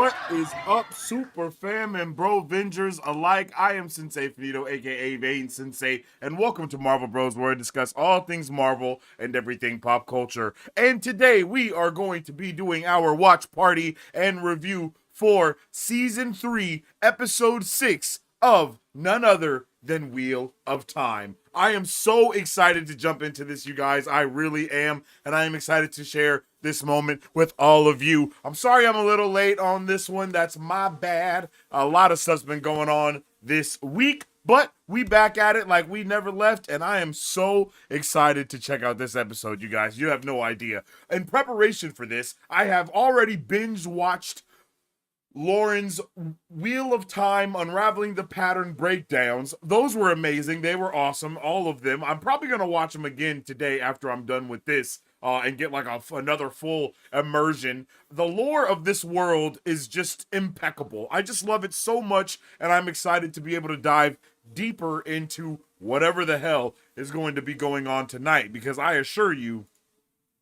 What is up, super fam and bro Vengers alike? I am Sensei Finito, aka Vane Sensei, and welcome to Marvel Bros, where I discuss all things Marvel and everything pop culture. And today we are going to be doing our watch party and review for Season 3, Episode 6 of none other than Wheel of Time. I am so excited to jump into this, you guys. I really am, and I am excited to share this moment with all of you. I'm sorry I'm a little late on this one. That's my bad. A lot of stuff's been going on this week, but we back at it like we never left, and I am so excited to check out this episode, you guys. You have no idea. In preparation for this, I have already binge watched Lauren's Wheel of Time Unraveling the Pattern breakdowns. Those were amazing. They were awesome, all of them. I'm probably going to watch them again today after I'm done with this and get like another full immersion. The lore of this world is just impeccable. I just love it so much, and I'm excited to be able to dive deeper into whatever the hell is going to be going on tonight, because I assure you,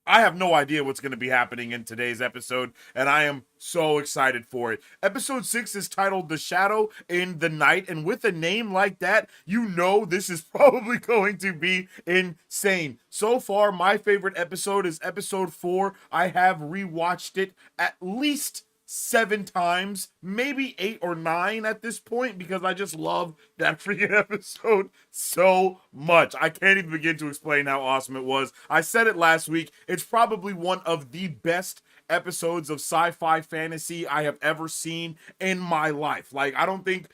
I have no idea what's going to be happening in today's episode, and I am so excited for it. Episode 6 is titled The Shadow in the Night, and with a name like that, you know this is probably going to be insane. So far, my favorite episode is episode 4. I have rewatched it at least 7 times, maybe 8 or 9 at this point, because I just love that freaking episode so much. I can't even begin to explain how awesome it was. I said it last week. It's probably one of the best episodes of sci-fi fantasy I have ever seen in my life. Like, I don't think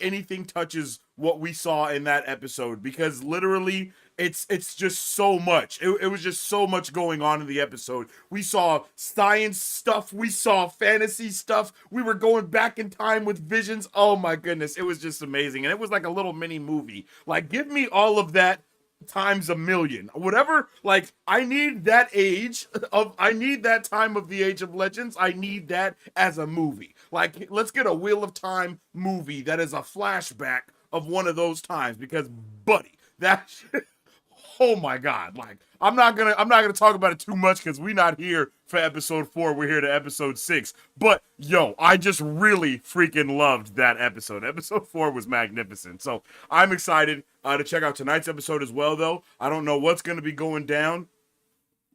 anything touches what we saw in that episode, because literally it's just so much. It was just so much going on in the episode. We saw science stuff. We saw fantasy stuff. We were going back in time with visions. Oh my goodness. It was just amazing. And it was like a little mini movie. Like, give me all of that times a million. Whatever, like, I need that I need that time of the Age of Legends. I need that as a movie. Like, let's get a Wheel of Time movie that is a flashback of one of those times, because buddy, that shit, oh my god. Like, I'm not gonna talk about it too much, because we're not here for episode 4. We're here to episode 6. But yo, I just really freaking loved that episode. Episode 4 was magnificent. So I'm excited to check out tonight's episode as well, though. I don't know what's gonna be going down.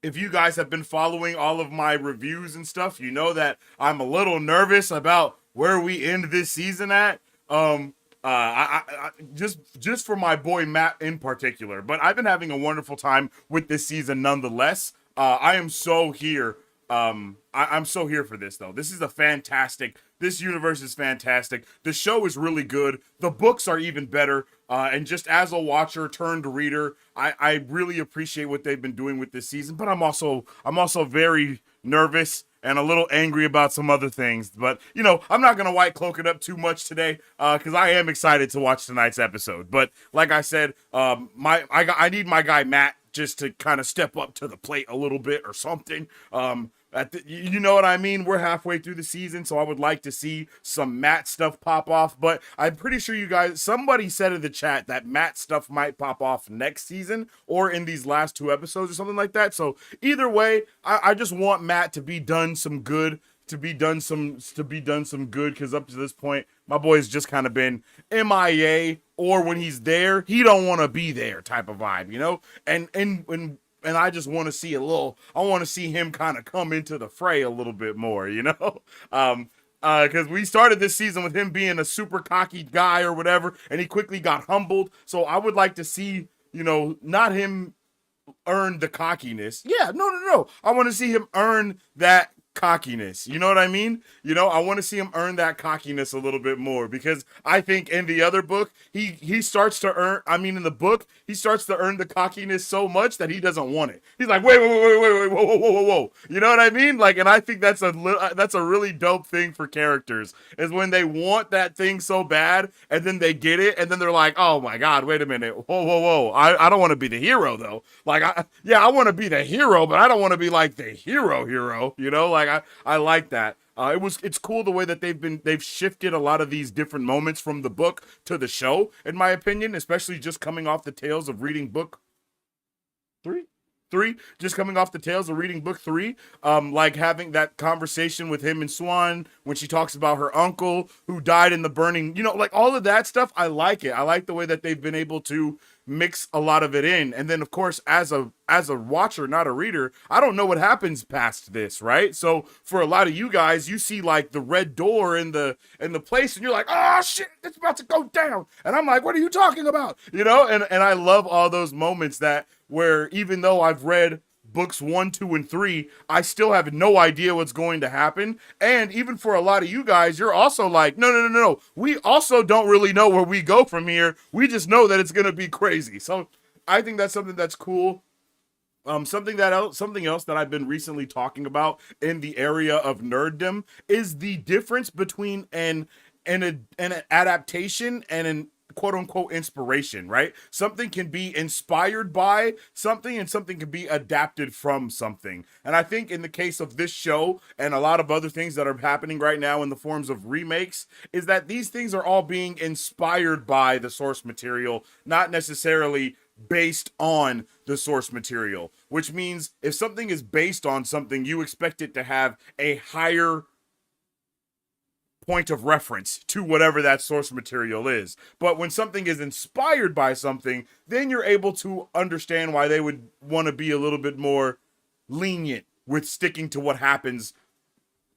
If you guys have been following all of my reviews and stuff, you know that I'm a little nervous about where we end this season at. Just for my boy Matt in particular, but I've been having a wonderful time with this season nonetheless. I am so here. I'm so here for this, though. This universe is fantastic. The show is really good. The books are even better. And just as a watcher turned reader, I really appreciate what they've been doing with this season. But I'm also very nervous and a little angry about some other things. But, you know, I'm not going to white cloak it up too much today, because I am excited to watch tonight's episode. But like I said, I need my guy Matt just to kind of step up to the plate a little bit or something. You know what I mean? We're halfway through the season, so I would like to see some Matt stuff pop off. But I'm pretty sure you guys, somebody said in the chat that Matt stuff might pop off next season or in these last 2 episodes or something like that. So either way, I just want Matt to be done some good. To be done some good, because up to this point, my boy's just kind of been MIA, or when he's there, he don't want to be there type of vibe, you know. And I just want to see I want to see him kind of come into the fray a little bit more, you know. Because we started this season with him being a super cocky guy or whatever, and he quickly got humbled. So I would like to see, you know, not him earn the cockiness. Yeah, no. I want to see him earn that cockiness. You know what I mean? You know, I want to see him earn that cockiness a little bit more, because I think in the other book, he starts to earn, in the book, he starts to earn the cockiness so much that he doesn't want it. He's like, wait, whoa. You know what I mean? Like, and I think that's a really dope thing for characters, is when they want that thing so bad, and then they get it, and then they're like, oh my god, wait a minute, whoa. I don't want to be the hero, though. Like, I want to be the hero, but I don't want to be like the hero, you know? Like, I like that. It's cool the way that they've shifted a lot of these different moments from the book to the show, in my opinion, especially just coming off the tails of reading book 3. 3, just coming off the tails of reading book 3, like having that conversation with him and Swan when she talks about her uncle who died in the burning, like all of that stuff. I like it. I like the way that they've been able to mix a lot of it in. And then of course, as a watcher, not a reader, I don't know what happens past this, right? So for a lot of you guys, you see like the red door in the place and you're like, oh shit, it's about to go down. And I'm like, what are you talking about? And I love all those moments that where even though I've read books 1, 2, and 3, I still have no idea what's going to happen. And even for a lot of you guys, you're also like, no. We also don't really know where we go from here. We just know that it's going to be crazy. So I think that's something that's cool. Something else that I've been recently talking about in the area of nerddom is the difference between an adaptation and an quote unquote inspiration, right? Something can be inspired by something and something can be adapted from something. And I think in the case of this show and a lot of other things that are happening right now in the forms of remakes is that these things are all being inspired by the source material, not necessarily based on the source material, which means if something is based on something, you expect it to have a higher point of reference to whatever that source material is. But when something is inspired by something, then you're able to understand why they would want to be a little bit more lenient with sticking to what happens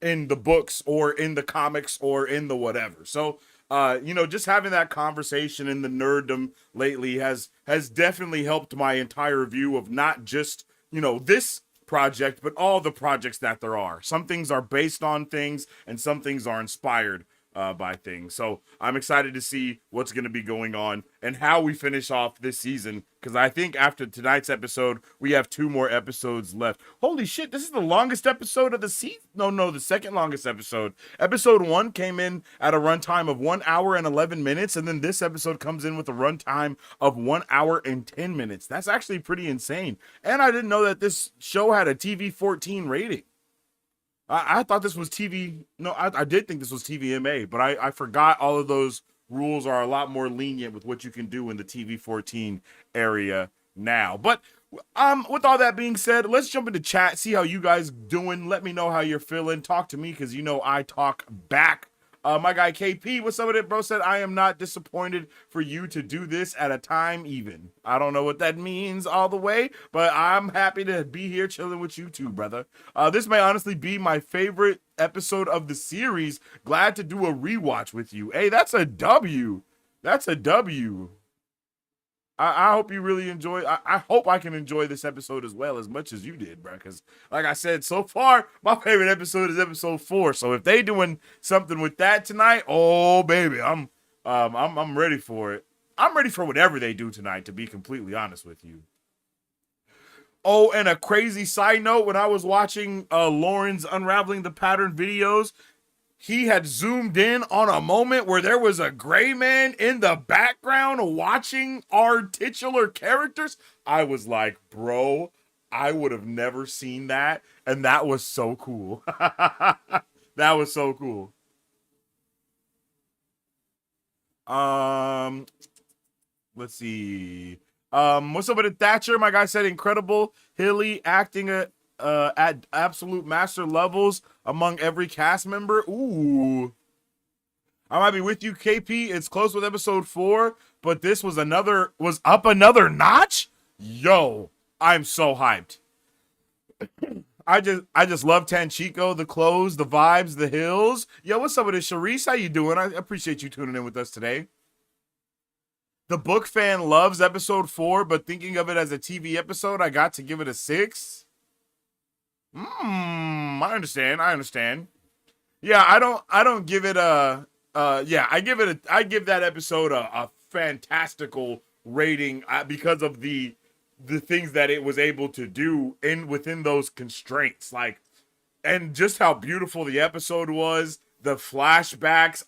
in the books or in the comics or in the whatever. So just having that conversation in the nerddom lately has definitely helped my entire view of not just, this project, but all the projects that there are. Some things are based on things and some things are inspired by things. So I'm excited to see what's going to be going on and how we finish off this season, because I think after tonight's episode, we have 2 more episodes left. Holy shit, this is the longest episode of the season? No, the second longest episode. Episode 1 came in at a runtime of 1 hour and 11 minutes, and then this episode comes in with a runtime of 1 hour and 10 minutes. That's actually pretty insane. And I didn't know that this show had a TV-14 rating. I thought this was TV. No, I did think this was TVMA, but I forgot all of those rules are a lot more lenient with what you can do in the TV-14 area now. But with all that being said, let's jump into chat, see how you guys doing. Let me know how you're feeling. Talk to me, because I talk back. My guy KP, what's up with it, bro? Said, I am not disappointed for you to do this at a time even. I don't know what that means all the way, but I'm happy to be here chilling with you too, brother. This may honestly be my favorite episode of the series. Glad to do a rewatch with you. Hey, that's a W. That's a W. I hope you really enjoy. I hope I can enjoy this episode as well as much as you did, bro. Because, like I said, so far my favorite episode is episode 4. So if they doing something with that tonight, oh baby, I'm ready for it. I'm ready for whatever they do tonight, to be completely honest with you. Oh, and a crazy side note: when I was watching Lauren's Unraveling the Pattern videos, he had zoomed in on a moment where there was a gray man in the background watching our titular characters. I was like, bro, I would have never seen that. And that was so cool. That was so cool. Let's see. What's up with it, Thatcher? My guy said incredible. Hilly acting at absolute master levels among every cast member. Ooh. I might be with you, KP. It's close with episode 4, but this was up another notch? Yo, I'm so hyped. I just love Tanchico, the clothes, the vibes, the hills. Yo, what's up with it, Sharice? How you doing? I appreciate you tuning in with us today. The book fan loves episode 4, but thinking of it as a TV episode, I got to give it a 6. I understand. Yeah, I don't give it I give that episode a fantastical rating because of the things that it was able to do within those constraints, and just how beautiful the episode was, the flashbacks.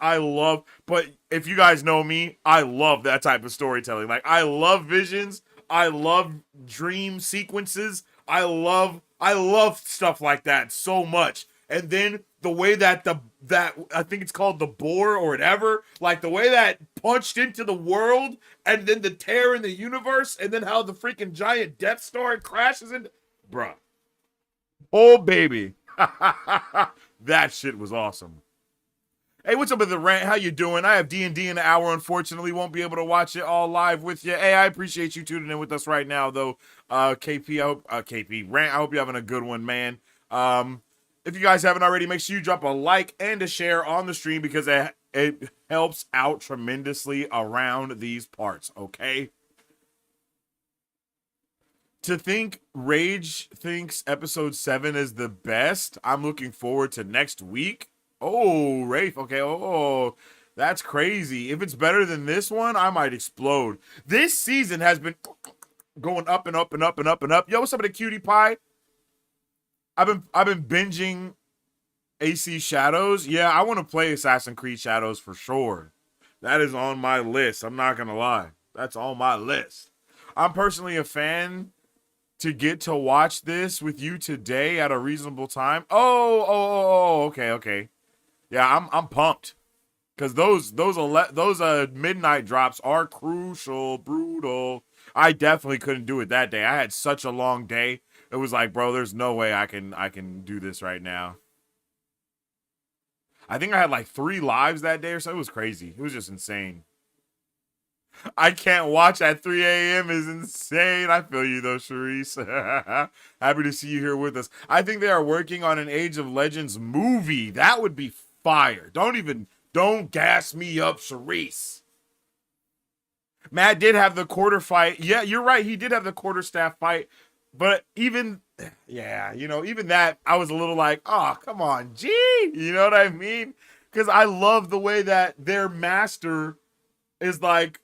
But if you guys know me, I love that type of storytelling. Like, I love visions, I love dream sequences, I love stuff like that so much. And then the way that I think it's called the boar or whatever, like the way that punched into the world, and then the tear in the universe, and then how the freaking giant Death Star crashes into. bruh. Oh, baby. That shit was awesome. Hey, what's up with the rant? How you doing? I have D&D in an hour. Unfortunately, won't be able to watch it all live with you. Hey, I appreciate you tuning in with us right now, though. KP, KP rant. I hope you're having a good one, man. If you guys haven't already, make sure you drop a like and a share on the stream because it helps out tremendously around these parts. Okay. To think Rage thinks episode 7 is the best, I'm looking forward to next week. Oh, Rafe. Okay. Oh, that's crazy. If it's better than this one, I might explode. This season has been going up and up and up and up and up. Yo, what's up with the cutie pie? I've been binging AC Shadows. Yeah, I want to play Assassin's Creed Shadows for sure. That is on my list. I'm not gonna lie. That's on my list. I'm personally a fan to get to watch this with you today at a reasonable time. Oh, okay. Yeah, I'm pumped because those midnight drops are crucial, brutal. I definitely couldn't do it that day. I had such a long day. It was like, bro, there's no way I can do this right now. I think I had like 3 lives that day or so. It was crazy. It was just insane. I can't watch at 3 a.m. is insane. I feel you though, Sharice. Happy to see you here with us. I think they are working on an Age of Legends movie. That would be fire. Don't gas me up, Sharice. Matt did have the quarter fight. Yeah, you're right. He did have the quarterstaff fight. But even that, I was a little like, oh, come on, G. You know what I mean? Because I love the way that their master is like,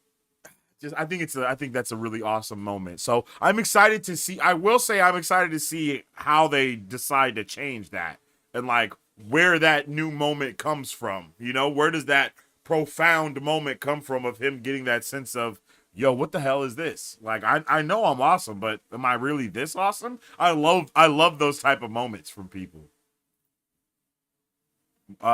I think that's a really awesome moment. So I'm excited to see. I will say I'm excited to see how they decide to change that and like where that new moment comes from. You know, where does that profound moment come from of him getting that sense of, yo, what the hell is this? Like, I know I'm awesome, but am I really this awesome? I love those type of moments from people.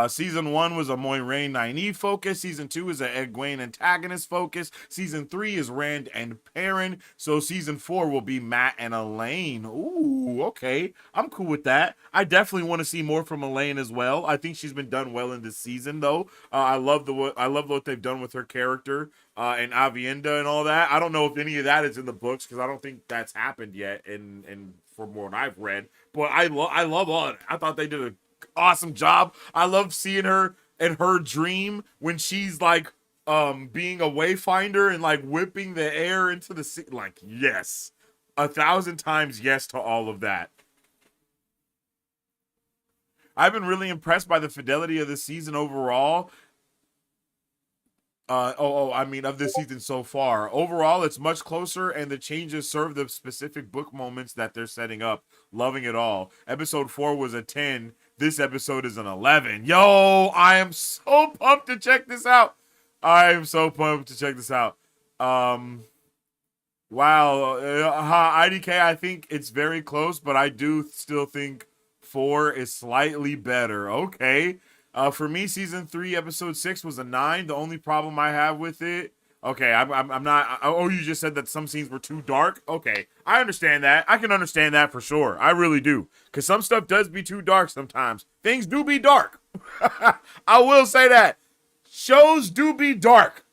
Season 1 was a Moiraine Nynaeve focus. Season 2 is an Egwene antagonist focus. Season 3 is Rand and Perrin. So season 4 will be Matt and Elaine. Ooh, okay. I'm cool with that. I definitely want to see more from Elaine as well. I think she's been done well in this season, though. I love what they've done with her character and Avienda and all that. I don't know if any of that is in the books because I don't think that's happened yet. And from what I've read, but I love all of it. I thought they did a awesome job. I love seeing her in her dream when she's like being a wayfinder and like whipping the air into the sea. Like, yes, 1,000 times yes to all of that. I've been really impressed by the fidelity of the season overall. Of this season so far. Overall, it's much closer, and the changes serve the specific book moments that they're setting up. Loving it all. Episode 4 was a 10. This episode is an 11. Yo, I am so pumped to check this out. Wow. IDK, I think it's very close, but I do still think 4 is slightly better. Okay. For me, season 3, episode 6 was a 9. The only problem I have with it, okay, I'm not. Oh, you just said that some scenes were too dark. Okay, I understand that. I can understand that for sure. I really do, because some stuff does be too dark sometimes. Things do be dark. I will say that shows do be dark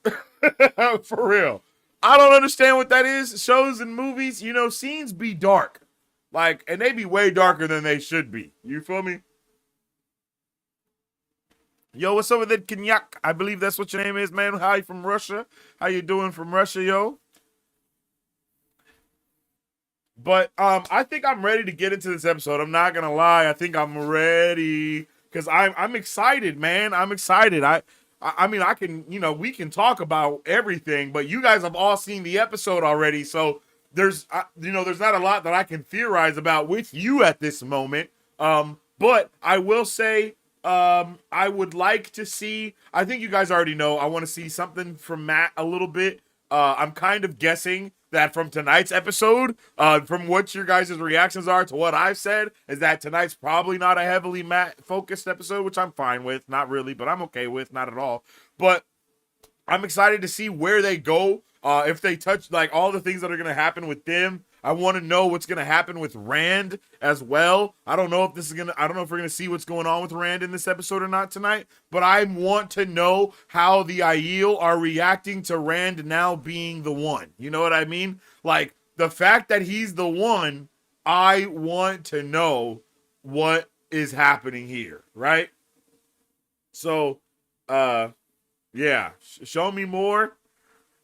for real. I don't understand what that is. Shows and movies, scenes be dark, like, and they be way darker than they should be. You feel me? Yo, what's up with that Kenyak? I believe that's what your name is, man. Hi from Russia. How you doing from Russia, yo? But I think I'm ready to get into this episode. I'm not gonna lie. I think I'm ready because I'm excited, man. I'm excited. I mean, I can, we can talk about everything, but you guys have all seen the episode already, so there's not a lot that I can theorize about with you at this moment. But I will say. I would like to see, I think you guys already know, I want to see something from Matt a little bit. I'm kind of guessing that from tonight's episode, from what your guys' reactions are to what I've said, is that tonight's probably not a heavily Matt-focused episode, which I'm fine with. Not really, but I'm okay with. Not at all. But I'm excited to see where they go. If they touch, like, all the things that are going to happen with them. I want to know what's gonna happen with Rand as well. I don't know if we're gonna see what's going on with Rand in this episode or not tonight. But I want to know how the Aiel are reacting to Rand now being the one. You know what I mean? Like the fact that he's the one. I want to know what is happening here, right? So, yeah, show me more.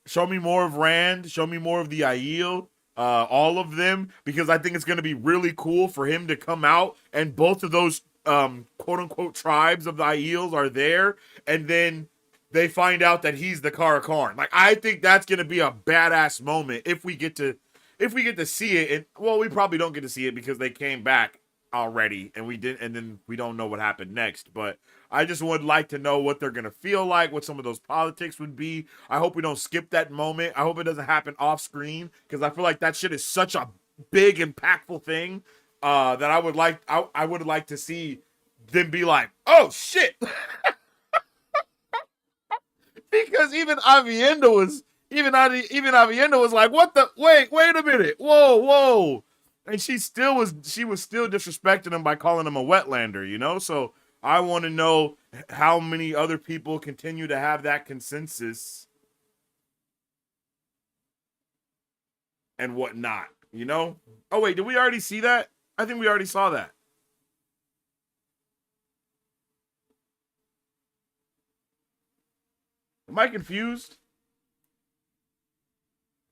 Show me more of Rand. Show me more of the Aiel. All of them, because I think it's going to be really cool for him to come out and both of those quote unquote tribes of the Aiels are there, and then they find out that he's the Karakarn. Like, I think that's going to be a badass moment if we get to see it. And well, we probably don't get to see it because they came back already and we didn't, and then we don't know what happened next. But I just would like to know what they're gonna feel like, what some of those politics would be. I hope we don't skip that moment. I hope it doesn't happen off screen, because I feel like that shit is such a big, impactful thing that I would like to see them be like, oh shit. Because even Avienda was like, what the wait a minute. Whoa. And she was still disrespecting him by calling him a wetlander, you know? So I want to know how many other people continue to have that consensus and whatnot, you know? Oh wait, did we already see that? I think we already saw that. Am I confused?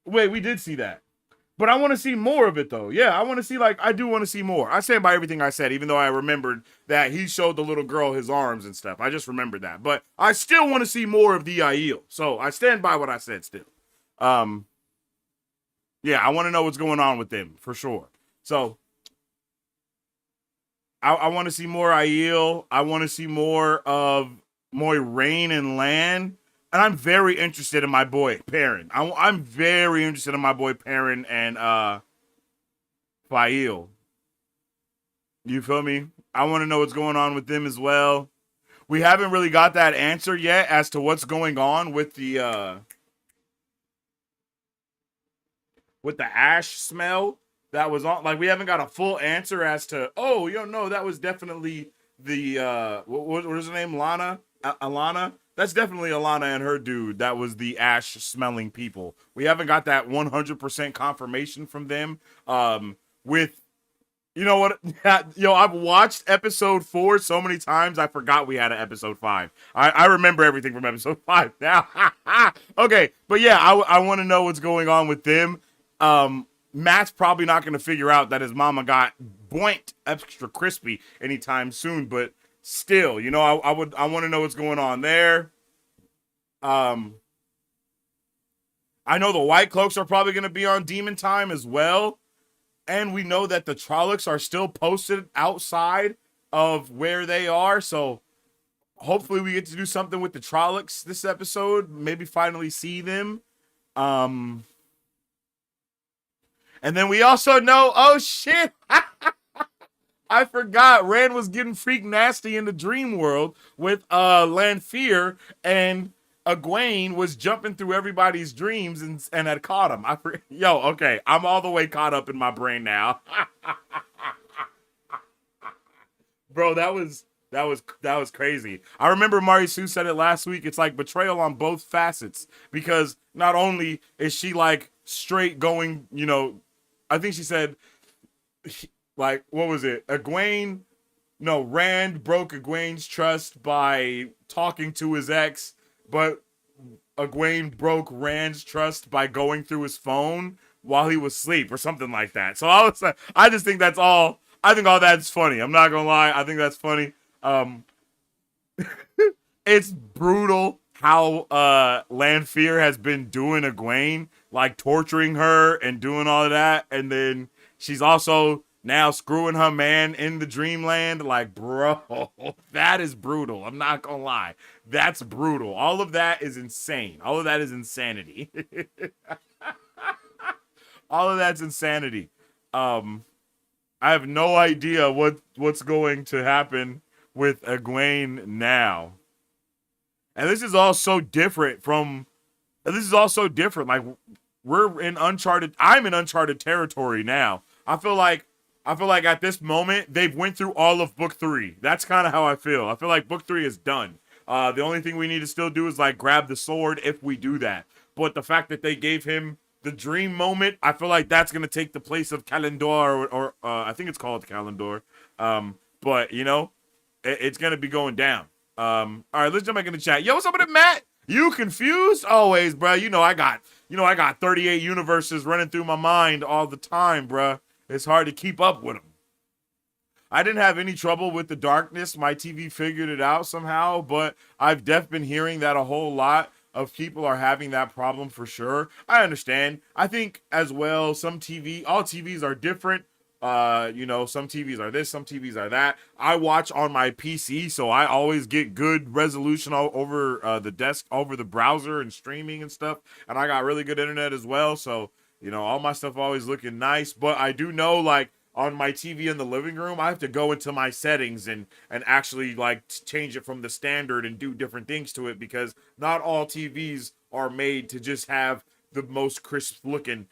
Wait, we did see that. But I want to see more of it, though. Yeah, I do want to see more. I stand by everything I said, even though I remembered that he showed the little girl his arms and stuff. I just remembered that. But I still want to see more of the Aiel. So I stand by what I said still. Yeah, I want to know what's going on with them, for sure. So I want to see more Aiel. I want to see more of Moiraine and Lan. And I'm very interested in my boy Perrin. I'm very interested in my boy Perrin and Fael. You feel me? I want to know what's going on with them as well. We haven't really got that answer yet as to what's going on with the ash smell that was on. Like, we haven't got a full answer as to, oh, you know, that was definitely the what was her name? Alana. That's definitely Alana and her dude. That was the ash smelling people. We haven't got that 100% confirmation from them. With, you know what? Yo, I've watched episode 4 so many times, I forgot we had an episode 5. I remember everything from episode 5 now. Okay, but yeah, I want to know what's going on with them. Matt's probably not going to figure out that his mama got boinked extra crispy anytime soon, but still, you know, I want to know what's going on there. I know the White Cloaks are probably going to be on Demon Time as well. And we know that the Trollocs are still posted outside of where they are. So hopefully we get to do something with the Trollocs this episode. Maybe finally see them. And then we also know, oh shit, I forgot Rand was getting freak nasty in the dream world with Lanfear, and Egwene was jumping through everybody's dreams and had caught him. Okay, I'm all the way caught up in my brain now. Bro, that was crazy. I remember Marisu said it last week. It's like betrayal on both facets, because not only is she like straight going, you know, I think she said, like, what was it? Rand broke Egwene's trust by talking to his ex, but Egwene broke Rand's trust by going through his phone while he was asleep or something like that. So I just think that's all. I think all that's funny. I'm not gonna lie. I think that's funny. It's brutal how Lanfear has been doing Egwene, like torturing her and doing all of that, and then she's also now screwing her man in the dreamland. Like, bro, that is brutal. I'm not gonna lie. That's brutal. All of that is insane. All of that is insanity. All of that's insanity. I have no idea what's going to happen with Egwene now. And this is all so different. Like, we're in uncharted. I'm in uncharted territory now. I feel like at this moment they've went through all of book three. That's kind of how I feel. I feel like book three is done. The only thing we need to still do is like grab the sword if we do that. But the fact that they gave him the dream moment, I feel like that's gonna take the place of Calendor, or I think it's called Calendor. But you know, it's gonna be going down. All right, let's jump back in the chat. Yo, what's up with it, Matt? You confused? Always, bro. I got 38 universes running through my mind all the time, bro. It's hard to keep up with them. I didn't have any trouble with the darkness. My TV figured it out somehow, but I've definitely been hearing that a whole lot of people are having that problem for sure. I understand. I think as well, all TVs are different. Some TVs are this, some TVs are that. I watch on my PC, so I always get good resolution over the desk, over the browser and streaming and stuff. And I got really good internet as well, so all my stuff always looking nice. But I do know, like, on my TV in the living room, I have to go into my settings and actually like change it from the standard and do different things to it, because not all TVs are made to just have the most crisp looking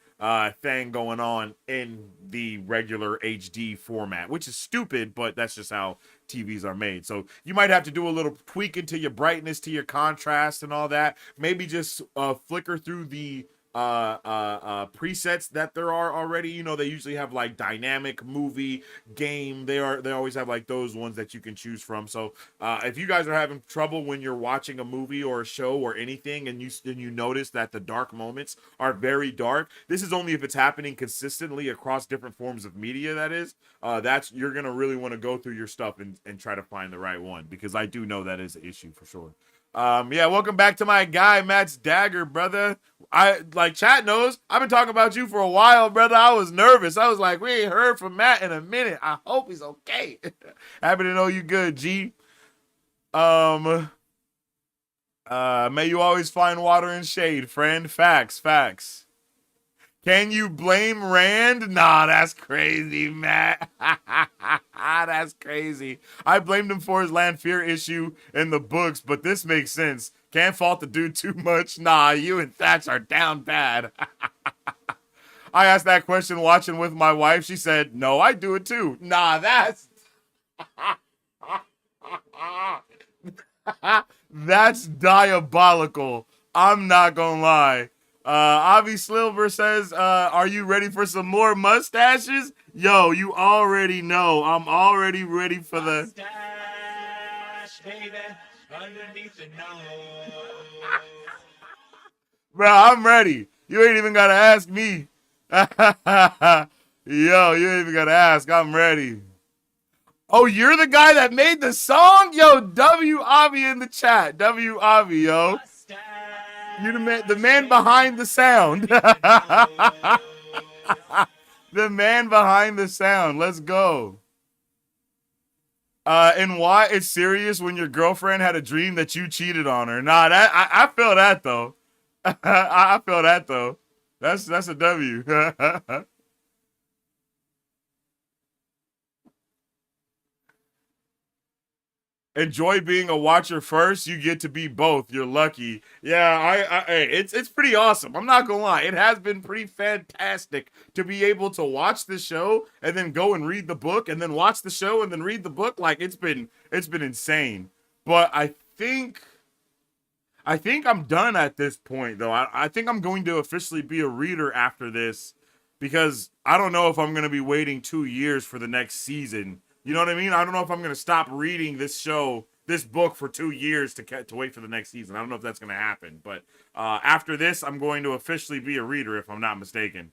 thing going on in the regular HD format, which is stupid, but that's just how TVs are made. So you might have to do a little tweaking to your brightness, to your contrast and all that. Maybe just flicker through the presets that there are already. They usually have like dynamic, movie, game. They always have like those ones that you can choose from. So if you guys are having trouble when you're watching a movie or a show or anything, and you notice that the dark moments are very dark, this is only if it's happening consistently across different forms of media. That's you're gonna really want to go through your stuff and try to find the right one, because I do know that is an issue for sure. Yeah, welcome back to my guy, Matt's Dagger, brother. Chat knows, I've been talking about you for a while, brother. I was nervous. I was like, we ain't heard from Matt in a minute. I hope he's okay. Happy to know you good, G. May you always find water and shade, friend. Facts. Can you blame Rand? Nah, that's crazy, Matt. That's crazy. I blamed him for his Lanfear issue in the books, but this makes sense. Can't fault the dude too much. Nah, you and Thatch are down bad. I asked that question watching with my wife. She said, no, I do it too. Nah, that's... That's diabolical. I'm not gonna lie. Avi Silver says, are you ready for some more mustaches? Yo, you already know. I'm already ready for the mustache, baby, underneath the nose. Bro, I'm ready. You ain't even gotta ask me. Yo, you ain't even gotta ask. I'm ready. Oh, you're the guy that made the song? Yo, W Avi in the chat. W Avi, yo. You're the man behind the sound. The man behind the sound. Let's go. And why it's serious when your girlfriend had a dream that you cheated on her? Nah, I feel that though. I feel that though. That's a W. Enjoy being a watcher first. You get to be both. You're lucky. Yeah, it's pretty awesome. I'm not gonna lie. It has been pretty fantastic to be able to watch the show and then go and read the book and then watch the show and then read the book. Like it's been insane. But I think I'm done at this point though. I think I'm going to officially be a reader after this, because I don't know if I'm gonna be waiting 2 years for the next season. You know what I mean? I don't know if I'm going to stop reading this book for 2 years to wait for the next season. I don't know if that's going to happen. But after this, I'm going to officially be a reader, if I'm not mistaken.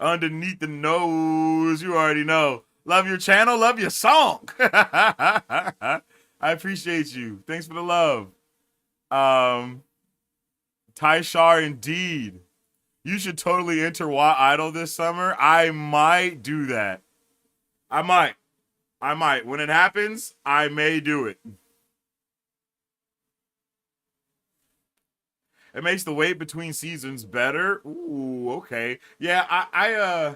Underneath the nose, you already know. Love your channel, love your song. I appreciate you. Thanks for the love. Taishar, indeed. You should totally enter Wa Idol this summer. I might do that. I might. When it happens, I may do it. It makes the wait between seasons better. Ooh, okay. Yeah,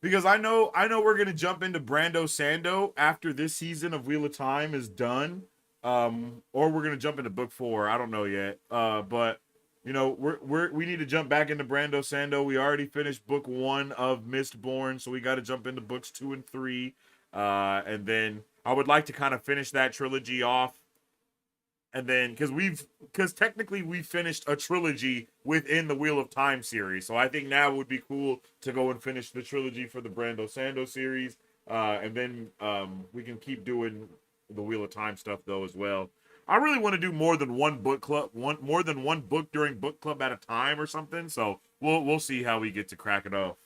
because I know we're gonna jump into Brando Sando after this season of Wheel of Time is done. Or we're gonna jump into book 4. I don't know yet. But you know, we need to jump back into Brando Sando. We already finished book 1 of Mistborn, so we got to jump into books 2 and 3. And then I would like to kind of finish that trilogy off. And then, because technically we finished a trilogy within the Wheel of Time series, so I think now would be cool to go and finish the trilogy for the Brando Sando series, and then we can keep doing the Wheel of Time stuff though as well. I really want to do more than one book club, more than one book during book club at a time or something. So we'll see how we get to crack it off.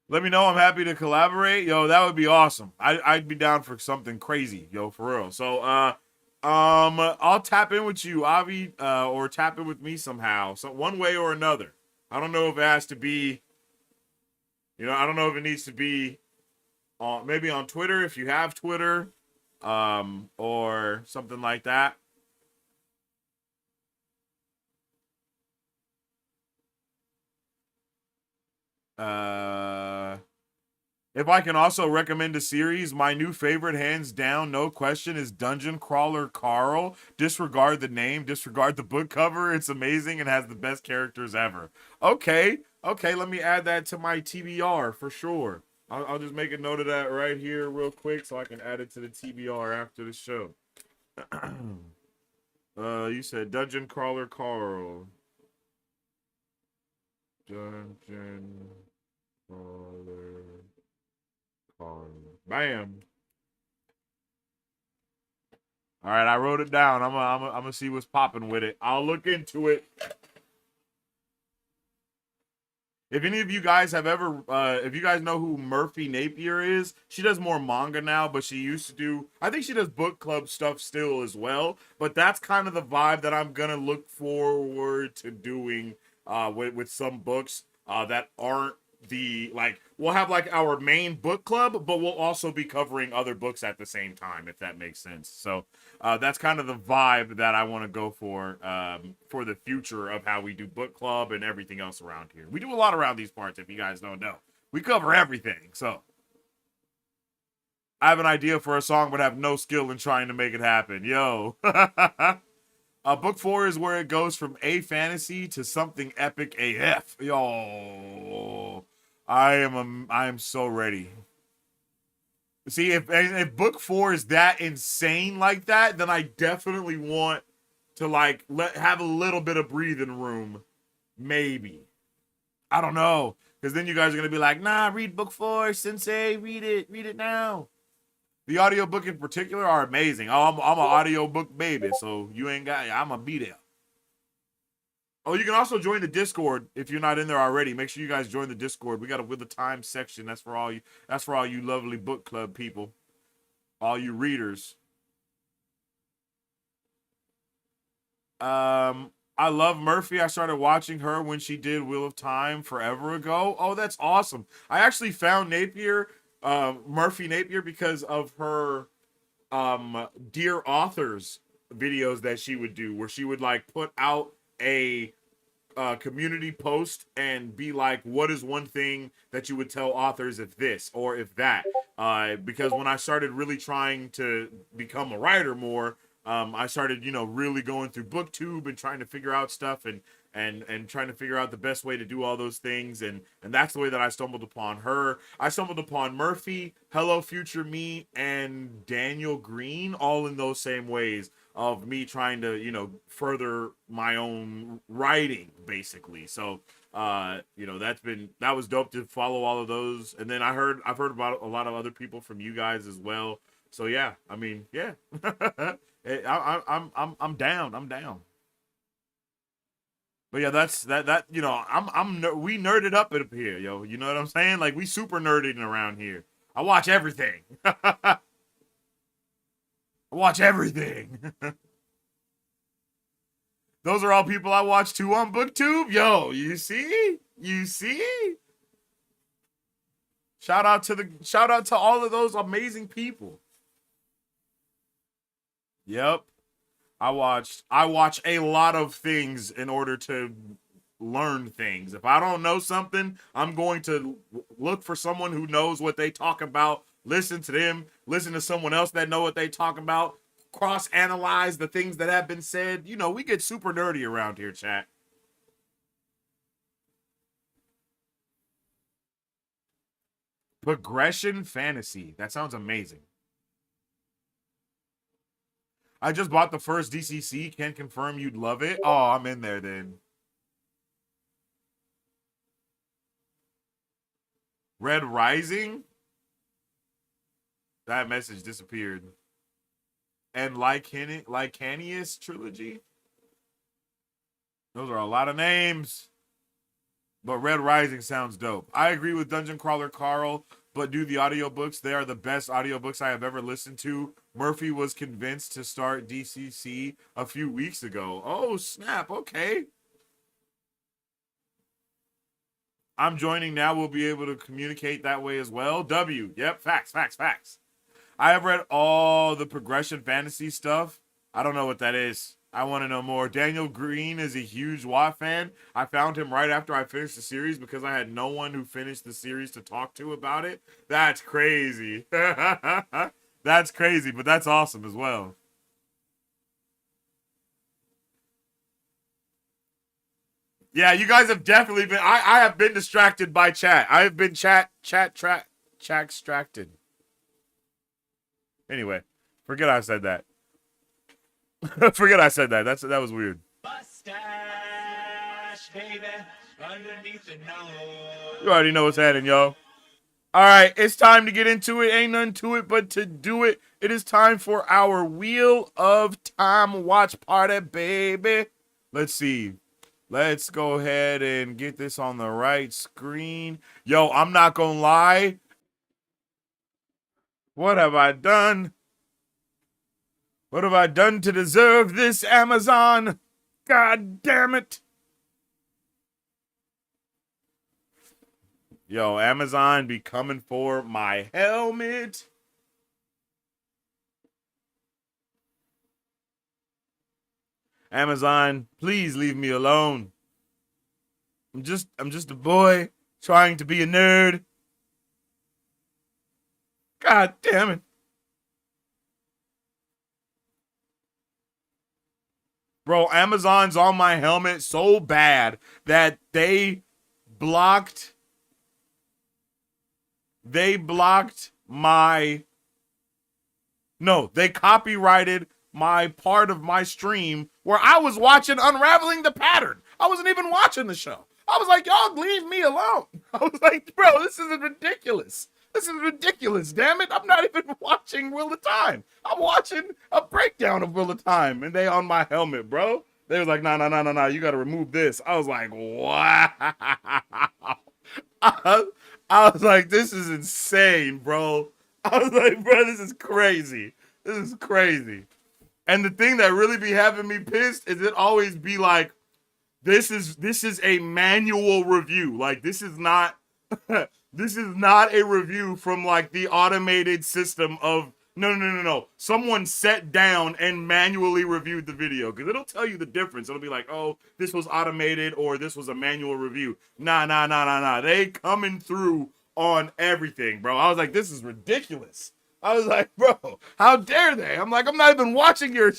Let me know. I'm happy to collaborate. Yo, that would be awesome. I'd be down for something crazy, yo, for real. So I'll tap in with you, Avi, or tap in with me somehow. So one way or another. I don't know if it has to be, I don't know if it needs to be on maybe on Twitter if you have Twitter, or something like that. Uh If I can also recommend a series, my new favorite, hands down, no question, is Dungeon Crawler Carl. Disregard the name, disregard the book cover. It's amazing and has the best characters ever. Okay, okay, let me add that to my TBR for sure. I'll just make a note of that right here real quick so I can add it to the TBR after the show. You said Dungeon Crawler Carl. Dungeon Crawler. Bam. All right, I wrote it down. I'm gonna see what's popping with it. I'll look into it. If any of you guys have ever, if you guys know who Murphy Napier is, she does more manga now, but she used to do, I think she does book club stuff still as well. But that's kind of the vibe that I'm gonna look forward to doing with some books that aren't we'll have like our main book club, but we'll also be covering other books at the same time, if that makes sense. So that's kind of the vibe that I want to go for the future of how we do book club and everything else around here. We do a lot around these parts, if you guys don't know. We cover everything. So I have an idea for a song, but have no skill in trying to make it happen. Yo. Book 4 is where it goes from a fantasy to something epic AF. Yo, I am so ready. See, if book 4 is that insane like that, then I definitely want to have a little bit of breathing room. Maybe. I don't know, because then you guys are gonna be like, nah, read book 4, Sensei, read it now. The audiobook in particular are amazing. I'm an audiobook baby, so you ain't got. I'm gonna be there. Oh, you can also join the Discord if you're not in there already. Make sure you guys join the Discord. We got a With the Time section. That's for all you. That's for all you lovely book club people, all you readers. I love Murphy. I started watching her when she did Wheel of Time forever ago. Oh, that's awesome. I actually found Murphy Napier, because of her Dear Authors videos that she would do, where she would put out a community post and be like, what is one thing that you would tell authors if this or if that? Because when I started really trying to become a writer more, I started, really going through BookTube and trying to figure out stuff and trying to figure out the best way to do all those things. And that's the way that I stumbled upon her. I stumbled upon Murphy, Hello Future Me, and Daniel Green, all in those same ways of me trying to, further my own writing, basically. So, that was dope to follow all of those. And then I've heard about a lot of other people from you guys as well. So yeah, I mean, yeah. I'm down. I'm down. But yeah, that's that. We nerded up here, yo. You know what I'm saying? Like, we super nerding around here. I watch everything. I watch everything. Those are all people I watch too on BookTube. Yo, you see? You see? Shout out to all of those amazing people. Yep. I watch a lot of things in order to learn things. If I don't know something, I'm going to look for someone who knows what they talk about listen to them, listen to someone else that know what they talk about, cross-analyze the things that have been said. You know, we get super nerdy around here, chat. Progression fantasy. That sounds amazing. I just bought the first DCC. Can't confirm you'd love it. Oh, I'm in there then. Red Rising? That message disappeared. And Lycanius trilogy? Those are a lot of names. But Red Rising sounds dope. I agree with Dungeon Crawler Carl, but do the audiobooks. They are the best audiobooks I have ever listened to. Murphy was convinced to start DCC a few weeks ago. Oh, snap. Okay. I'm joining now. We'll be able to communicate that way as well. W. Yep. Facts. I have read all the progression fantasy stuff. I don't know what that is. I want to know more. Daniel Green is a huge WoW fan. I found him right after I finished the series because I had no one who finished the series to talk to about it. That's crazy. That's crazy, but that's awesome as well. Yeah, you guys have definitely been. I have been distracted by chat. I have been chat distracted. Anyway, forget I said that. Forget I said that. That was weird. Mustache, baby, underneath the nose. You already know what's happening, yo. All right, it's time to get into it. Ain't nothing to it but to do it. It is time for our Wheel of Time watch party, baby. Let's see. Let's go ahead and get this on the right screen. Yo, I'm not gonna lie. What have I done? What have I done to deserve this, Amazon? God damn it. Yo, Amazon be coming for my helmet. Amazon, please leave me alone. I'm just a boy trying to be a nerd. God damn it. Bro, Amazon's on my helmet so bad that they blocked my... No, they copyrighted my part of my stream where I was watching Unraveling the Pattern. I wasn't even watching the show. I was like, y'all leave me alone. I was like, bro, this is ridiculous. This is ridiculous, damn it. I'm not even watching Wheel of Time. I'm watching a breakdown of Wheel of Time, and they on my helmet, bro. They was like, nah, you got to remove this. I was like, wow. I was like, this is insane, bro. I was like, bro, this is crazy. This is crazy. And the thing that really be having me pissed is it always be like, this is a manual review. Like, this is not this is not a review from like the automated system of no. Someone sat down and manually reviewed the video because it'll tell you the difference. It'll be like, oh, this was automated or this was a manual review. Nah. They coming through on everything, bro. I was like, this is ridiculous. I was like, bro, how dare they? I'm like, I'm not even watching you.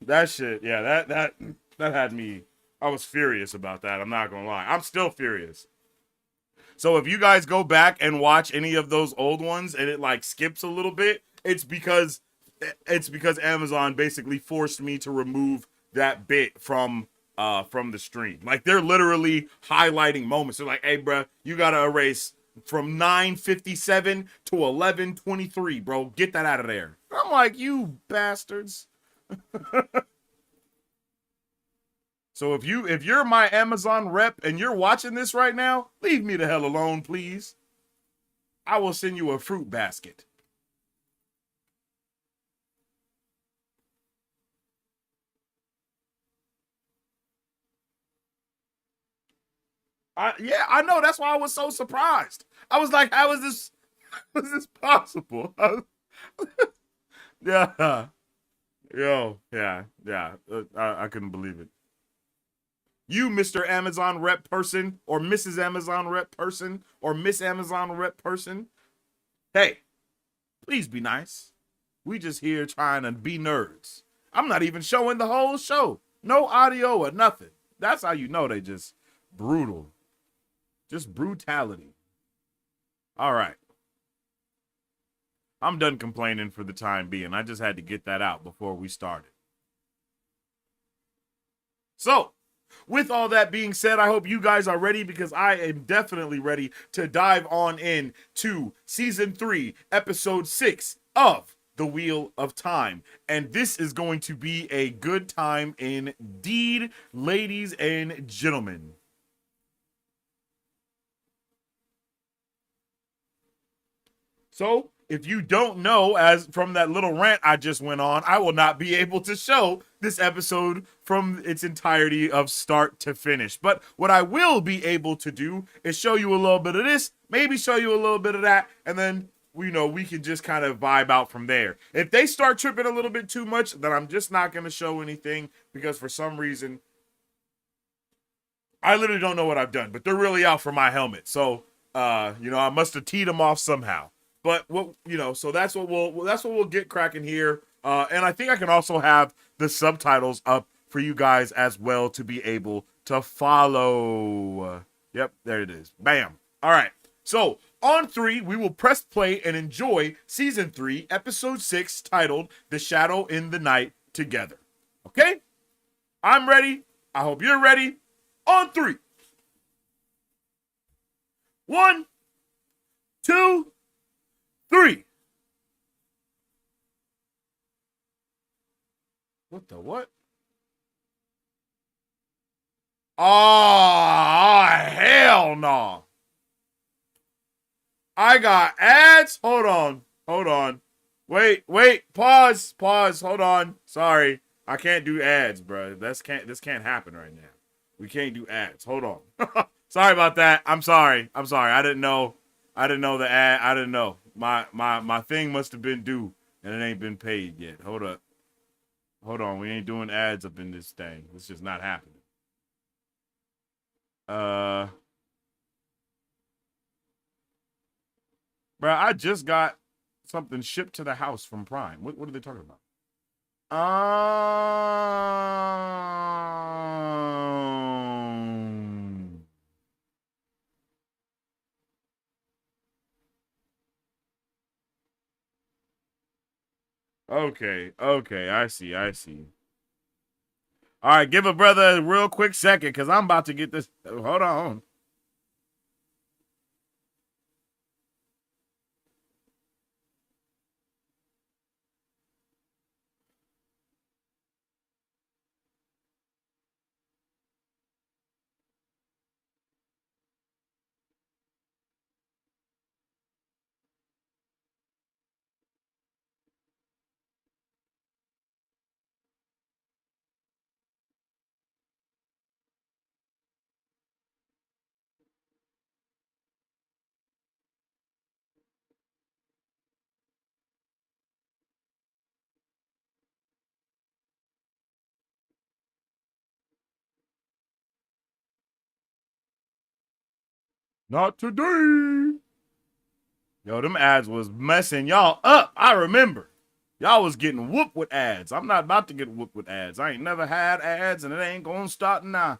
That shit, yeah, that had me. I was furious about that. I'm not gonna lie. I'm still furious. So if you guys go back and watch any of those old ones and it like skips a little bit, it's because Amazon basically forced me to remove that bit from the stream. Like they're literally highlighting moments. They're like, hey, bro, you gotta erase from 9:57 to 11:23, bro. Get that out of there. I'm like, you bastards. So if you're my Amazon rep and you're watching this right now, leave me the hell alone, please. I will send you a fruit basket. Yeah, I know. That's why I was so surprised. I was like, how is this possible? Yeah. Yo, yeah. I couldn't believe it. You, Mr. Amazon rep person, or Mrs. Amazon rep person, or Miss Amazon rep person. Hey, please be nice. We just here trying to be nerds. I'm not even showing the whole show. No audio or nothing. That's how you know they just brutal. Just brutality. All right. I'm done complaining for the time being. I just had to get that out before we started. So, with all that being said, I hope you guys are ready because I am definitely ready to dive on in to season 3, episode 6 of The Wheel of Time. And this is going to be a good time indeed, ladies and gentlemen. So, if you don't know, as from that little rant I just went on, I will not be able to show this episode from its entirety of start to finish. But what I will be able to do is show you a little bit of this, maybe show you a little bit of that, and then we can just kind of vibe out from there. If they start tripping a little bit too much, then I'm just not going to show anything because for some reason, I literally don't know what I've done, but they're really out for my helmet. So, I must have teed them off somehow. But so that's what we'll get cracking here. And I think I can also have the subtitles up for you guys as well to be able to follow. Yep, there it is. Bam. All right. So on 3, we will press play and enjoy season 3, episode 6, titled "The Shadow in the Night" together. Okay? I'm ready. I hope you're ready. On 3. 1, 2, 3. What the what? Oh, hell no. I got ads. Hold on. Wait, pause, hold on. Sorry. I can't do ads, bro. This can't happen right now. We can't do ads. Hold on. Sorry about that. I'm sorry. I didn't know the ad. I didn't know. My thing must have been due and it ain't been paid yet. Hold up. Hold on. We ain't doing ads up in this thing. It's just not happening. Bro, I just got something shipped to the house from Prime. What are they talking about? Okay, I see. All right, give a brother a real quick second because I'm about to get this. Hold on. Not today. Yo, them ads was messing y'all up. I remember. Y'all was getting whooped with ads. I'm not about to get whooped with ads. I ain't never had ads, and it ain't gonna start now.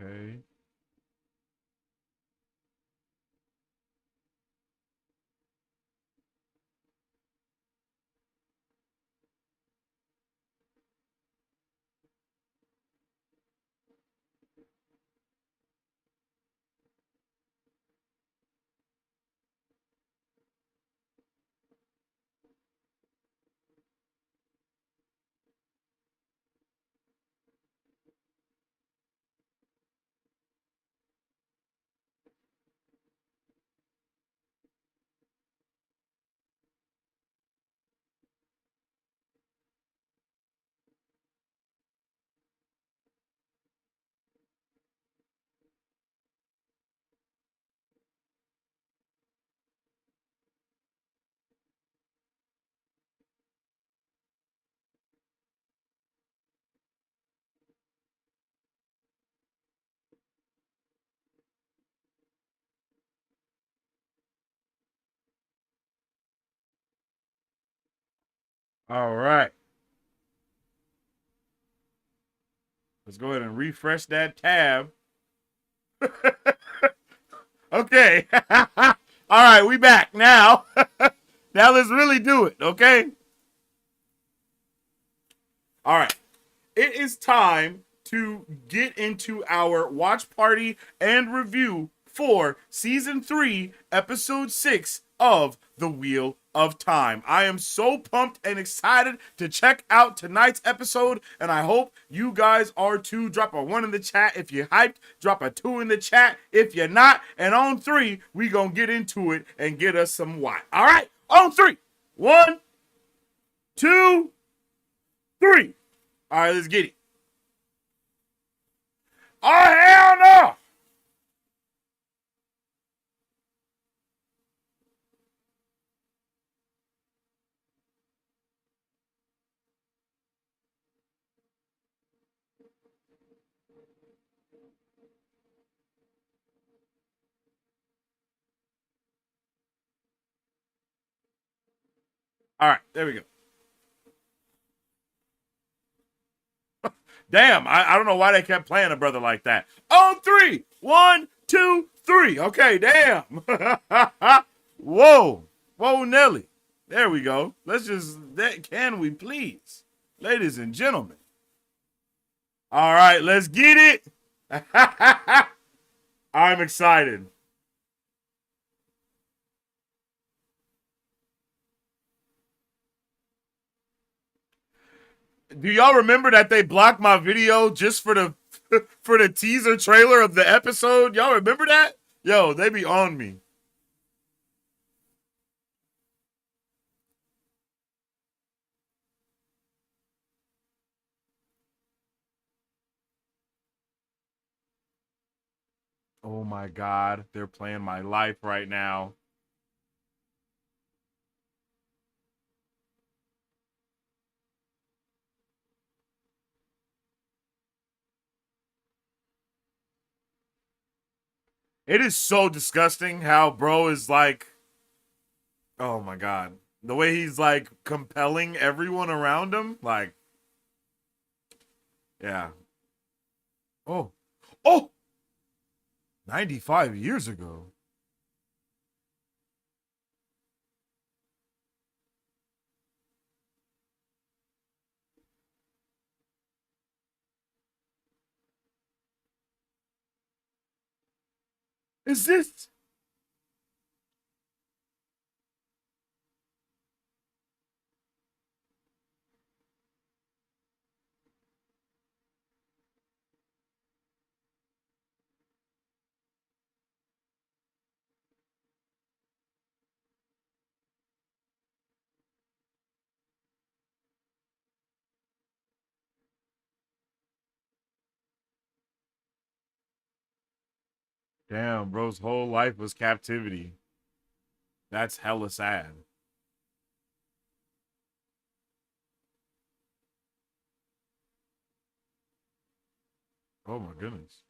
Okay. All right. Let's go ahead and refresh that tab. Okay. All right, we back now. Now let's really do it, okay? All right. It is time to get into our watch party and review for season 3, episode 6 of The Wheel of Time. I am so pumped and excited to check out tonight's episode, and I hope you guys are too. Drop a 1 in the chat if you're hyped, drop a 2 in the chat if you're not, and on 3, we gonna get into it and get us some wine. All right, on 3. 1, 2, 3. All right, let's get it. Oh, hell no! All right, there we go. Damn, I don't know why they kept playing a brother like that. On 3. 1, 2, 3. Okay, damn. Whoa. Whoa, Nelly. There we go. Let's just, can we please? Ladies and gentlemen. All right, let's get it. I'm excited. Do y'all remember that they blocked my video just for the for the teaser trailer of the episode? Y'all remember that? Yo, they be on me. Oh my god, they're playing my life right now. It is so disgusting how bro is like, oh my god. The way he's like compelling everyone around him. Like, yeah. Oh. Oh! 95 years ago. Is this? Damn, bro's whole life was captivity. That's hella sad. Oh my goodness.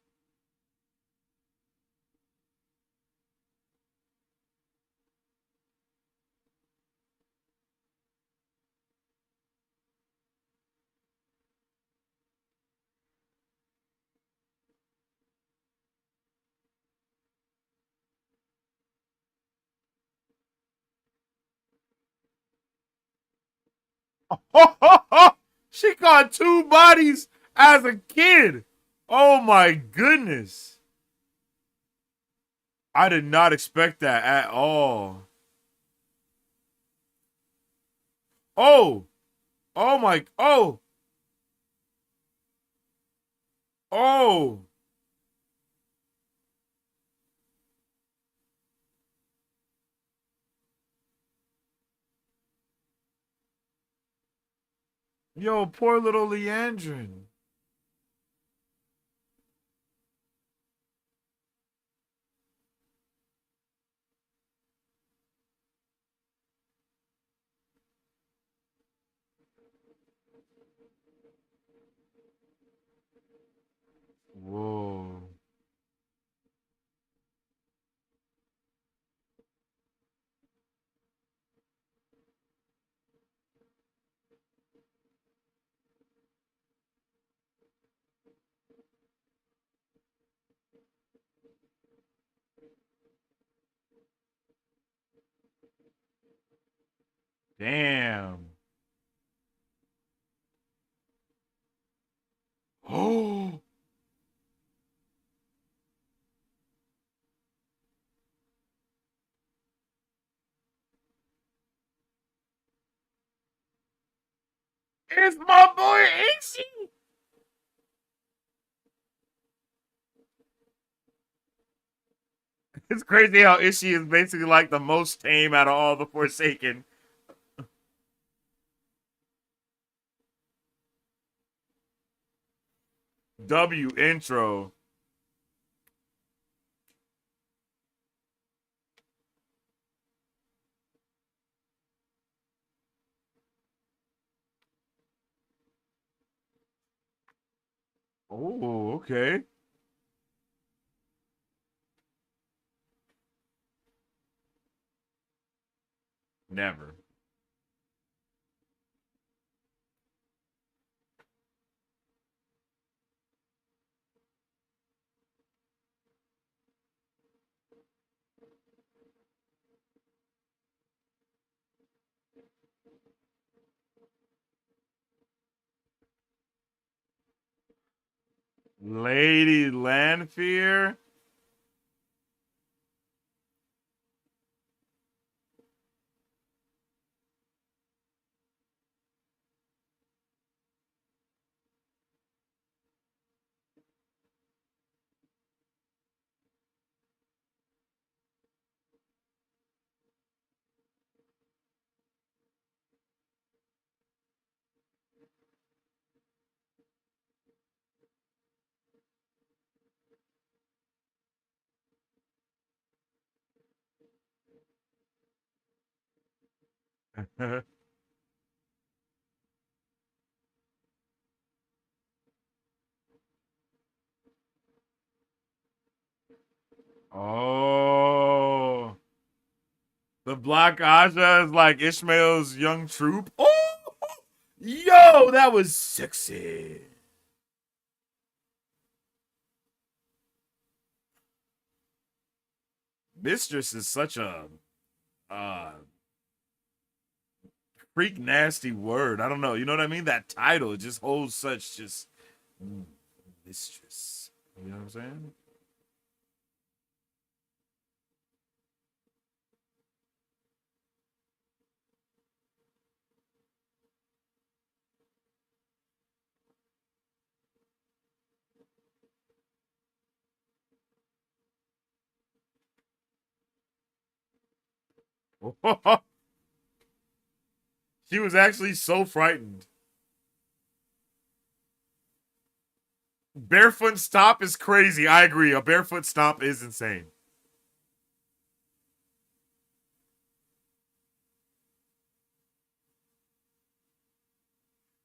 She caught 2 bodies as a kid. Oh my goodness. I did not expect that at all. Oh. Oh my. Oh. Oh. Yo, poor little Leandrin. Whoa. Damn. Oh, it's my boy Ishi. It's crazy how Ishi is basically like the most tame out of all the Forsaken. W intro. Oh, okay. Never. Lady Lanfear. Oh. The Black Aja is like Ishmael's young troop. Oh, yo, that was sexy. Mistress is such a uh freak nasty word. I don't know. You know what I mean? That title just holds such just mm, mistress. You know what I'm saying? She was actually so frightened. Barefoot stop is crazy. I agree. A barefoot stomp is insane.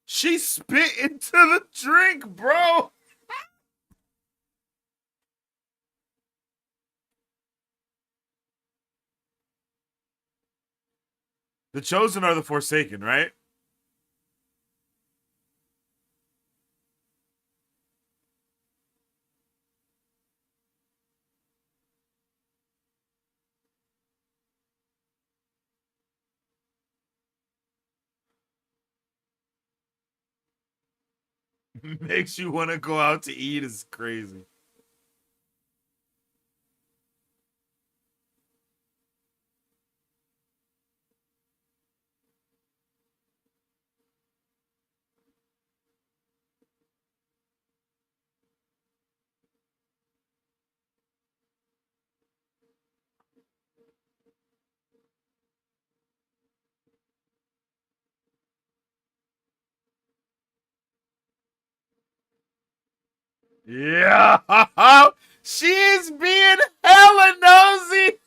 She spit into the drink, bro. The chosen are the forsaken, right? Makes you want to go out to eat is crazy. Yeah. She is being hella nosy.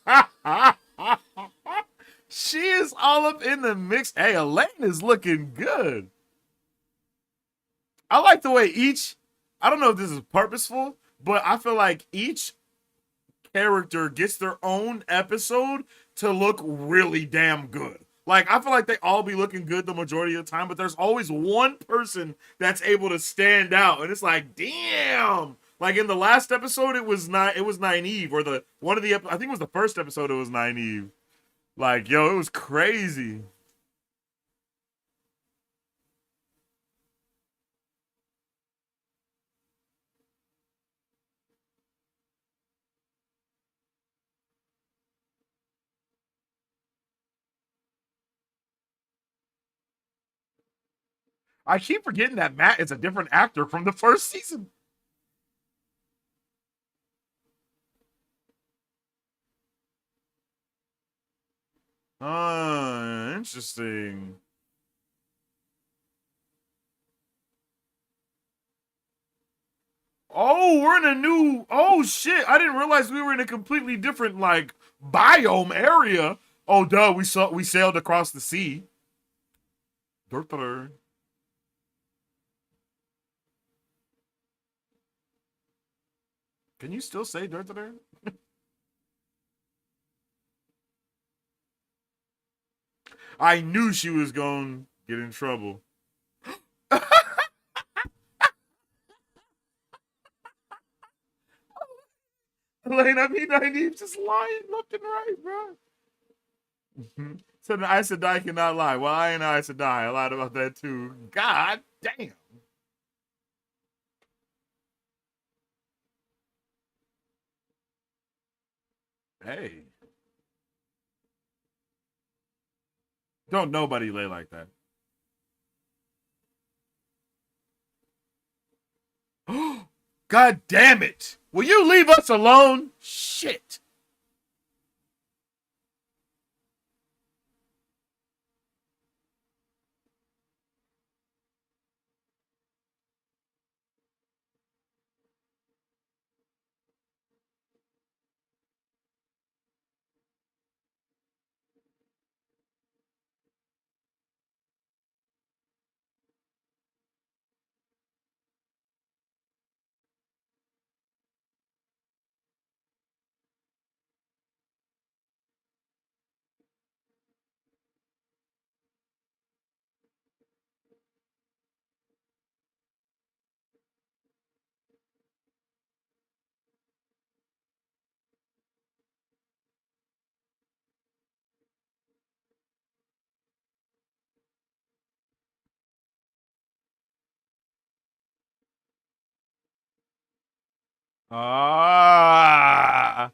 She is all up in the mix. Hey, Elaine is looking good. I like the way each, I don't know if this is purposeful, but I feel like each character gets their own episode to look really damn good. Like I feel like they all be looking good the majority of the time, but there's always one person that's able to stand out, and it's like, damn, Like in the last episode, it was not. It was Nynaeve, or the one of the. I think it was the first episode. It was Nynaeve. Like yo, it was crazy. I keep forgetting that Matt is a different actor from the first season. Interesting. Oh, we're in a new. Oh shit! I didn't realize we were in a completely different like biome area. Oh duh, we sailed across the sea. Can you still say Durtler? I knew she was going to get in trouble. Elaine, I mean, I need just lying left and right, bro. So the Aes Sedai cannot lie. Well, I ain't Aes Sedai. I lied about that too. God damn. Hey, don't nobody lay like that. God damn it. Will you leave us alone? Shit. Ah.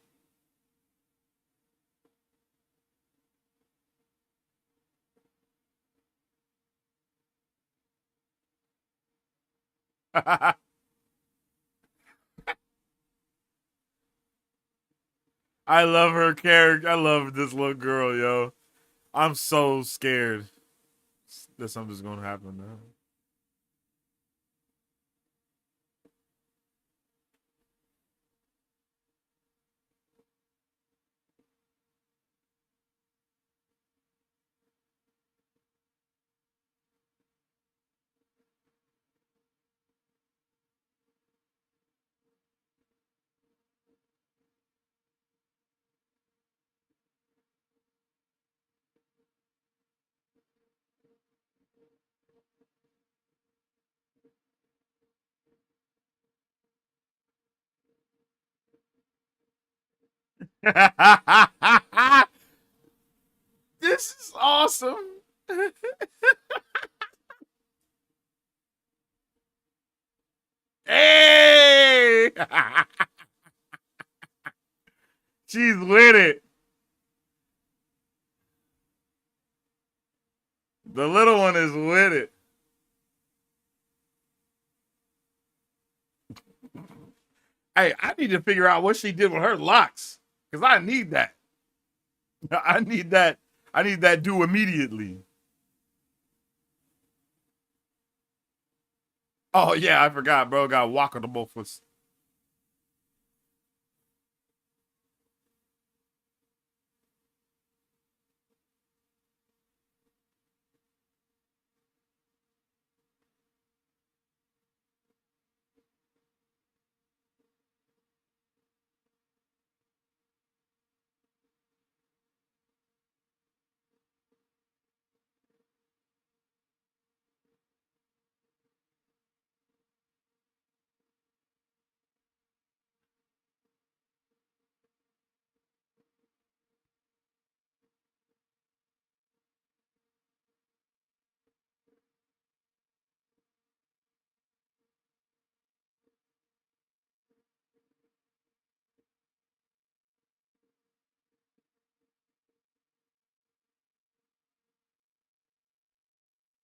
I love her character. I love this little girl, yo. I'm so scared that something's gonna happen now. This is awesome. Hey! She's with it. The little one is with it. Hey, I need to figure out what she did with her locks. Because I need that. I need that. I need that due immediately. Oh yeah, I forgot, bro. Got walk on the both foot.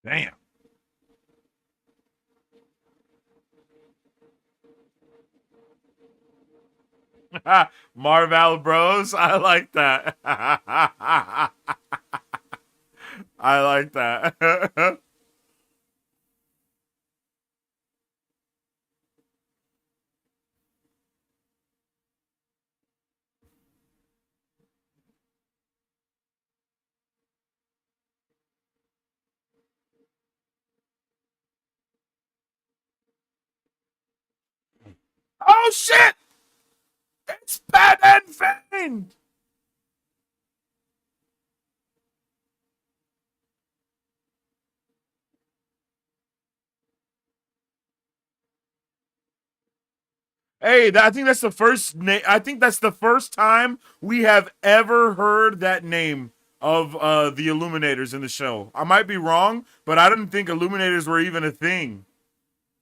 Damn. Marvel Bros. I like that. I like that. Oh shit! It's Pat and Fane! Hey, I think that's the first name. I think that's the first time we have ever heard that name of the Illuminators in the show. I might be wrong, but I didn't think Illuminators were even a thing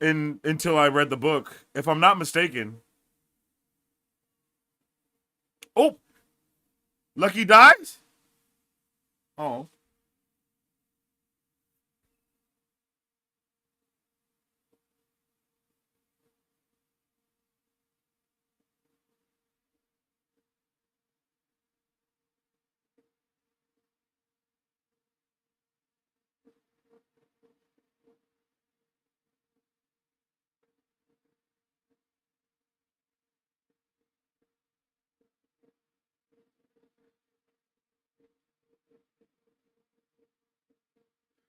in until I read the book. If I'm not mistaken. Oh, Lucky dies. Oh,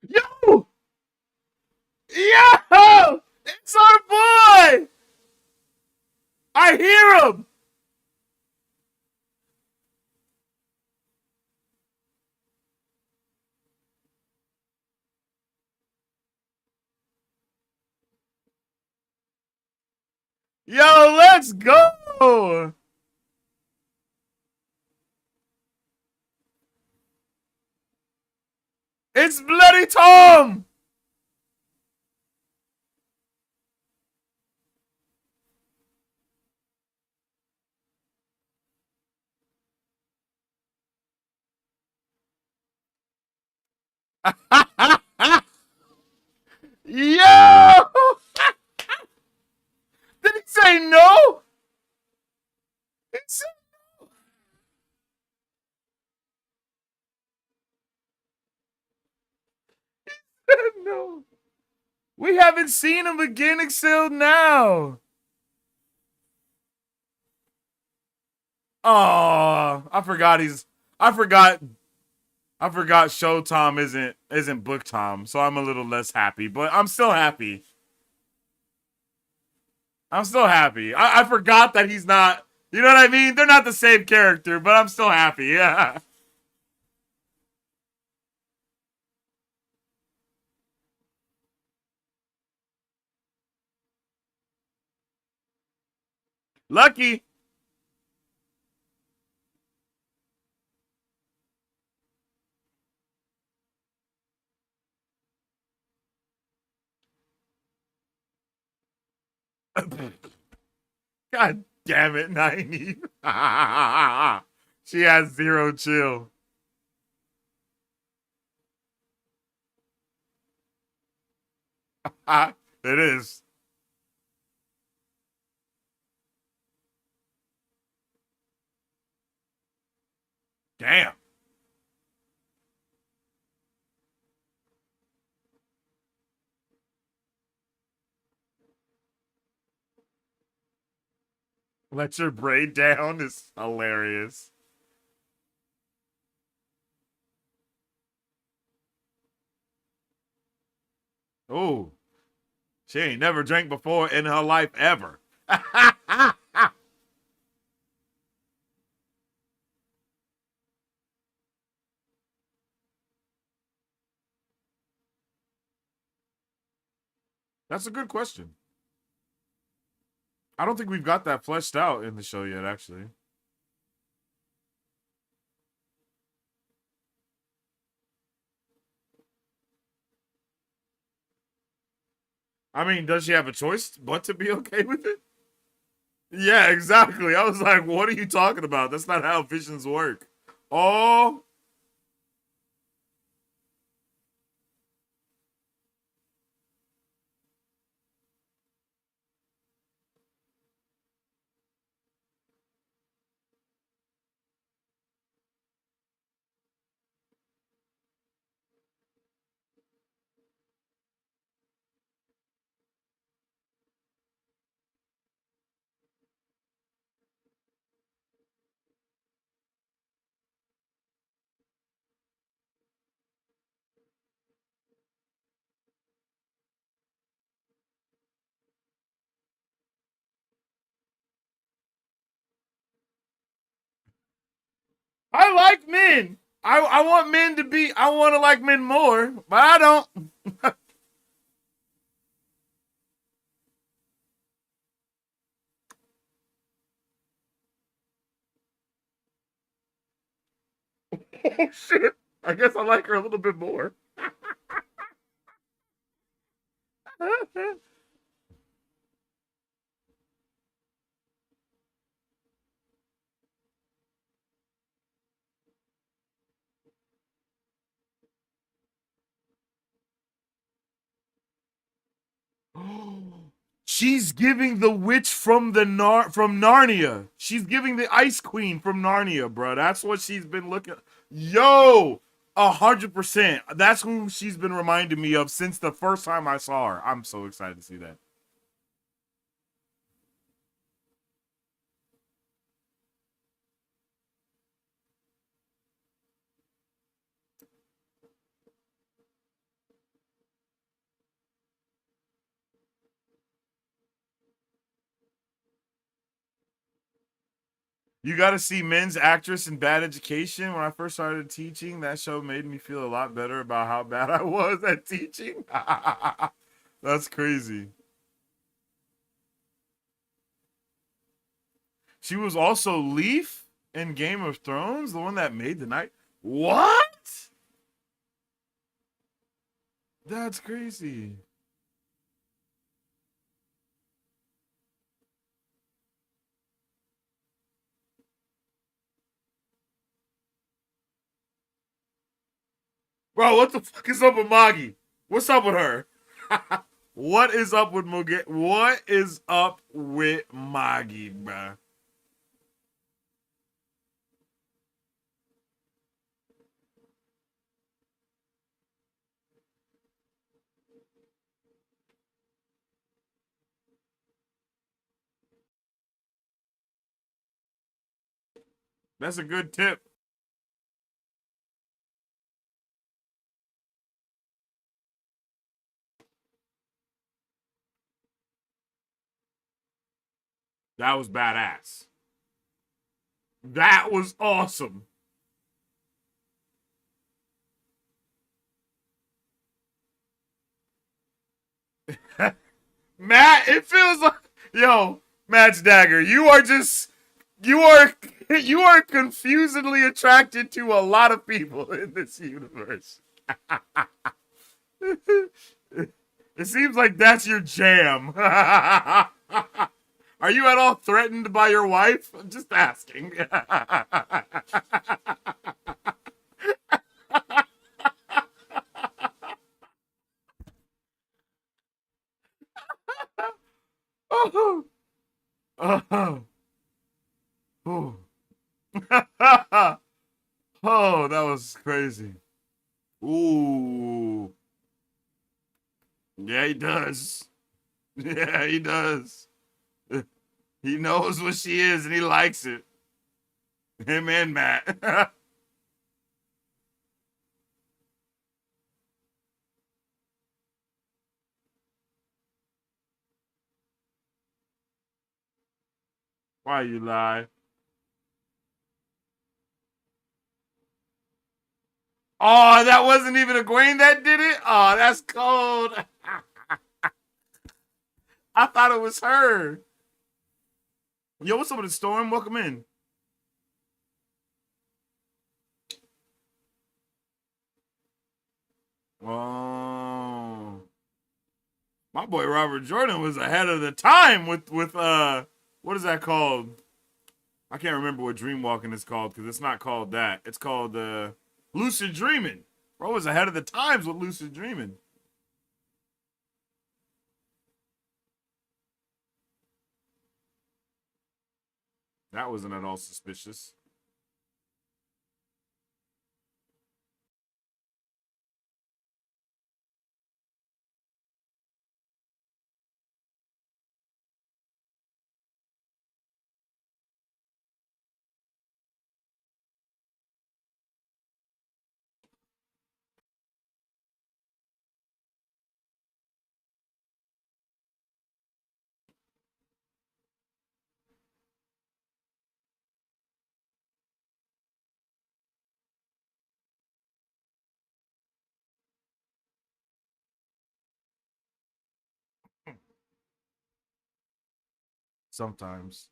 yo, yo, it's our boy. I hear him. Yo, let's go. It's Bloody Tom. Yo, did he say no? He said no. We haven't seen him again until now. Oh, I forgot he's. I forgot. I forgot. Showtime isn't book time, so I'm a little less happy. But I'm still happy. I'm still happy. I forgot that he's not. You know what I mean? They're not the same character, but I'm still happy. Yeah. Lucky. God damn it, 90. She has zero chill. It is. Damn. Let your braid down is hilarious. Oh, she ain't never drank before in her life ever. That's a good question. I don't think we've got that fleshed out in the show yet, actually. I mean, does she have a choice but to be okay with it? Yeah, exactly. I was like, what are you talking about? That's not how visions work. Oh, I like men. I want men to be. I want to like men more, but I don't. Oh shit! I guess I like her a little bit more. She's giving the witch from from Narnia. She's giving the Ice Queen from Narnia, bro. That's what she's been looking. Yo, 100%. That's who she's been reminding me of since the first time I saw her. I'm so excited to see that. You got to see Men's Actress in Bad Education. When I first started teaching, that show made me feel a lot better about how bad I was at teaching. That's crazy. She was also Leaf in Game of Thrones, the one that made the night. What? That's crazy. Bro, what the fuck is up with Maggie? What's up with her? What is up with Muge? What is up with Maggie, bro? That's a good tip. That was badass. That was awesome. Matt, it feels like yo, Matt's Dagger, you are confusedly attracted to a lot of people in this universe. It seems like that's your jam. Are you at all threatened by your wife? I'm just asking. Oh, oh, oh. Oh, that was crazy. Ooh. Yeah, he does. Yeah, he does. He knows what she is and he likes it. Him and Matt. Why you lie? Oh, that wasn't even Egwene that did it? Oh, that's cold. I thought it was her. Yo, what's up with the storm? Welcome in. Oh. My boy Robert Jordan was ahead of the time with what is that called? I can't remember what dream walking is called because it's not called that. It's called lucid dreaming. Bro was ahead of the times with lucid dreaming. That wasn't at all suspicious. Sometimes.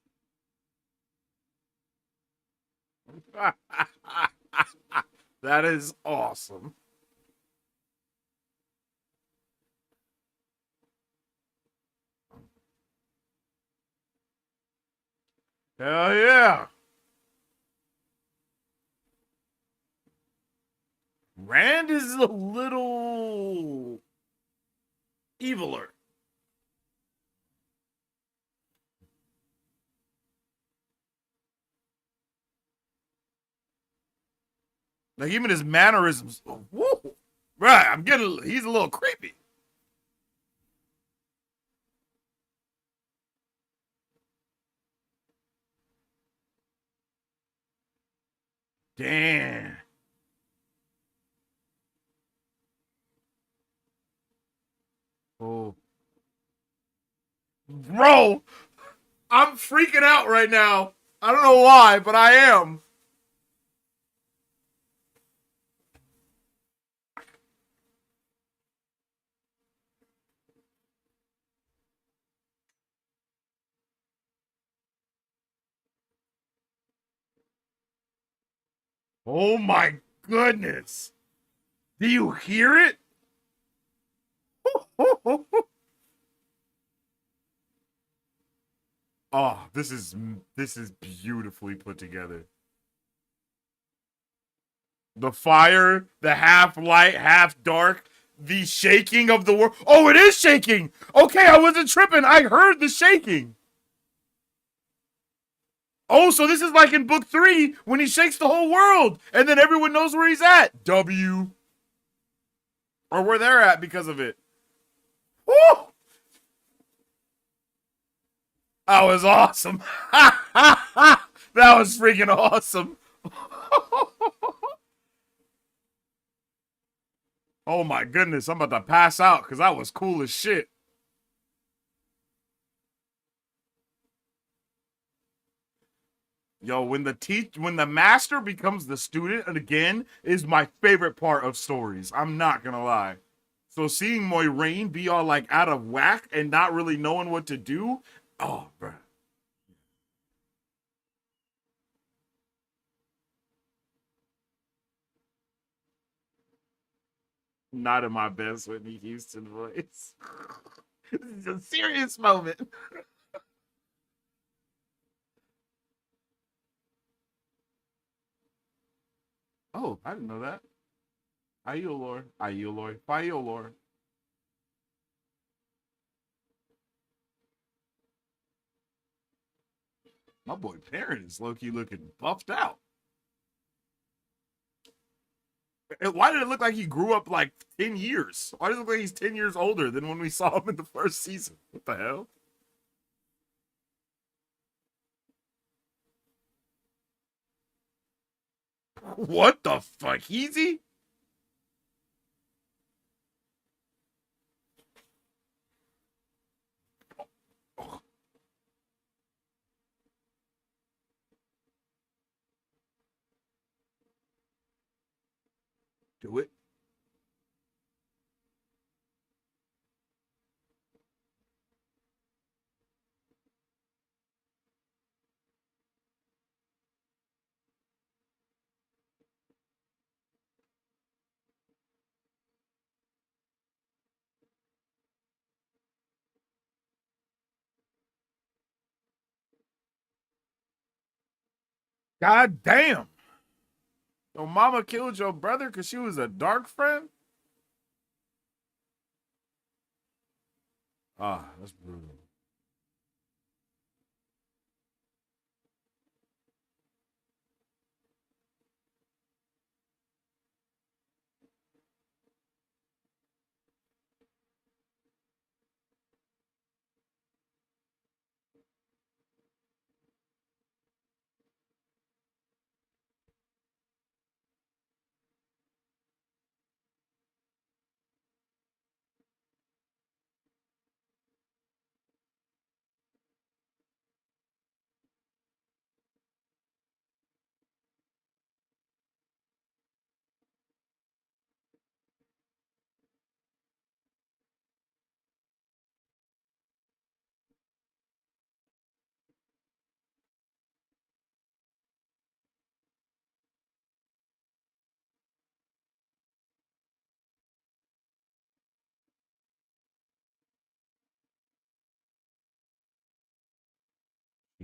That is awesome. Hell yeah. Rand is a little eviler. Like even his mannerisms. Woo. Right, I'm getting. He's a little creepy. Damn. Oh, bro, I'm freaking out right now. I don't know why, but I am. Oh my goodness. Do you hear it? Oh, this is beautifully put together. The fire, the half light, half dark, the shaking of the world. Oh, it is shaking. Okay, I wasn't tripping. I heard the shaking. Oh, so this is like in book 3 when he shakes the whole world and then everyone knows where he's at. W. Or where they're at because of it. Woo! That was awesome. That was freaking awesome. Oh my goodness, I'm about to pass out because that was cool as shit. Yo, when the master becomes the student, and again, is my favorite part of stories. I'm not gonna lie. So seeing Moiraine be all like out of whack and not really knowing what to do, oh, bro. Not in my best Whitney Houston voice. This is a serious moment. Oh, I didn't know that. Aiolor, Aiolor, Fiolor. My boy Perrin is low key looking buffed out. Why did it look like he grew up like 10 years? Why does it look like he's 10 years older than when we saw him in the first season? What the hell? What the fuck? Easy? Oh, do it. God damn. Your mama killed your brother because she was a dark friend? Ah, that's brutal.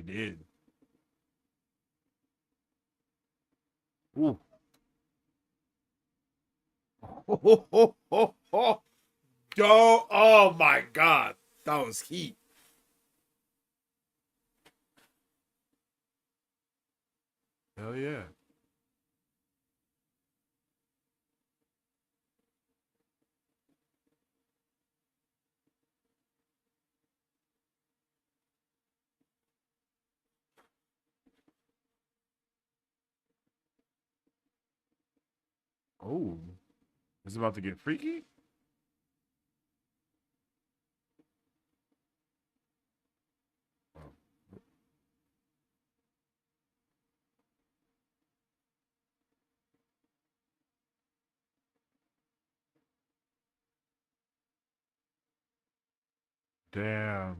did. Ooh. Oh, oh my God. That was heat. Hell yeah. Oh, it's about to get freaky? Oh, damn.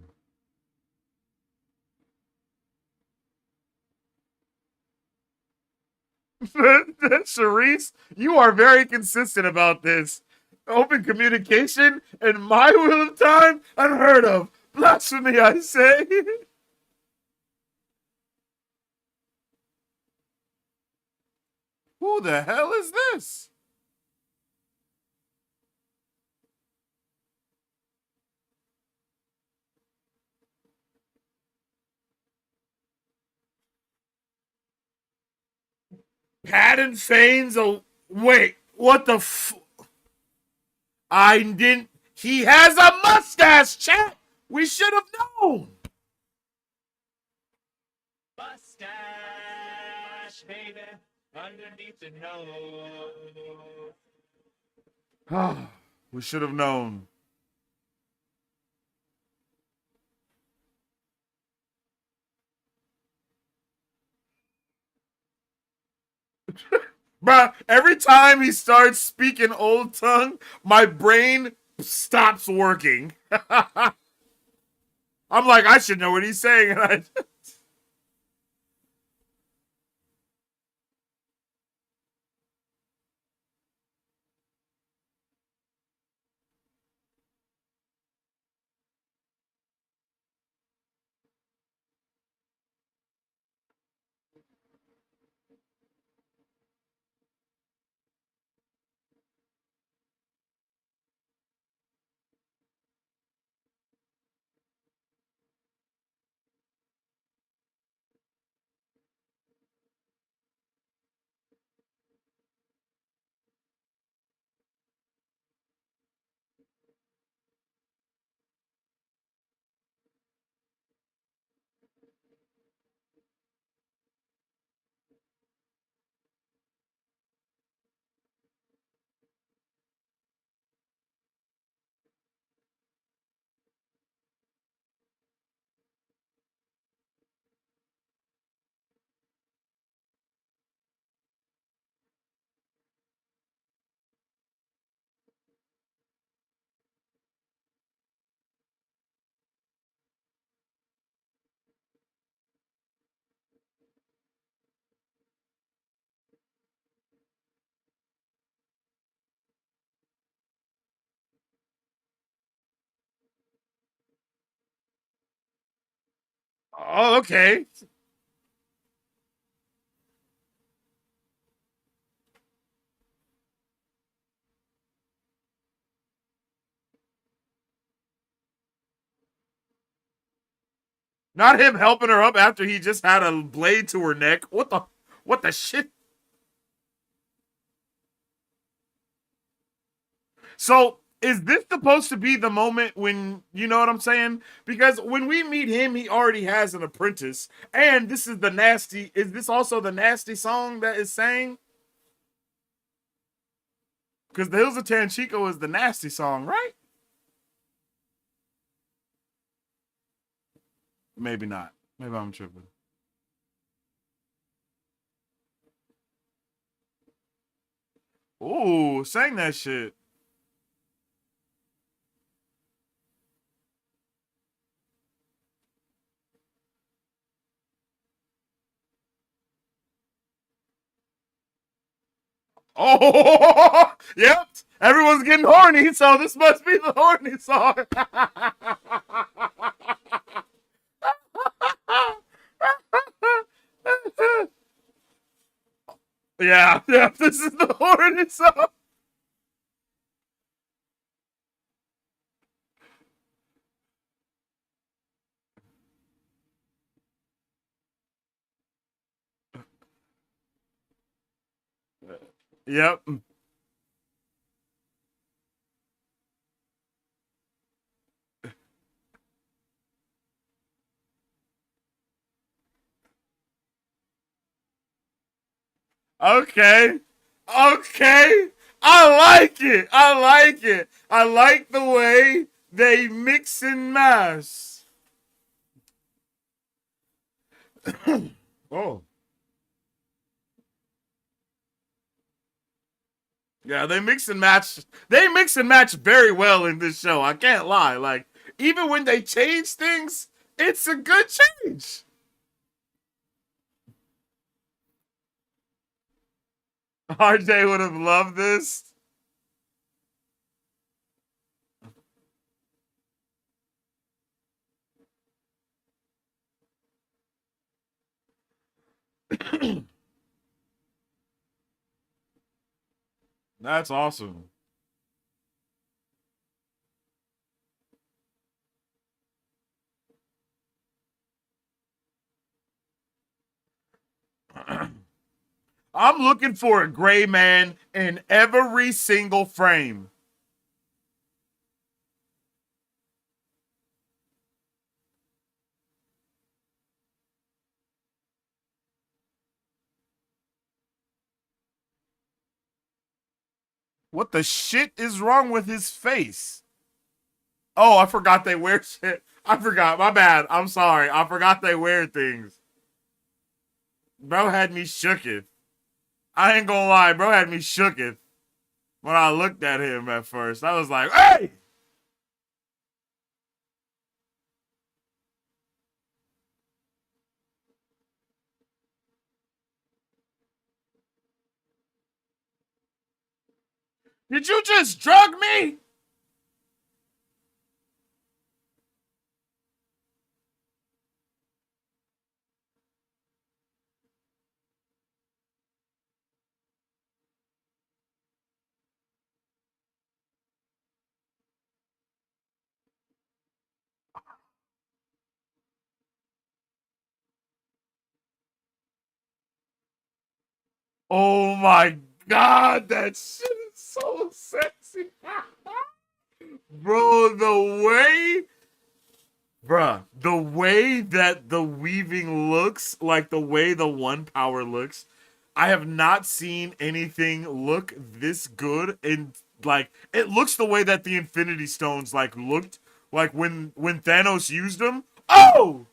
Charisse, you are very consistent about this. Open communication and my wheel of time, unheard of. Blasphemy, I say. Who the hell is this? Patton feigns a wait. What the? I didn't. He has a mustache, chat. We should have known. Mustache, baby, underneath the nose. We should have known. Bruh, every time he starts speaking old tongue, my brain stops working. I'm like, I should know what he's saying. Oh, okay. Not him helping her up after he just had a blade to her neck. What the shit? So is this supposed to be the moment when you know what I'm saying? Because when we meet him, he already has an apprentice, and this is the nasty. Is this also the nasty song that is sang? Because the Hills of Tanchico is the nasty song, right? Maybe not. Maybe I'm tripping. Ooh, sang that shit. Oh, yep. Everyone's getting horny, so this must be the horny song. Yeah, yeah. This is the horn itself. Yep. Okay. Okay. I like it. I like it. I like the way they mix and mash. Oh. Yeah, they mix and match. They mix and match very well in this show. I can't lie. Like, even when they change things, it's a good change. RJ would have loved this. That's awesome. I'm looking for a gray man in every single frame. What the shit is wrong with his face? Oh, I forgot they wear shit. I forgot. My bad. I'm sorry. I forgot they wear things. Bro had me shooketh. I ain't gonna lie. Bro had me shooketh when I looked at him at first. I was like, hey! Did you just drug me? Oh my god, that shit is so sexy. Bro, the way that the weaving looks, like the way the one power looks, I have not seen anything look this good. And like, it looks the way that the Infinity Stones like looked like when Thanos used them. Oh,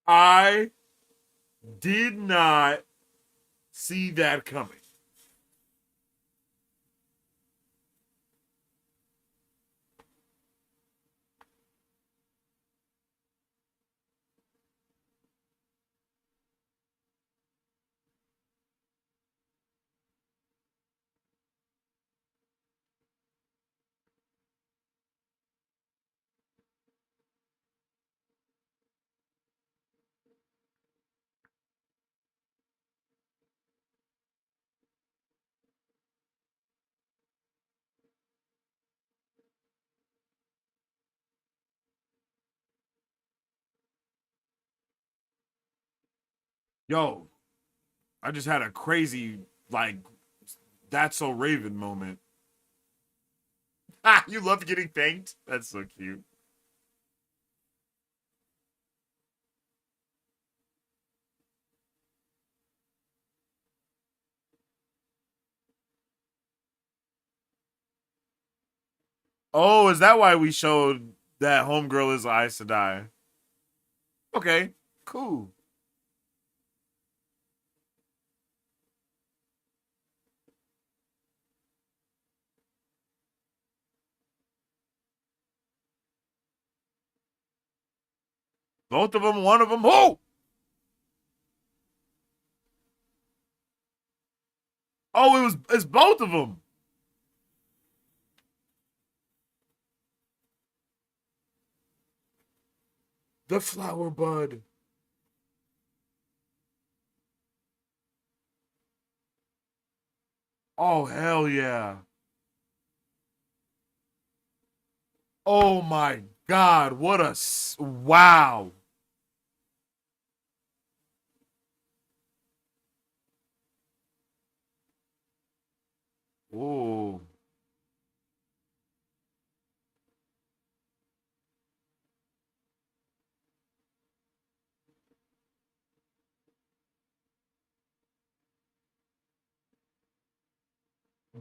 I did not see that coming. Yo, I just had a crazy like that's so Raven moment. Ah, you love getting thanked? That's so cute. Oh, is that why we showed that homegirl is Aes Sedai? Okay, cool. Both of them, one of them, who? Oh, it's both of them. The flower bud. Oh, hell yeah. Oh my God, what a wow. Ooh.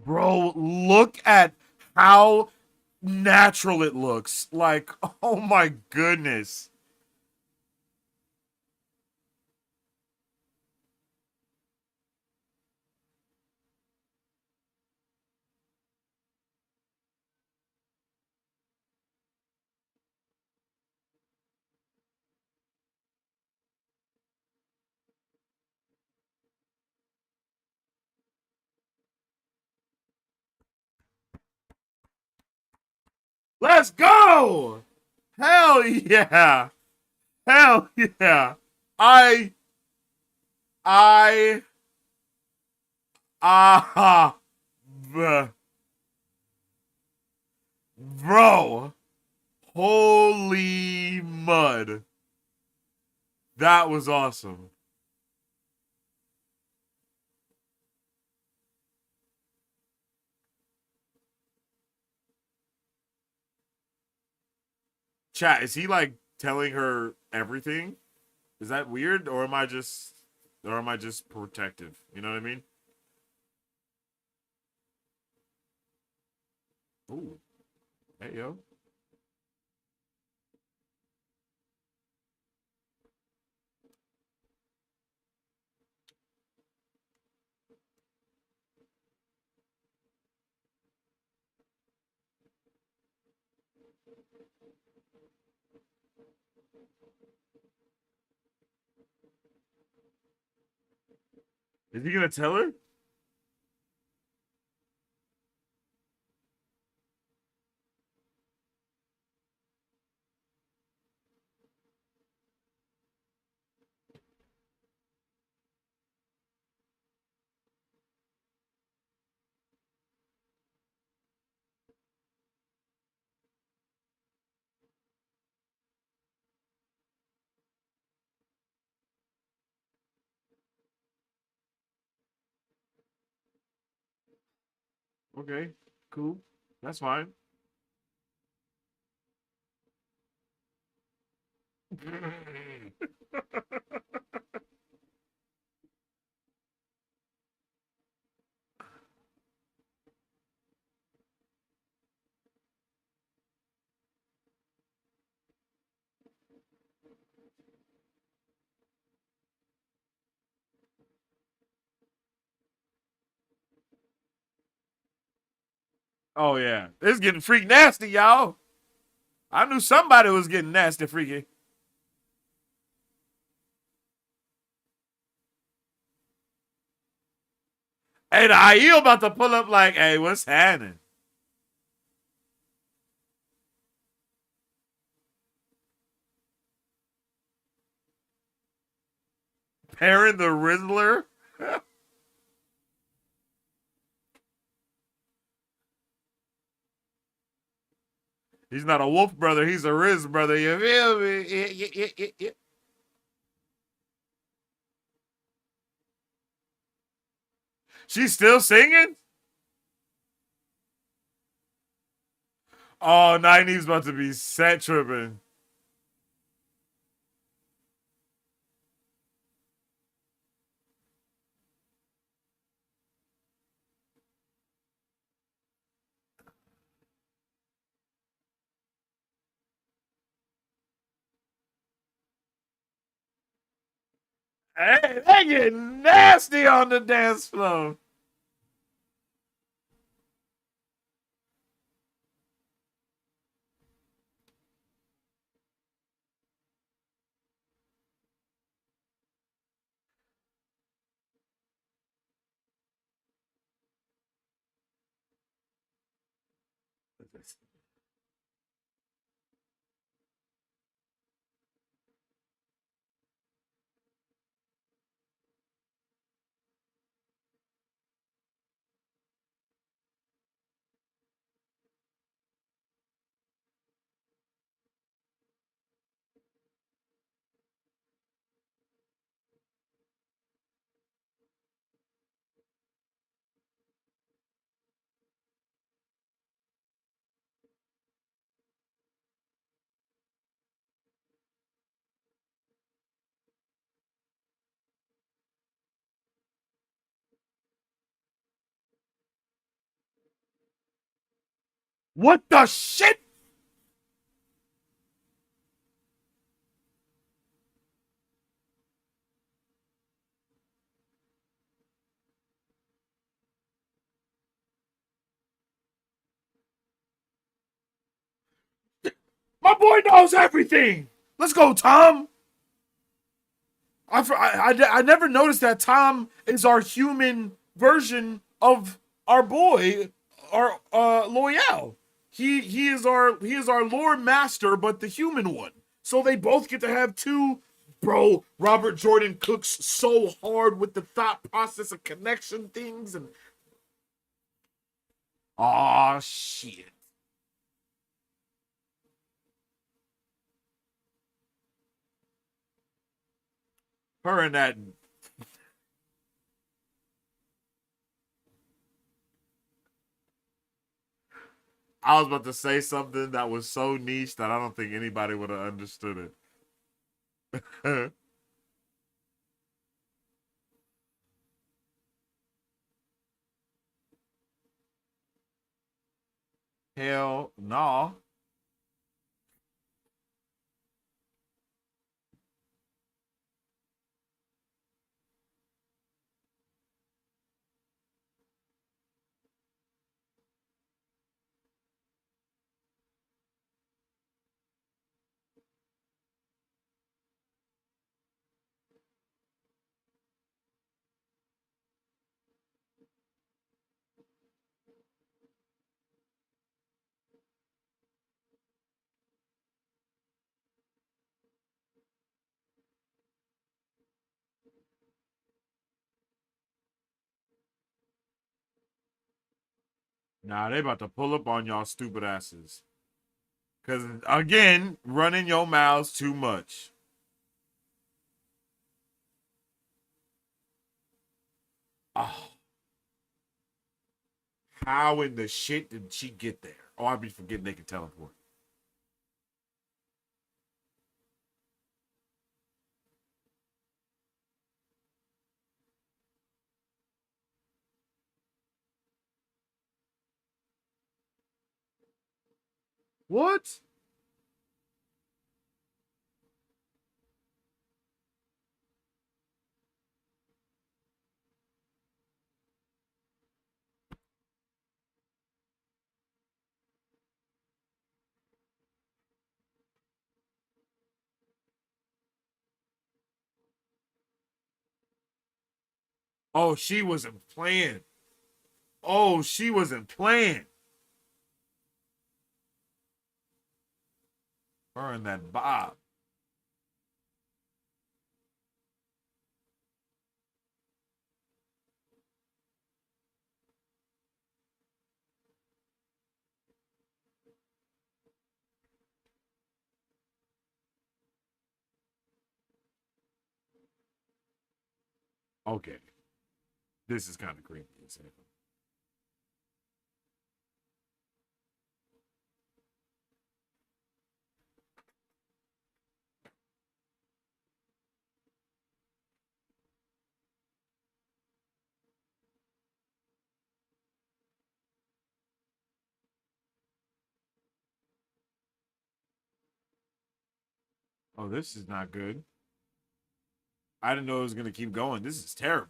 Bro, look at how natural it looks. Like, oh my goodness. Let's go. Hell yeah. Hell yeah. I I ah bro. Holy mud. That was awesome. Chat, is he like telling her everything? Is that weird or am I just protective? You know what I mean? Ooh. Hey yo. Is he gonna tell her? Okay, cool. That's fine. Oh yeah, it's getting freak nasty, y'all. I knew somebody was getting nasty, freaky. Hey, the IE about to pull up like, hey, what's happening? Perrin the Rizzler? He's not a wolf brother, he's a Riz brother. You feel me? Yeah. She's still singing? Oh, Nynaeve's about to be set tripping. Hey, they getting nasty on the dance floor. What the shit? My boy knows everything. Let's go, Tom. I never noticed that Tom is our human version of our boy, our Loyal. He is our Lord Master, but the human one. So they both get to have two. Bro, Robert Jordan cooks so hard with the thought process of connection things and oh shit. Her and that I was about to say something that was so niche that I don't think anybody would have understood it. Hell no. Nah, they about to pull up on y'all stupid asses. Cause again, running your mouths too much. Oh, how in the shit did she get there? Oh, I'd be forgetting they can teleport. What? Oh, she wasn't playing. Oh, she wasn't playing. Her and that Bob. Okay, this is kind of creepy. Oh, this is not good. I didn't know it was gonna keep going. This is terrible.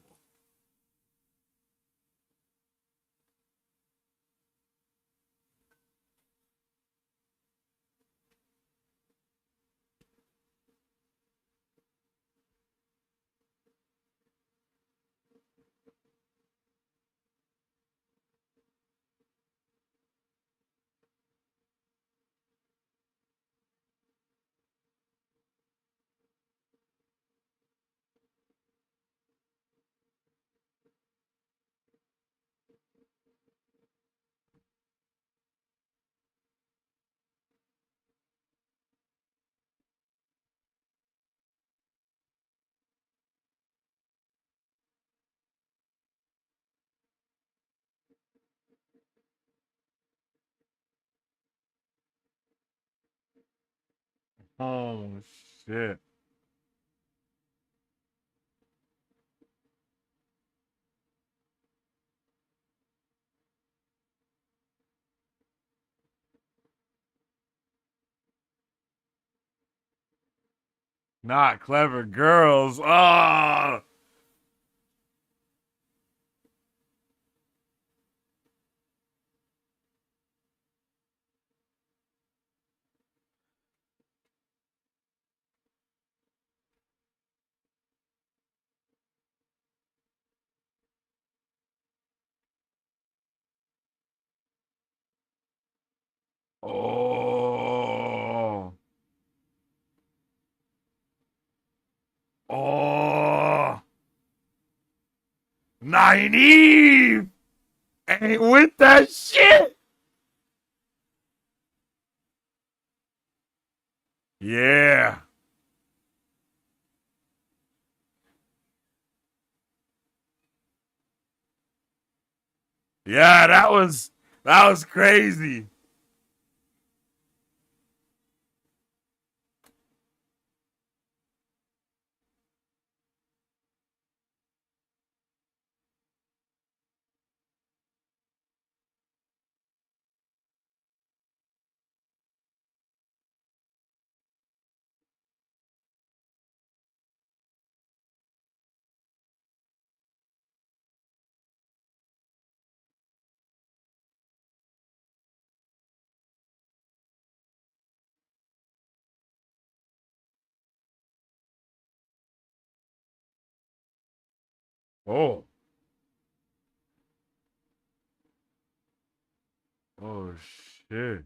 Oh shit. Not clever girls. Oh. Oh. Oh. Naive. Ain't with that shit. Yeah. Yeah, that was crazy. Oh. Oh shit.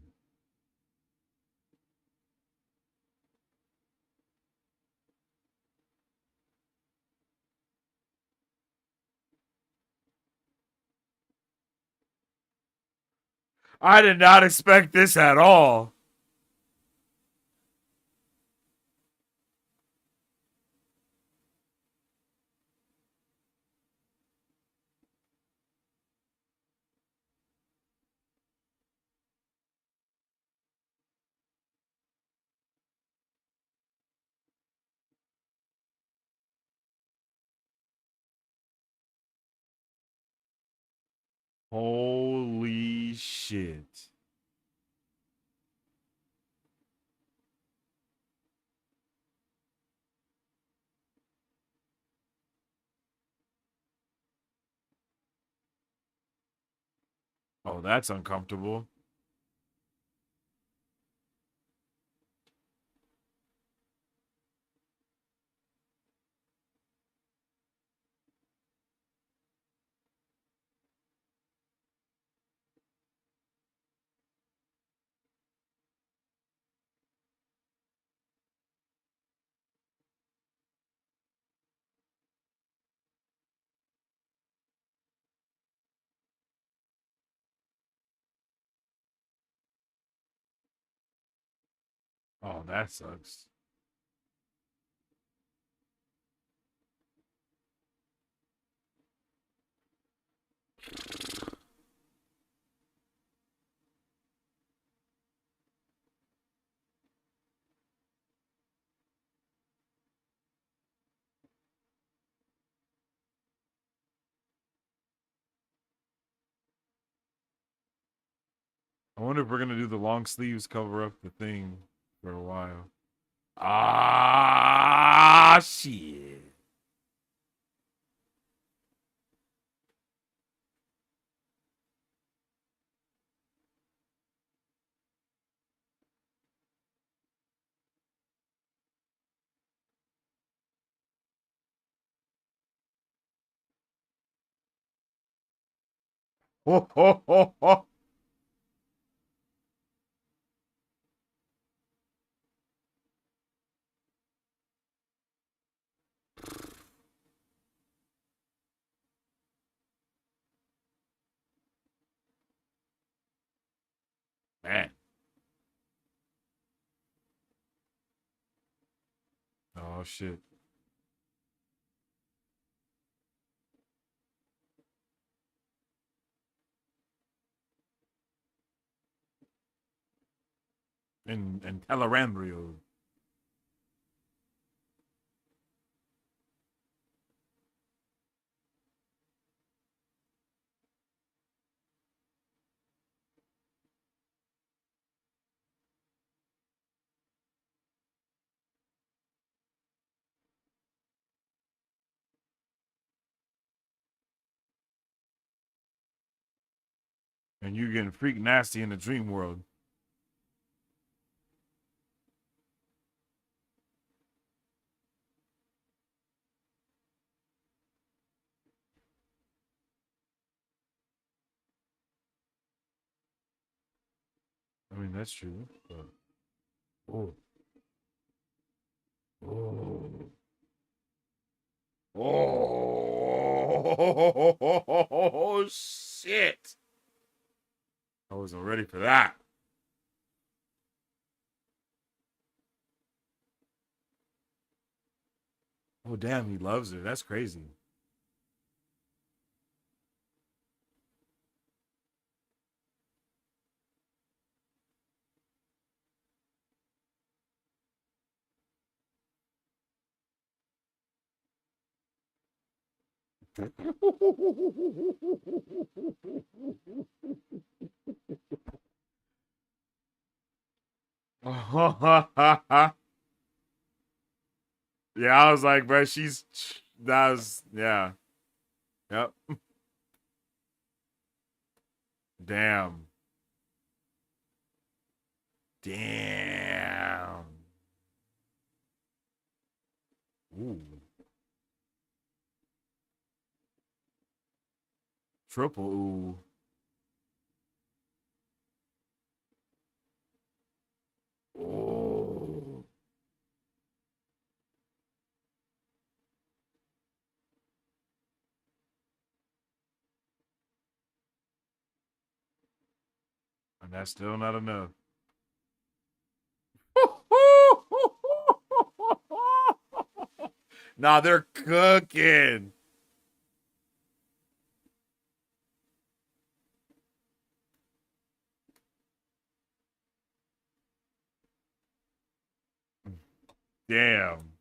I did not expect this at all. Holy shit. Oh, that's uncomfortable. Oh, that sucks. I wonder if we're gonna do the long sleeves cover up the thing for a while. Ah, shit. Ho, ho, ho, ho. Man. Oh, shit. And Tellerandrio. And you getting freak nasty in the dream world. I mean, that's true. But... Oh. Oh. Oh, shit. I wasn't ready for that. Oh, damn, he loves her. That's crazy. Yeah, I was like, bro, that was, yeah. Yep. Damn. Damn. Ooh. Triple ooh. Oh. And that's still not enough. Nah, they're cooking. Damn.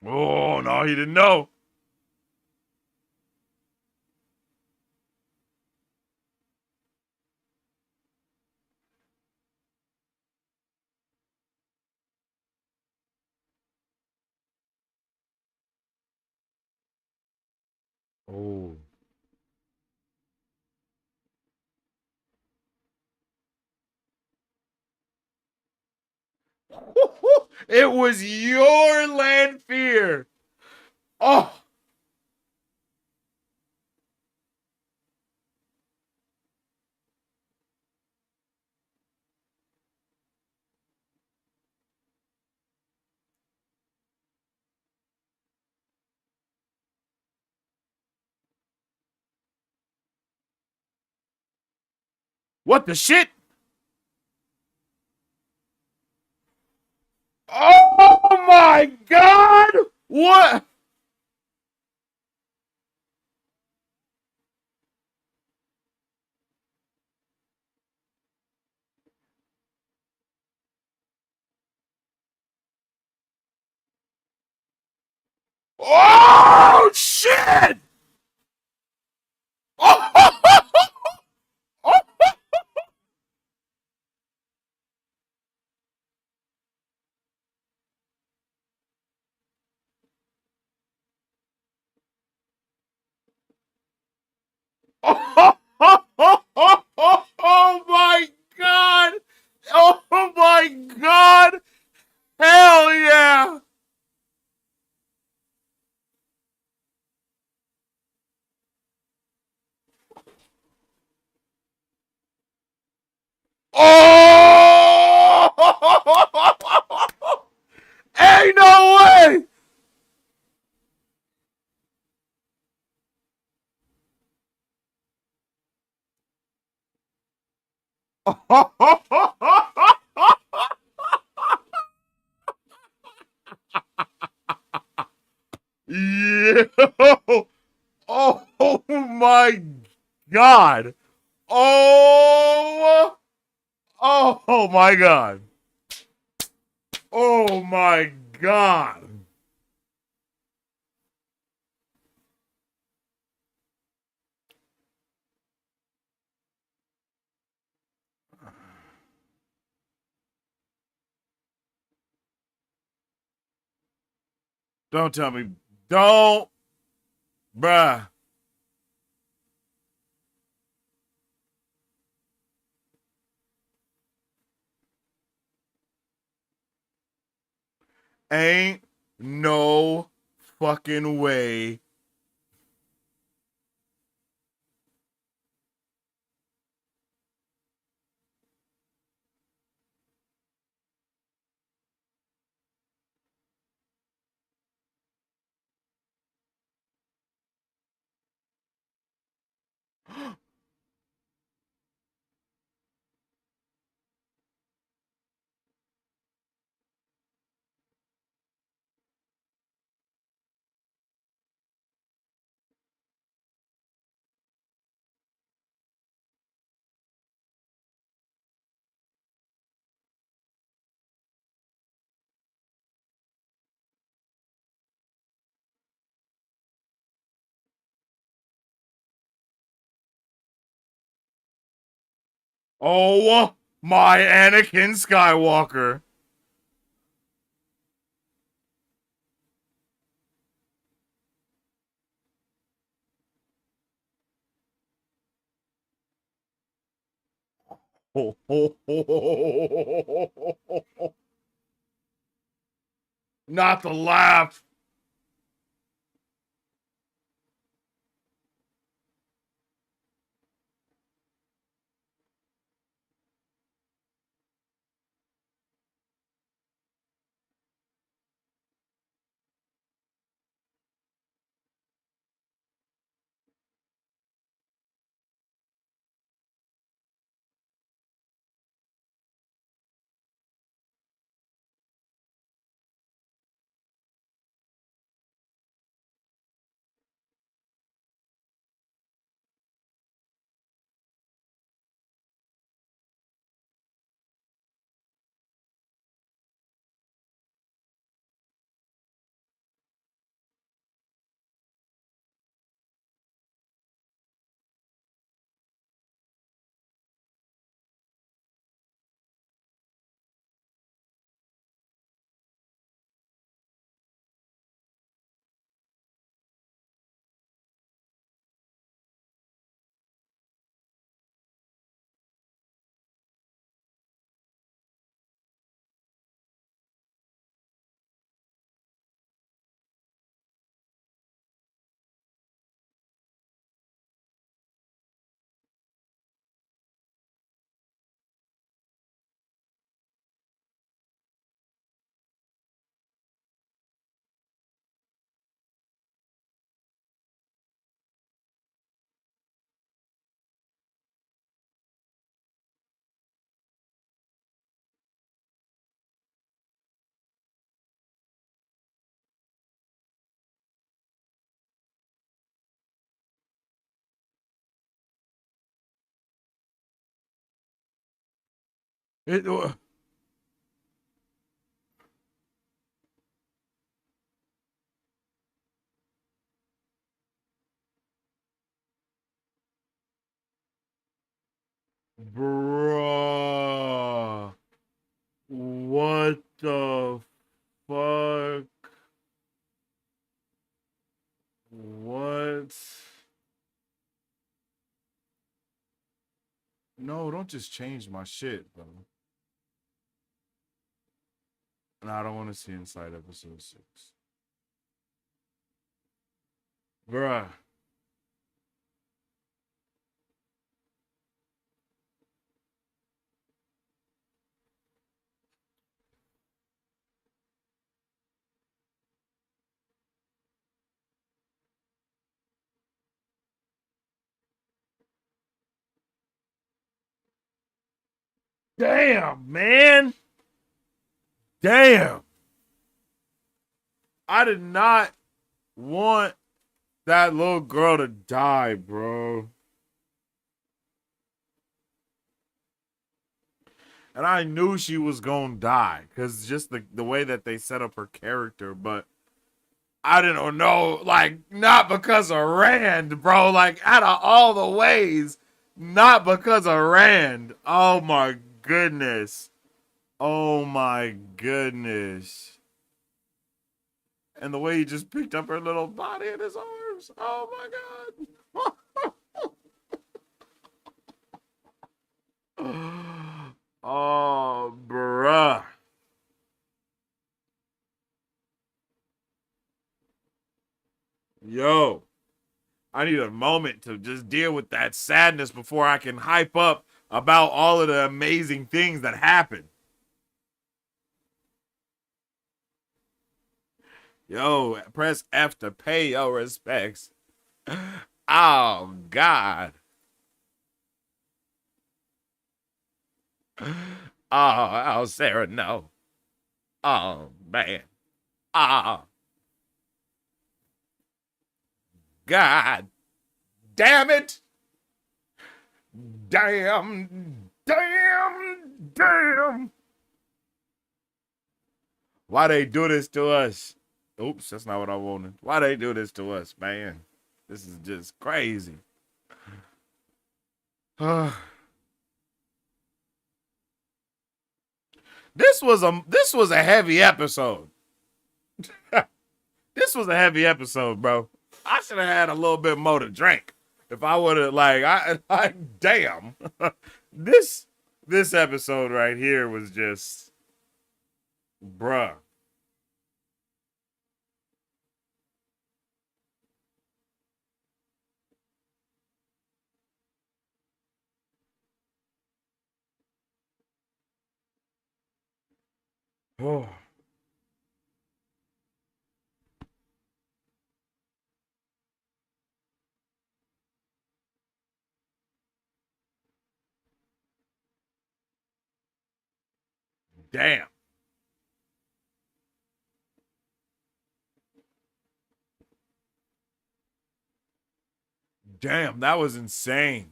Oh, no, he didn't know. Oh. It was your land fear. Oh. What the shit? Oh my god! What? Oh shit! Oh my god! Oh my god! Hell yeah! Oh! Ain't no way! Yeah! Oh my god! Oh! Oh my god! Oh my god! Don't tell me. Don't, bruh. Ain't no fucking way. Oh, my Anakin Skywalker. Not the laugh. It, bruh. What the fuck? What? No, don't just change my shit, bro. No, I don't want to see inside episode 6. Bruh. Damn, man. Damn. I did not want that little girl to die, bro. And I knew she was gonna die because just the way that they set up her character, but I didn't know, like, not because of Rand, bro. Like, out of all the ways, not because of Rand. Oh my goodness. Oh my goodness. And the way he just picked up her little body in his arms. Oh my god. Oh, bruh. Yo, I need a moment to just deal with that sadness before I can hype up about all of the amazing things that happen. Yo, press F to pay your respects. Oh, God. Oh, Sarah, no. Oh, man. Oh, God. Damn it. Damn. Damn. Damn. Why they do this to us? Oops, that's not what I wanted. Why they do this to us, man? This is just crazy. This was a heavy episode. This was a heavy episode, bro. I should have had a little bit more to drink. If I would have I damn. this this episode right here was just bruh. Oh, damn. Damn, that was insane.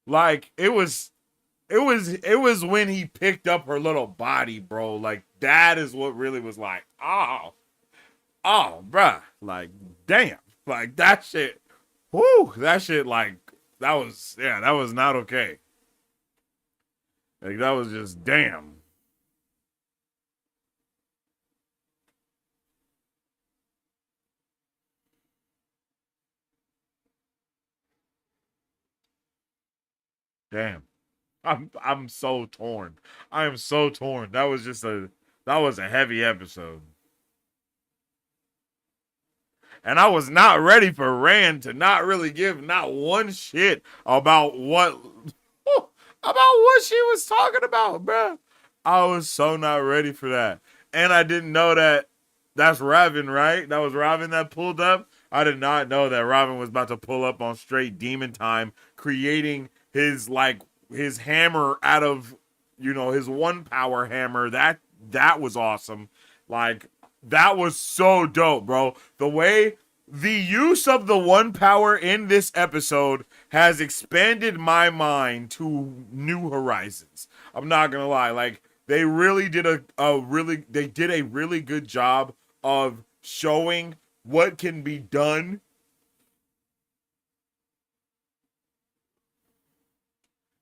Like it was when he picked up her little body, bro. Like that is what really was like, oh, bruh. Like, damn. Like that shit. Whoo, that shit like that was not okay. Like that was just damn. Damn. I'm so torn. I am so torn. That was a heavy episode. And I was not ready for Rand to not really give not one shit about what she was talking about, bruh. I was so not ready for that. And I didn't know that that's Raven, right? That was Raven that pulled up. I did not know that Raven was about to pull up on straight demon time, creating his hammer out of his one power hammer. That was awesome. Like that was so dope, bro. The use of the one power in this episode has expanded my mind to new horizons. I'm not gonna lie. Like they really did a really good job of showing what can be done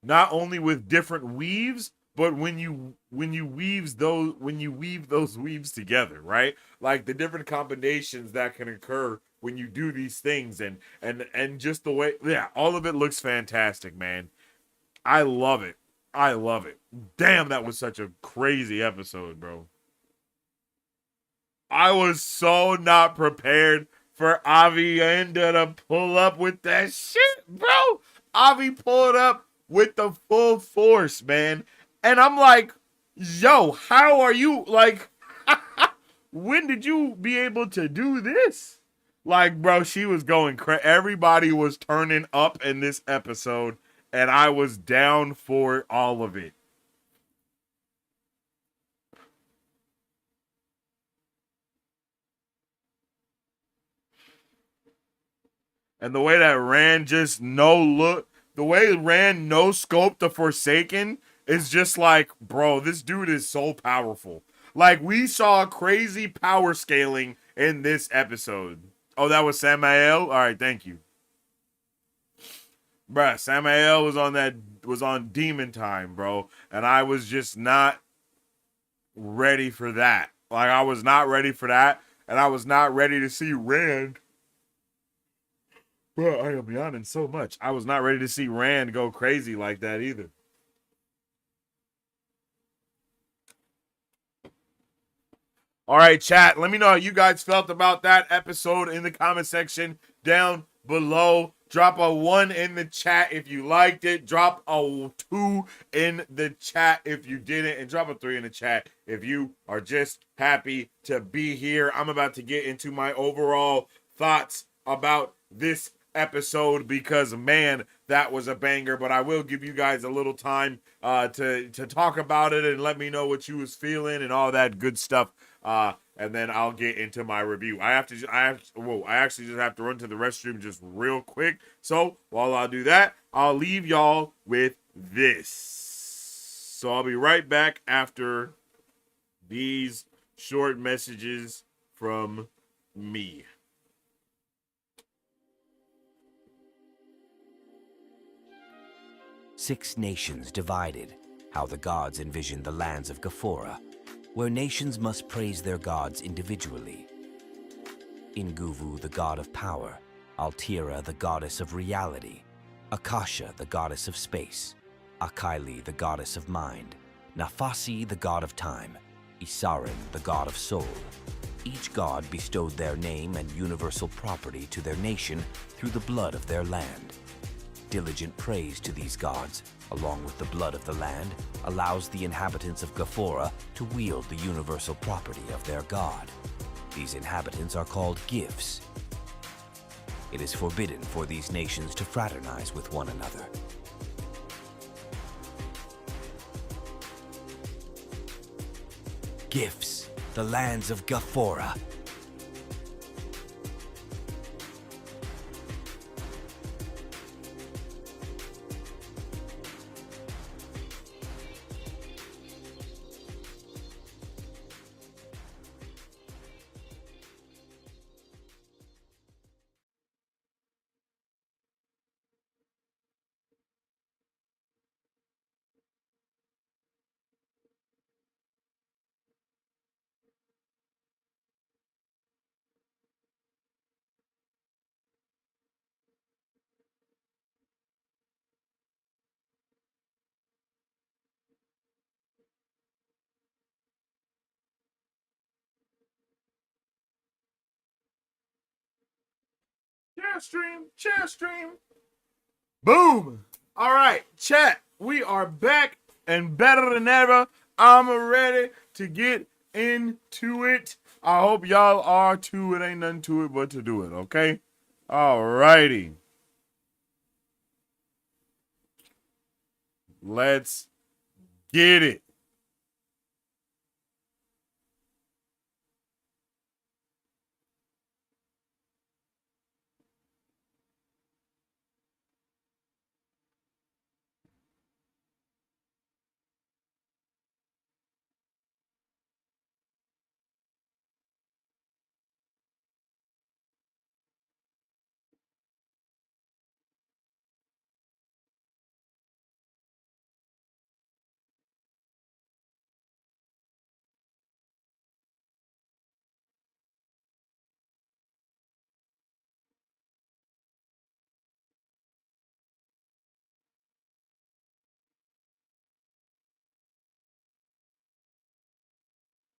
not only with different weaves, but when you weave those weaves together, right? Like the different combinations that can occur when you do these things, and just the way, yeah, all of it looks fantastic, man. I love it. I love it. Damn, that was such a crazy episode, bro. I was so not prepared for Avienda to pull up with that shit, bro. Avi pulled up with the full force, man. And I'm like, yo, how are you? Like, when did you be able to do this? Like, bro, she was going crazy. Everybody was turning up in this episode, and I was down for all of it. And the way that Rand just the way Rand no scope the Forsaken is just like, bro, this dude is so powerful. Like we saw crazy power scaling in this episode. Oh, that was Samael. All right, thank you, bruh. Samael was on demon time, bro, and I was just not ready for that. Like, I was not ready for that, and I was not ready to see Rand. Bro, I am yawning so much. I was not ready to see Rand go crazy like that either. All right, chat. Let me know how you guys felt about that episode in the comment section down below. Drop a 1 in the chat if you liked it. Drop a 2 in the chat if you didn't. And drop a 3 in the chat if you are just happy to be here. I'm about to get into my overall thoughts about this episode because, man, that was a banger. But I will give you guys a little time to talk about it and let me know what you was feeling and all that good stuff. And then I'll get into my review. I actually just have to run to the restroom just real quick. So while I do that, I'll leave y'all with this. So I'll be right back after these short messages from me. Six nations divided, how the gods envisioned the lands of Ghaphora, where nations must praise their gods individually. Inguvu, the god of power, Altira, the goddess of reality, Akasha, the goddess of space, Akaili, the goddess of mind, Nafasi, the god of time, Isarin, the god of soul. Each god bestowed their name and universal property to their nation through the blood of their land. Diligent praise to these gods, along with the blood of the land, allows the inhabitants of Ghaphora to wield the universal property of their god. These inhabitants are called gifts. It is forbidden for these nations to fraternize with one another. Gifts, the lands of Ghaphora. Chair stream. Boom. All right, chat. We are back and better than ever. I'm ready to get into it. I hope y'all are too. It ain't nothing to it but to do it, okay? All righty. Let's get it.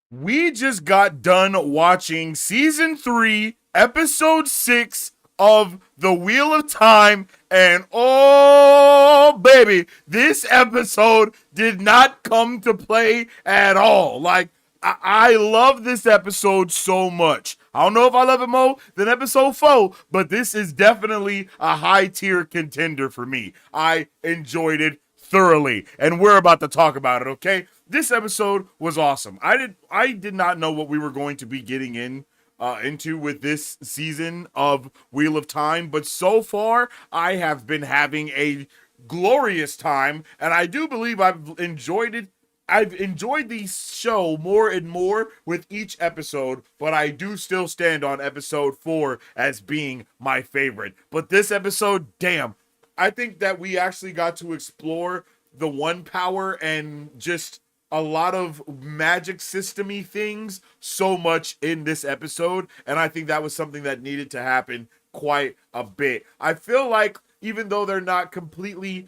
We just got done watching season 3, episode 6 of The Wheel of Time, and oh baby, this episode did not come to play at all. Like, I love this episode so much. I don't know if I love it more than episode 4, but this is definitely a high tier contender for me. I enjoyed it thoroughly, and we're about to talk about it, okay? This episode was awesome. I did not know what we were going to be getting into with this season of Wheel of Time, but so far I have been having a glorious time, and I do believe I've enjoyed it. I've enjoyed the show more and more with each episode, but I do still stand on episode 4 as being my favorite. But this episode, damn, I think that we actually got to explore the one power and just a lot of magic systemy things so much in this episode, and I think that was something that needed to happen quite a bit. I feel like even though they're not completely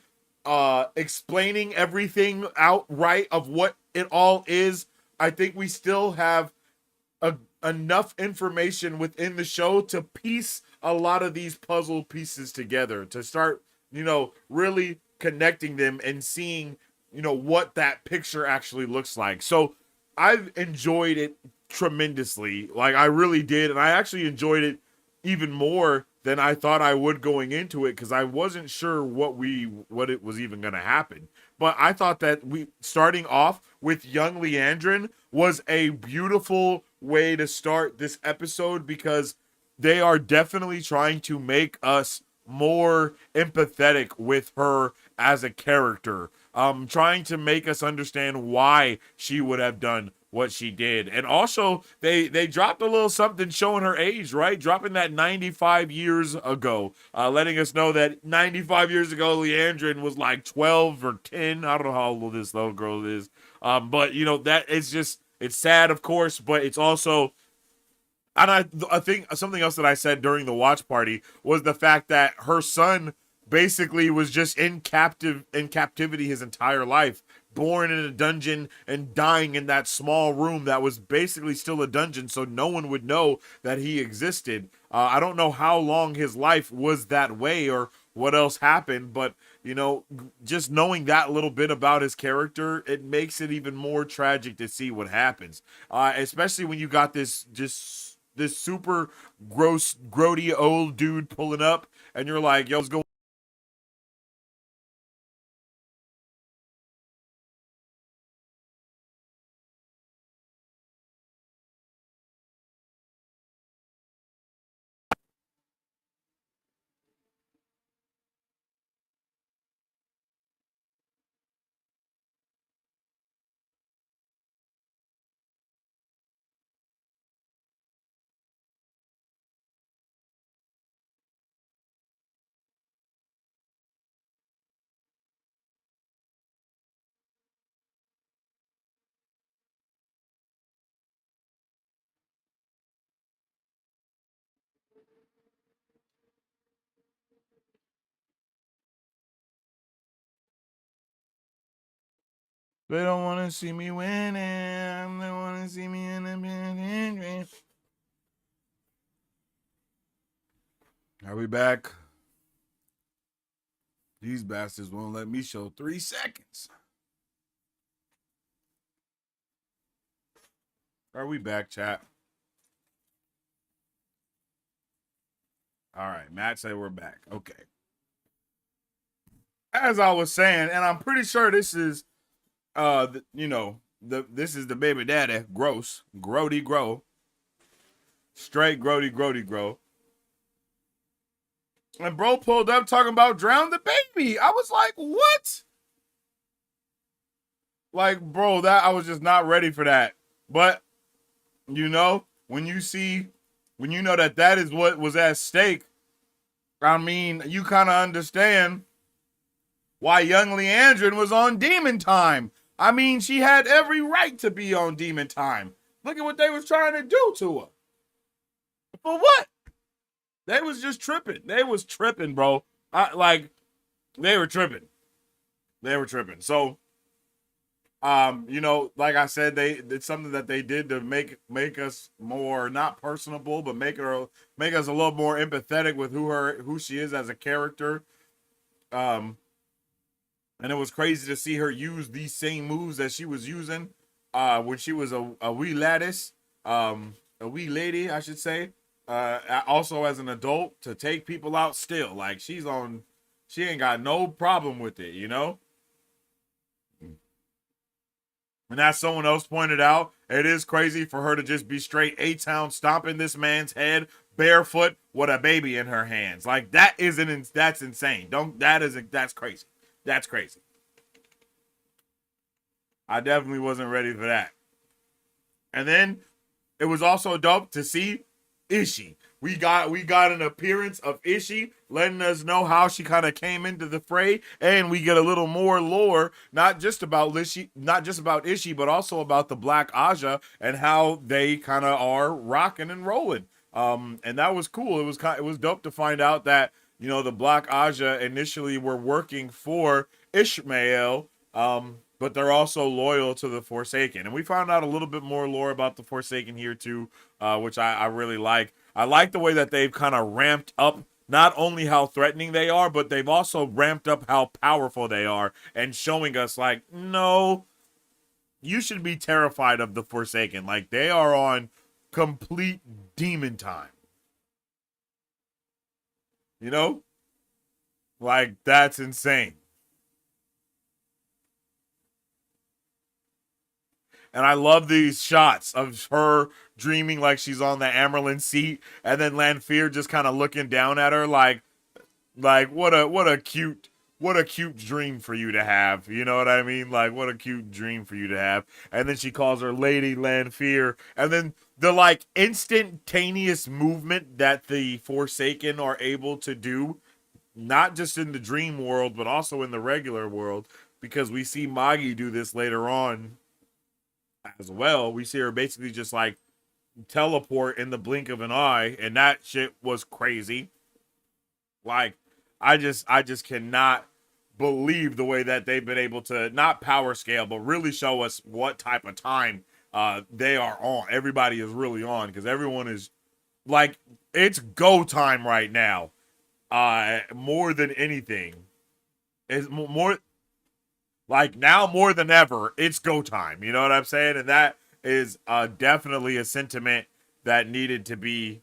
explaining everything outright of what it all is, I think we still have a, enough information within the show to piece a lot of these puzzle pieces together, to start, really connecting them and seeing, what that picture actually looks like. So I've enjoyed it tremendously. Like, I really did. And I actually enjoyed it even more than I thought I would going into it, because I wasn't sure what it was even going to happen. But I thought that we starting off with young Leandrin was a beautiful way to start this episode, because they are definitely trying to make us more empathetic with her as a character, trying to make us understand why she would have done what she did. And also they dropped a little something showing her age, right? Dropping that 95 years ago, letting us know that 95 years ago Leandrin was like 12 or 10. I don't know how old this little girl is. But that it's just, it's sad, of course, but it's also, and I think something else that I said during the watch party was the fact that her son basically was just in captivity his entire life, born in a dungeon and dying in that small room that was basically still a dungeon, so no one would know that he existed. I don't know how long his life was that way or what else happened, but just knowing that little bit about his character, it makes it even more tragic to see what happens. Especially when you got this super gross, grody old dude pulling up, and you're like, yo, what's going? They don't want to see me winning. They want to see me in the. Are we back? These bastards won't let me show 3 seconds. Are we back, chat? All right, Matt said we're back. Okay. As I was saying, and I'm pretty sure this is, this is the baby daddy, gross, grody grow, straight grody grow. And bro pulled up talking about drown the baby. I was like, what? Like, bro, that I was just not ready for that. But when you know that is what was at stake, I mean, you kind of understand why young Leandrin was on demon time. I mean, she had every right to be on demon time. Look at what they was trying to do to her. For what? They was just tripping. They was tripping, bro. They were tripping. They were tripping. So, like I said, it's something that they did to make us more not personable, but make us a little more empathetic with who she is as a character. And it was crazy to see her use these same moves that she was using when she was a wee lattice, a wee lady, I should say. Also as an adult, to take people out still. Like, she ain't got no problem with it, And as someone else pointed out, it is crazy for her to just be straight A-Town stomping this man's head barefoot with a baby in her hands. Like, that's insane. That's crazy. That's crazy. I definitely wasn't ready for that. And then it was also dope to see Ishii. We got an appearance of Ishii, letting us know how she kind of came into the fray, and we get a little more lore, not just about Ishii, but also about the Black Aja and how they kind of are rocking and rolling. And that was cool. It was dope to find out that the Black Aja initially were working for Ishmael, but they're also loyal to the Forsaken. And we found out a little bit more lore about the Forsaken here too, which I really like. I like the way that they've kind of ramped up not only how threatening they are, but they've also ramped up how powerful they are and showing us like, no, you should be terrified of the Forsaken. Like they are on complete demon time. You know? Like that's insane. And I love these shots of her dreaming like she's on the Amerlin seat, and then Lanfear just kind of looking down at her like what a cute dream for you to have. You know what I mean? Like what a cute dream for you to have. And then she calls her Lady Lanfear, and then the like instantaneous movement that the Forsaken are able to do, not just in the dream world but also in the regular world, because we see Magi do this later on as well. We see her basically just like teleport in the blink of an eye, and that shit was crazy. Like, I just cannot believe the way that they've been able to not power scale, but really show us what type of time they are on. Everybody is really on because everyone is like it's go time right now. More than anything, it's more like now more than ever, it's go time. You know what I'm saying? And that is definitely a sentiment that needed to be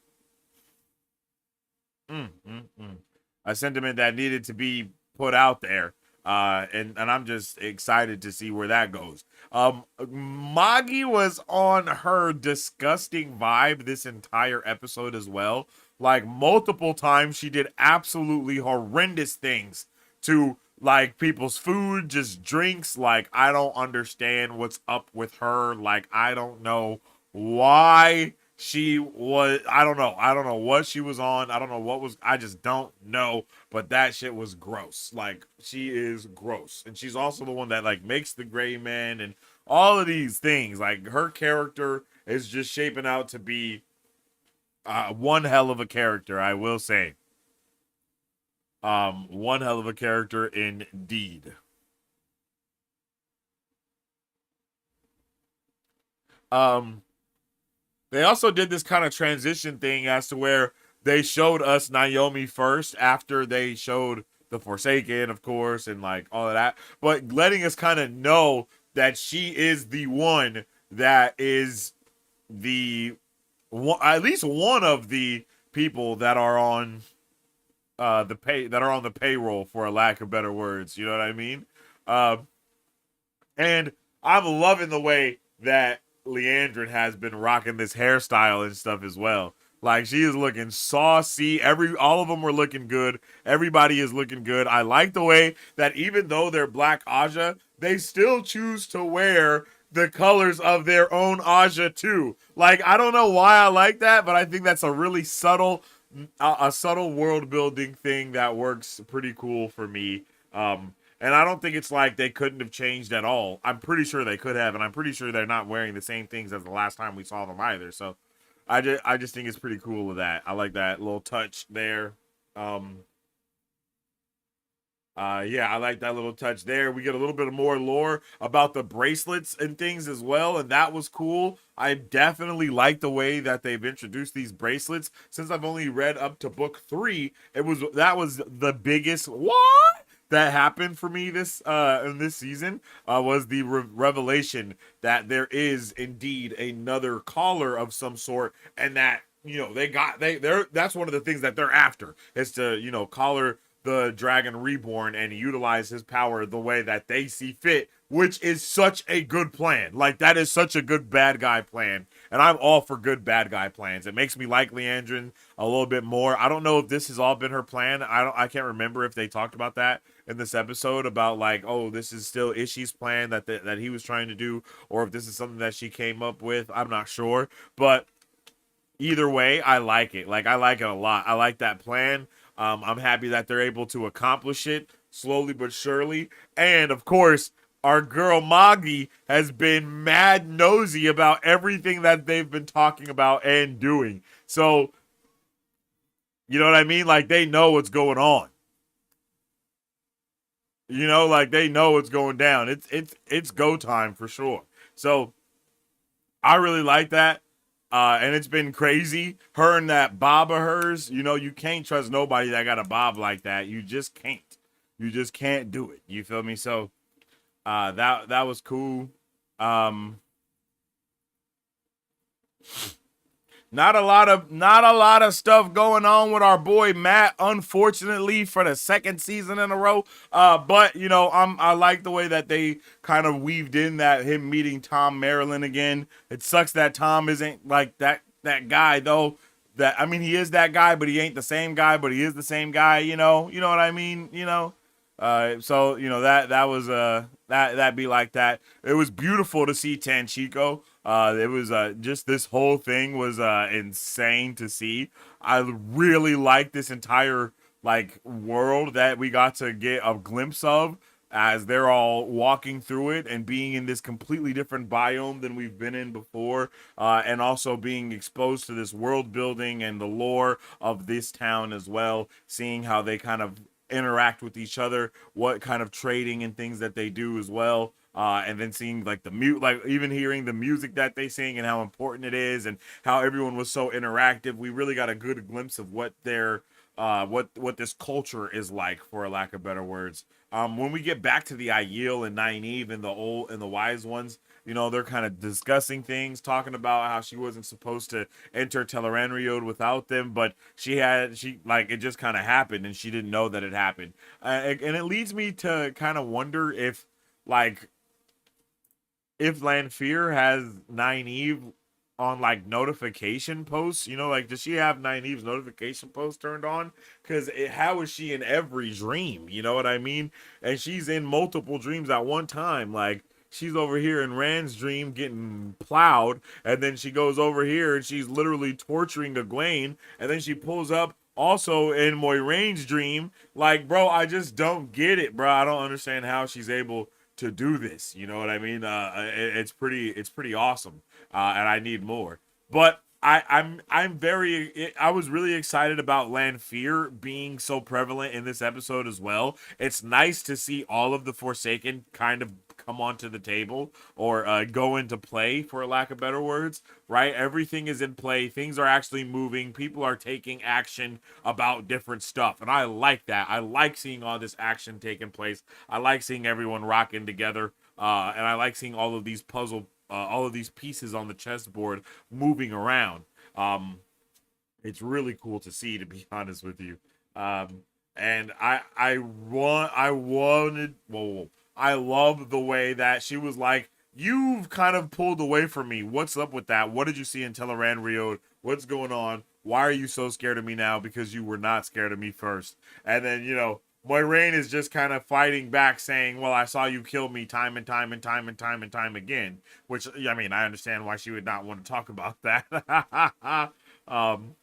mm, mm, mm. a sentiment that needed to be put out there. And I'm just excited to see where that goes. Magi was on her disgusting vibe this entire episode as well. Like multiple times, she did absolutely horrendous things to like people's food, just drinks. Like I don't understand what's up with her. Like I don't know why she was. I don't know what she was on. I don't know what was. I just don't know. But that shit was gross. Like she is gross, and she's also the one that like makes the gray man and all of these things. Like her character is just shaping out to be one hell of a character, I will say. One hell of a character indeed. Um, they also did this kind of transition thing as to where they showed us Naomi first after they showed the Forsaken, of course, and like all of that, but letting us kind of know that she is the one that is the one, at least one of the people that are on the payroll, for a lack of better words. You know what I mean? Uh, and I'm loving the way that Leandrin has been rocking this hairstyle and stuff as well. Like she is looking saucy. All of them were looking good. Everybody is looking good. I like the way that even though they're Black Aja, they still choose to wear the colors of their own Aja too. Like I don't know why I like that, but I think that's a really subtle a subtle world building thing that works pretty cool for me. And I don't think it's like they couldn't have changed at all. I'm pretty sure they could have, and I'm pretty sure they're not wearing the same things as the last time we saw them either. So I just think it's pretty cool with that. I like that little touch there. Um, yeah, I like that little touch there. We get a little bit of more lore about the bracelets and things as well, and that was cool. I definitely like the way that they've introduced these bracelets. Since I've only read up to book 3, that was the biggest what that happened for me this in this season was the revelation that there is indeed another collar of some sort, and that they're that's one of the things that they're after is to collar the Dragon Reborn and utilize his power the way that they see fit, which is such a good plan. Like that is such a good bad guy plan, and I'm all for good bad guy plans. It makes me like Leandrin a little bit more. I don't know if this has all been her plan. I can't remember if they talked about that in this episode about like, oh, this is still Ishii's plan that he was trying to do, or if this is something that she came up with. I'm not sure, but either way, I like it. Like, I like it a lot. I like that plan. I'm happy that they're able to accomplish it slowly but surely. And of course, our girl Magi has been mad nosy about everything that they've been talking about and doing. So, you know what I mean? Like, they know what's going on. You know, like, they know what's going down. It's go time for sure. So I really like that. And it's been crazy. Her and that bob of hers, you know, you can't trust nobody that got a bob like that. You just can't. You just can't do it. You feel me? So that was cool. Um not a lot of stuff going on with our boy Matt, unfortunately, for the second season in a row. But you know, I like the way that they kind of weaved in that him meeting Tom Maryland again. It sucks that Tom isn't like that guy though. That, I mean, he is that guy, but he ain't the same guy, but he is the same guy, you know what I mean? So you know that was that be like that. It was beautiful to see Tanchico. It was just, this whole thing was insane to see. I really like this entire like world that we got to get a glimpse of as they're all walking through it and being in this completely different biome than we've been in before, and also being exposed to this world building and the lore of this town as well, seeing how they kind of interact with each other, what kind of trading and things that they do as well. And then seeing like like even hearing the music that they sing and how important it is and how everyone was so interactive. We really got a good glimpse of what their what this culture is like, for lack of better words. When we get back to the Aiel and Nynaeve and the old and the wise ones, you know, they're kind of discussing things, talking about how she wasn't supposed to enter Tel'aran'rhiod without them, but she like, it just kind of happened and she didn't know that it happened. And it leads me to kind of wonder like if Lanfear has Nynaeve on like notification posts, you know, like, does she have Nynaeve's notification post turned on? Because how is she in every dream? You know what I mean? And she's in multiple dreams at one time. Like, she's over here in Rand's dream getting plowed, and then she goes over here and she's literally torturing Egwene, and then she pulls up also in Moiraine's dream. Like, bro, I just don't get it, bro. I don't understand how she's able to do this. You know what I mean? It's pretty awesome, and I need more. But I was really excited about Lanfear being so prevalent in this episode as well. It's nice to see all of the Forsaken kind of come onto the table, or go into play, for lack of better words, right? Everything is in play. Things are actually moving. People are taking action about different stuff. And I like that. I like seeing all this action taking place. I like seeing everyone rocking together. And I like seeing all of these pieces on the chessboard moving around. It's really cool to see, to be honest with you. And I wanted, whoa, I love the way that she was like, "You've kind of pulled away from me. What's up with that? What did you see in Tel'aran'rhiod? What's going on? Why are you so scared of me now? Because you were not scared of me first." And then, you know, Moiraine is just kind of fighting back, saying, "Well, I saw you kill me time and time and time and time and time again." Which, I mean, I understand why she would not want to talk about that. um,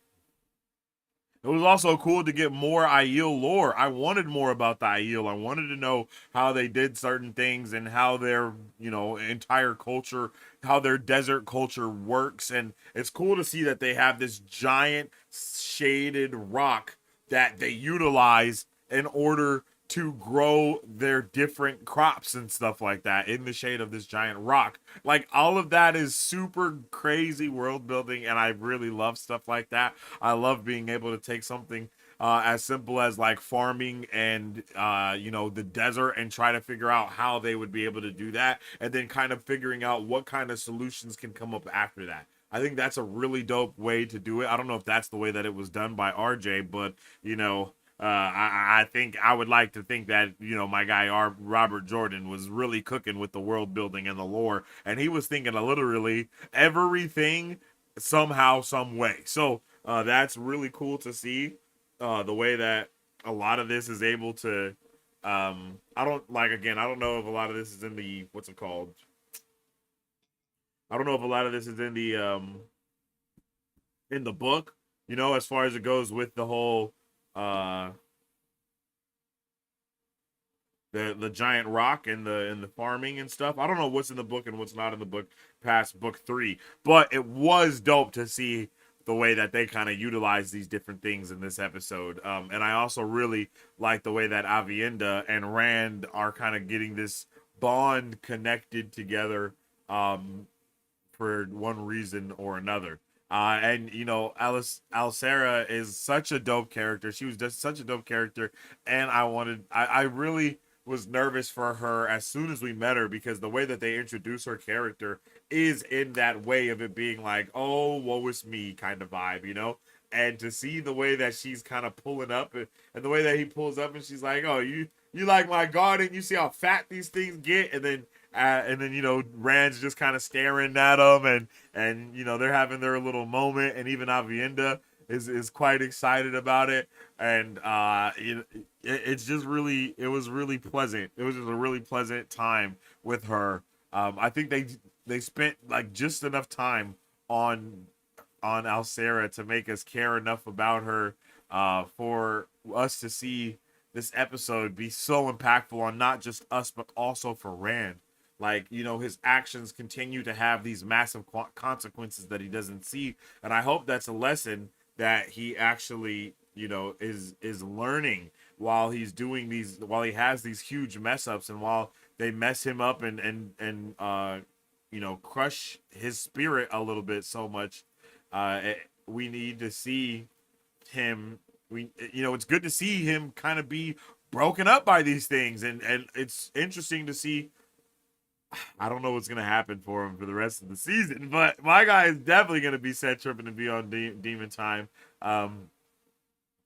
it was also cool to get more Aiel lore. I wanted more about the Aiel. I wanted to know how they did certain things and how their, you know, entire culture, how their desert culture works. And it's cool to see that they have this giant shaded rock that they utilize in order to grow their different crops and stuff like that in the shade of this giant rock. Like, all of that is super crazy world building, and I really love stuff like that. I love being able to take something as simple as like farming and you know, the desert, and try to figure out how they would be able to do that, and then kind of figuring out what kind of solutions can come up after that. I think that's a really dope way to do it. I don't know if that's the way that it was done by RJ, but you know, I think I would like to think that, you know, my guy Robert Jordan was really cooking with the world building and the lore, and he was thinking of literally everything somehow, some way. So that's really cool to see, the way that a lot of this is able to. I don't like, again, I don't know if a lot of this is in the, what's it called? I don't know if a lot of this is in the in the book, you know, as far as it goes with the whole uh the giant rock and the farming and stuff. I don't know what's in the book and what's not in the book past book 3, but it was dope to see the way that they kind of utilize these different things in this episode. And I also really like the way that Avienda and Rand are kind of getting this bond connected together, for one reason or another. And you know, Alice Alcera is such a dope character. She was just such a dope character, and I really was nervous for her as soon as we met her, because the way that they introduce her character is in that way of it being like, oh, woe is me kind of vibe, you know. And to see the way that she's kind of pulling up, and the way that he pulls up, and she's like, oh, you like my garden? You see how fat these things get, and then you know, Rand's just kind of staring at them, and you know, they're having their little moment, and even Avienda is quite excited about it, and it's just really, it was really pleasant. It was just a really pleasant time with her. I think they spent like just enough time on Alcera to make us care enough about her, for us to see this episode be so impactful on not just us but also for Rand. Like, you know, his actions continue to have these massive consequences that he doesn't see, and I hope that's a lesson that he actually, you know, is learning while he's doing these, while he has these huge mess ups, and while they mess him up and you know, crush his spirit a little bit so much. We need to see him, you know, it's good to see him kind of be broken up by these things, and it's interesting to see. I don't know what's gonna happen for him for the rest of the season, but my guy is definitely gonna be set tripping to be on Demon Time.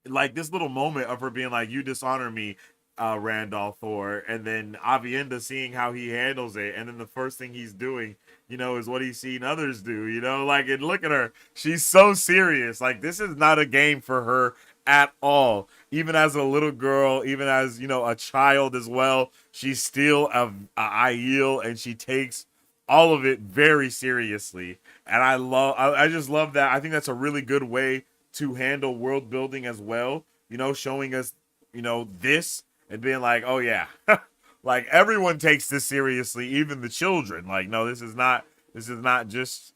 Like this little moment of her being like, "You dishonor me, Randolph Thor," and then Avienda seeing how he handles it, and then the first thing he's doing, you know, is what he's seen others do. You know, like, and look at her, she's so serious. Like, this is not a game for her at all. Even as a little girl, even as, you know, a child as well, she's still a Aiel, and she takes all of it very seriously. And I just love that. I think that's a really good way to handle world building as well. You know, showing us, you know, this and being like, oh yeah, like everyone takes this seriously, even the children. Like, no, this is not just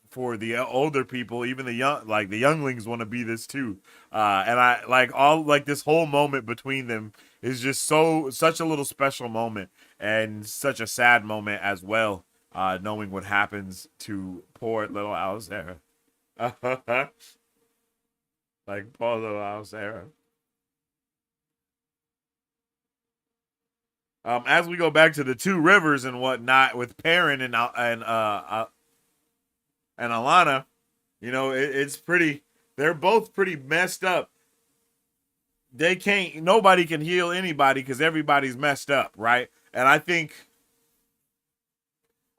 for the older people. Even the young, like the younglings want to be this too. And I like all, like this whole moment between them is just such a little special moment, and such a sad moment as well. Knowing what happens to poor little Alcera. Like poor little Alcera. As we go back to the two rivers and whatnot with Perrin and Alana, you know, it's pretty. They're both pretty messed up. Nobody can heal anybody because everybody's messed up, right? And I think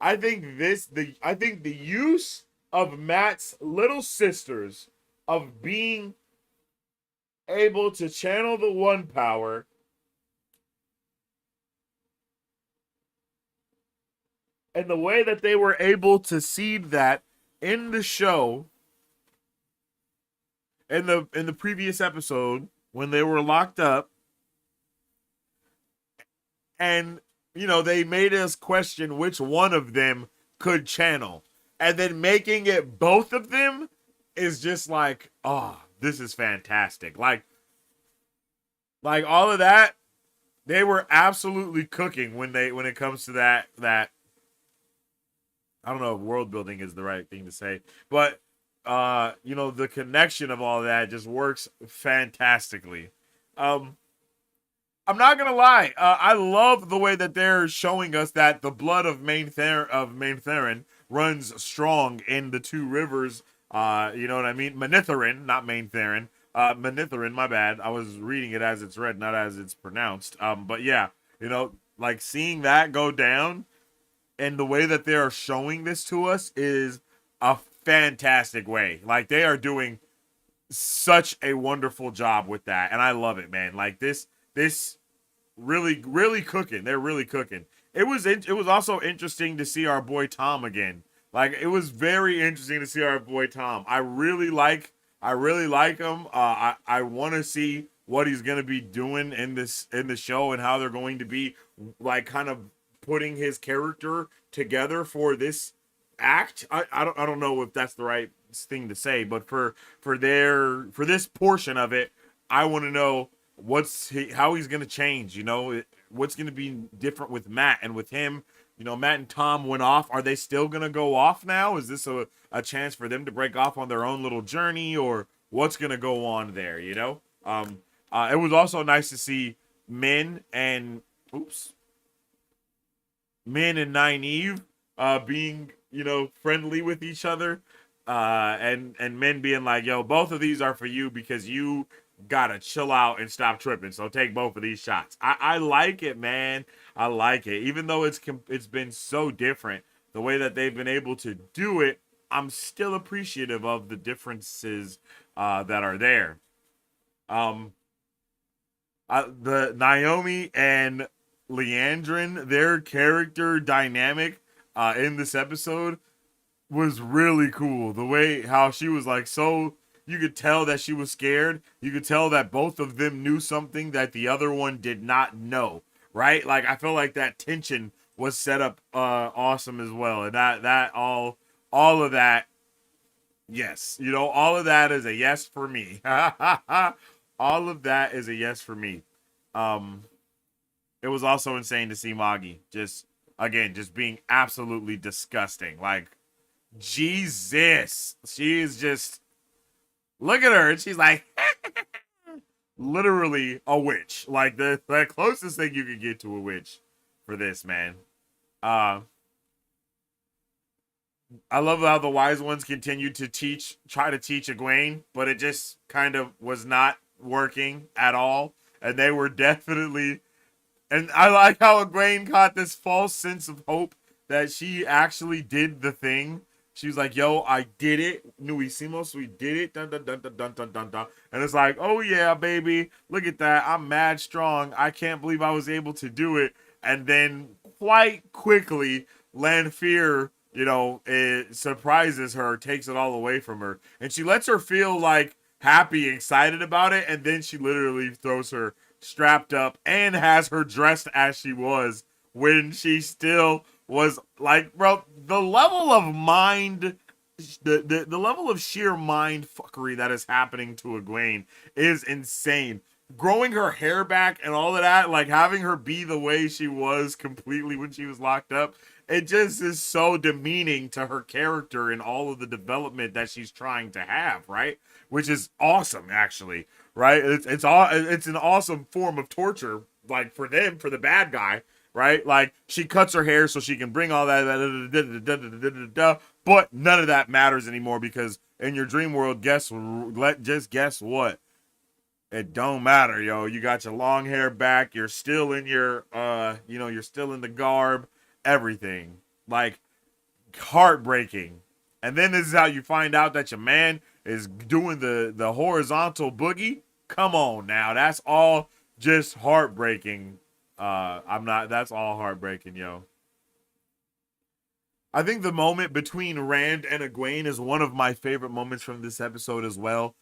the use of Matt's little sisters, of being able to channel the one power, and the way that they were able to seed that in the show, in the previous episode when they were locked up, and you know, they made us question which one of them could channel, and then making it both of them is just like, oh, this is fantastic. Like all of that, they were absolutely cooking when it comes to that I don't know if world building is the right thing to say, but you know, the connection of all that just works fantastically. I'm not gonna lie, I love the way that they're showing us that the blood of Main Theron runs strong in the two rivers. You know what I mean? Manithrin, not Main Theron. Manithrin, my bad. I was reading it as it's read, not as it's pronounced. But yeah, you know, like seeing that go down, and the way that they are showing this to us is a fantastic way. Like, they are doing such a wonderful job with that, and I love it, man. Like this really cooking. They're really cooking. It was also interesting to see our boy Tom again. Like it was very interesting to see our boy Tom. I really like him. I want to see what he's gonna be doing in the show and how they're going to be like kind of putting his character together for this act. I don't know if that's the right thing to say, but for this portion of it, I want to know how he's gonna change. You know, what's gonna be different with Matt and with him. You know, Matt and Tom went off. Are they still gonna go off now? Is this a chance for them to break off on their own little journey, or what's gonna go on there? You know, it was also nice to see Min and oops, Min and Nynaeve being, you know, friendly with each other, and Min being like, yo, both of these are for you because you gotta chill out and stop tripping. So take both of these shots. I like it, man. I like it. Even though it's been so different, the way that they've been able to do it, I'm still appreciative of the differences that are there. Um, the Naomi and Leandrin, their character dynamic in this episode was really cool. The way how she was like so you could tell that she was scared. You could tell that both of them knew something that the other one did not know, right? Like I feel like that tension was set up awesome as well. And that all of that, yes. You know, all of that is a yes for me. All of that is a yes for me. Um it was also insane to see Maggie just again just being absolutely disgusting. Like Jesus. She is just look at her and she's like literally a witch. Like the closest thing you could get to a witch for this, man. Uh I love how the wise ones continued to try to teach Egwene, but it just kind of was not working at all. And they were definitely and I like how Egwene caught this false sense of hope that she actually did the thing. She was like, yo, I did it. Nuisimos, we did it. Dun, dun, dun, dun, dun, dun, dun, dun. And it's like, oh, yeah, baby. Look at that. I'm mad strong. I can't believe I was able to do it. And then quite quickly, Lanfear, you know, it surprises her, takes it all away from her. And she lets her feel like happy, excited about it. And then she literally throws her strapped up and has her dressed as she was when she still was like, bro, the level of mind, the level of sheer mind fuckery that is happening to Egwene is insane. Growing her hair back and all of that, like having her be the way she was completely when she was locked up, it just is so demeaning to her character and all of the development that she's trying to have, right? Which is awesome, actually, right? It's an awesome form of torture, like for them, for the bad guy, right? Like she cuts her hair so she can bring all that, but none of that matters anymore because in your dream world, guess what? It don't matter, yo. You got your long hair back. You're still in your, you're still in the garb. Everything like heartbreaking. And then this is how you find out that your man is doing the horizontal boogie. Come on now, that's all just heartbreaking. That's all heartbreaking, yo. I think the moment between Rand and Egwene is one of my favorite moments from this episode as well.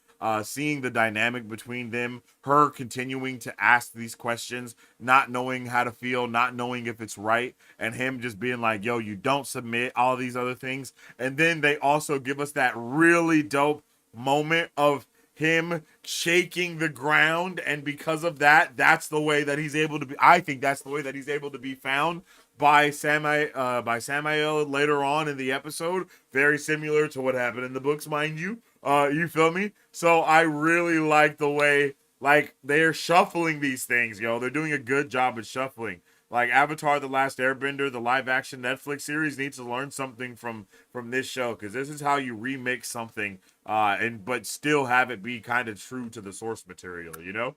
Seeing the dynamic between them, her continuing to ask these questions, not knowing how to feel, not knowing if it's right, and him just being like, yo, you don't submit, all these other things. And then they also give us that really dope moment of him shaking the ground, and because of that, that's the way that he's able to be. I think that's the way that he's able to be found by Samael later on in the episode. Very similar to what happened in the books, mind you. You feel me? So I really like the way like they're shuffling these things, yo. They're doing a good job at shuffling. Like Avatar: The Last Airbender, the live action Netflix series needs to learn something from this show, because this is how you remix something and but still have it be kind of true to the source material, you know?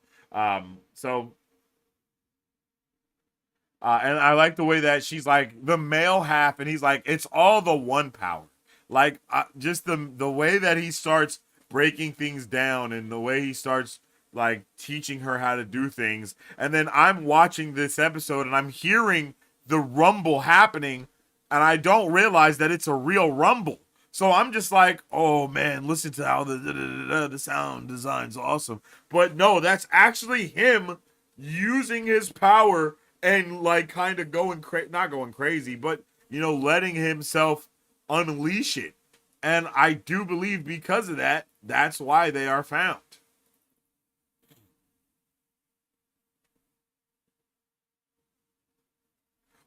So and I like the way that she's like the male half, and he's like, it's all the one power. Like just the way that he starts breaking things down, and the way he starts like teaching her how to do things. And then I'm watching this episode, and I'm hearing the rumble happening, and I don't realize that it's a real rumble. So I'm just like, oh man, listen to how the sound design's awesome. But no, that's actually him using his power and like kind of not going crazy, but letting himself unleash it. And I do believe because of that, that's why they are found.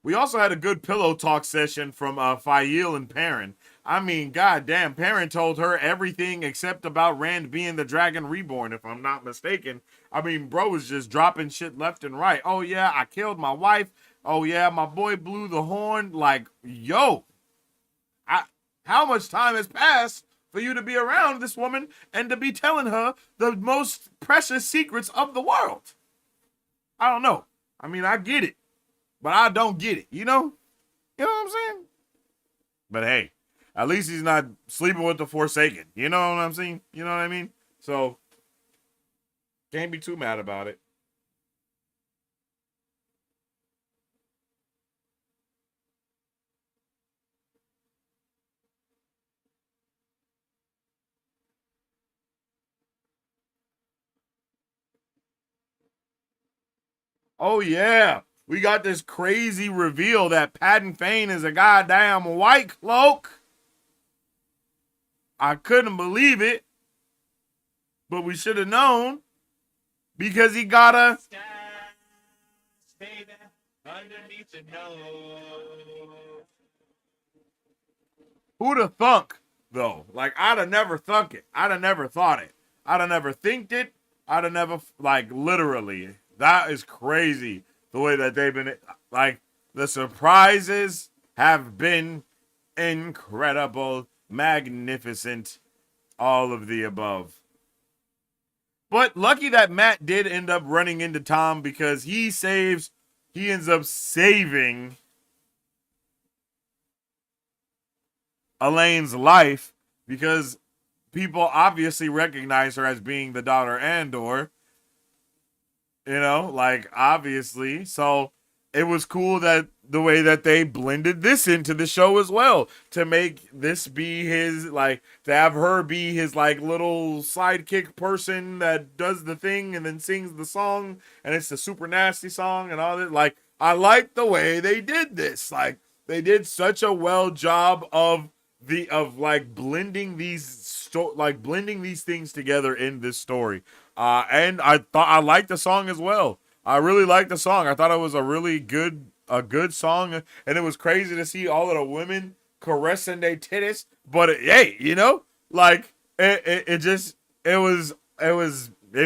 We also had a good pillow talk session from Fail and Perrin. I mean, goddamn, Perrin told her everything except about Rand being the Dragon Reborn, if I'm not mistaken. I mean, bro was just dropping shit left and right. Oh yeah, I killed my wife. Oh yeah, my boy blew the horn. Like, yo, how much time has passed for you to be around this woman and to be telling her the most precious secrets of the world? I don't know. I mean, I get it, but I don't get it. You know what I'm saying? But hey, at least he's not sleeping with the Forsaken. You know what I'm saying? You know what I mean? So, can't be too mad about it. Oh, yeah. We got this crazy reveal that Patton Fane is a goddamn white cloak. I couldn't believe it, but we should have known because he got a baby underneath the nose. Who'd have thunk though? Like I'd have never thunk it. I'd have never thought it. I'd have never thinked it. I'd have never literally. That is crazy. The way that they've been the surprises have been incredible, magnificent, all of the above. But lucky that Matt did end up running into Tom because he ends up saving Elaine's life because people obviously recognize her as being the daughter Andor. Obviously. So it was cool that the way that they blended this into the show as well to make this be his, to have her be his, little sidekick person that does the thing and then sings the song and it's the super nasty song and all that. I like the way they did this. They did such a well job of blending these things together in this story. And I liked the song as well. I really liked the song. I thought it was a good song, and it was crazy to see all of the women caressing their titties. But it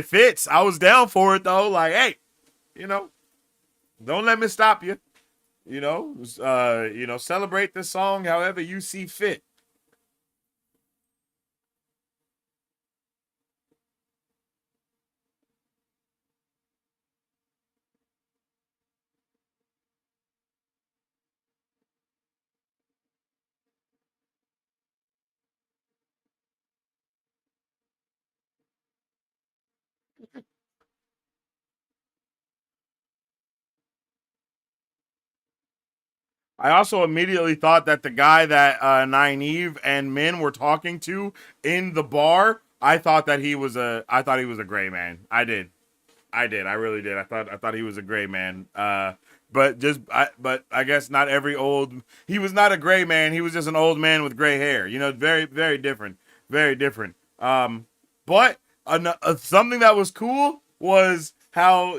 fits. I was down for it though. Don't let me stop you. Celebrate the song however you see fit. I also immediately thought that the guy that Nynaeve and Min were talking to in the bar, I thought he was a gray man. I did. I really did. I thought he was a gray man. But I guess not every he was not a gray man. He was just an old man with gray hair. Very, very different. Very different. But something that was cool was how,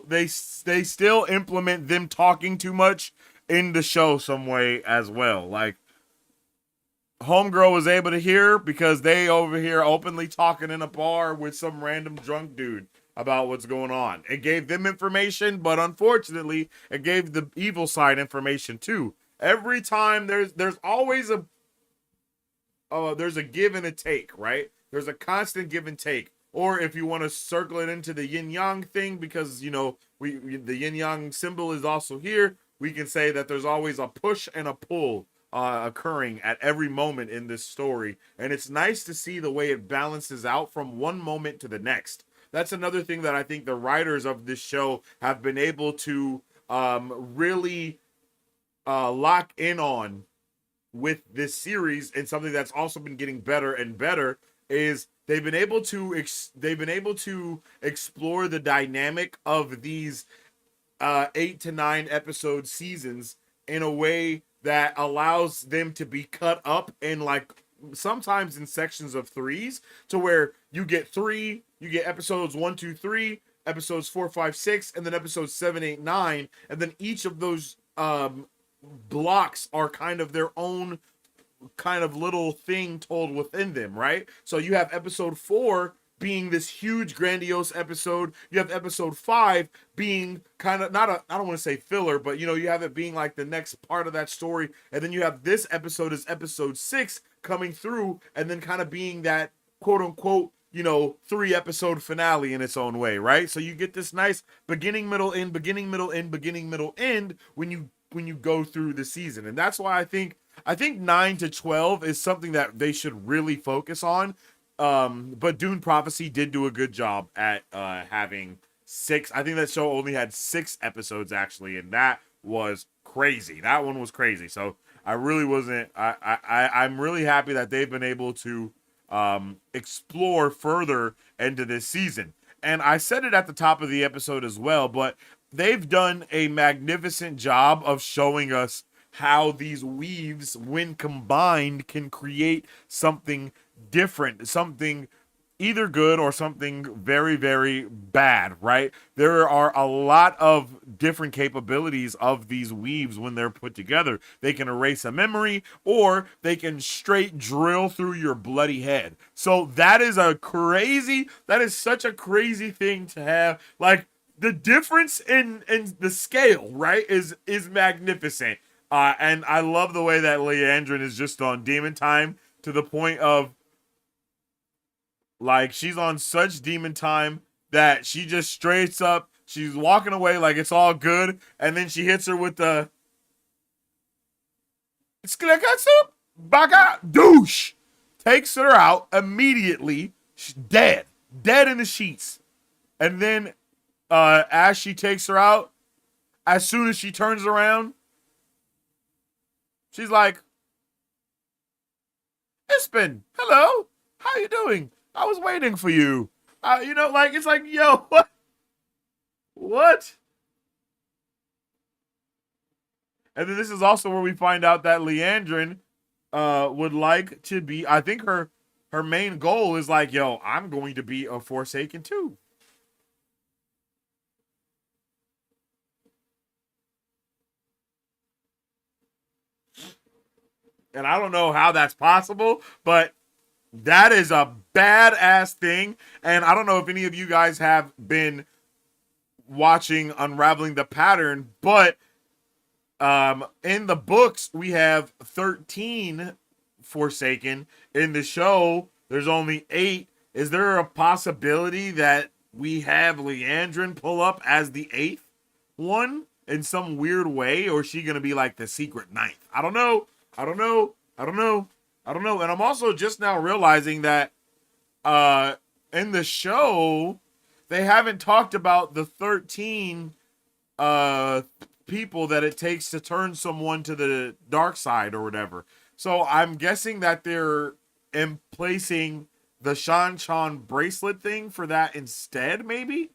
they still implement them talking too much in the show some way as well. Homegirl was able to hear because they over here openly talking in a bar with some random drunk dude about what's going on. It gave them information, but unfortunately, it gave the evil side information too. Every time there's always there's a give and a take, right? There's a constant give and take. Or if you want to circle it into the yin yang thing, because the yin yang symbol is also here, we can say that there's always a push and a pull occurring at every moment in this story. And it's nice to see the way it balances out from one moment to the next. That's another thing that I think the writers of this show have been able to really lock in on with this series, and something that's also been getting better and better, is they've been able to explore the dynamic of these 8 to 9 episode seasons in a way that allows them to be cut up in, like, sometimes in sections of threes, to where you get episodes 1, 2, 3, episodes 4, 5, 6, and then episodes 7, 8, 9, and then each of those blocks are kind of their own kind of little thing told within them, right? So you have episode 4 being this huge grandiose episode. You have episode 5 being kind of not a, I don't want to say filler, but you have it being like the next part of that story. And then you have this episode is episode 6 coming through, and then kind of being that quote unquote 3 episode finale in its own way, right? So you get this nice beginning, middle, end, beginning, middle, end, beginning, middle, end when you go through the season. And that's why I think 9 to 12 is something that they should really focus on. But Dune Prophecy did do a good job at having 6. I think that show only had 6 episodes actually, and that was crazy. That one was crazy. So I really wasn't. I'm really happy that they've been able to explore further into this season. And I said it at the top of the episode as well, but they've done a magnificent job of showing us how these weaves, when combined, can create something different, something either good or something very, very bad, right? There are a lot of different capabilities of these weaves when they're put together. They can erase a memory, or they can straight drill through your bloody head. So that is such a crazy thing to have. Like, the difference in the scale, right, is magnificent. And I love the way that Leandrin is just on demon time, to the point of, like, she's on such demon time that she just straights up, she's walking away like it's all good, and then she hits her with the Skilekatsu Baka douche. Takes her out immediately. She's dead. Dead in the sheets. And then as she takes her out, as soon as she turns around, she's like, Espen, hello, how you doing? I was waiting for you. Like, it's like, yo, what? What? And then this is also where we find out that Leandrin would like to be, I think her main goal is like, yo, I'm going to be a Forsaken too. And I don't know how that's possible, but that is a badass thing. And I don't know if any of you guys have been watching Unraveling the Pattern, but in the books, we have 13 Forsaken. In the show, there's only 8. Is there a possibility that we have Leandrin pull up as the 8th one in some weird way? Or is she going to be like the secret 9th? I don't know. And I'm also just now realizing that in the show, they haven't talked about the 13 people that it takes to turn someone to the dark side or whatever. So I'm guessing that they're placing the Shan Chan bracelet thing for that instead, maybe?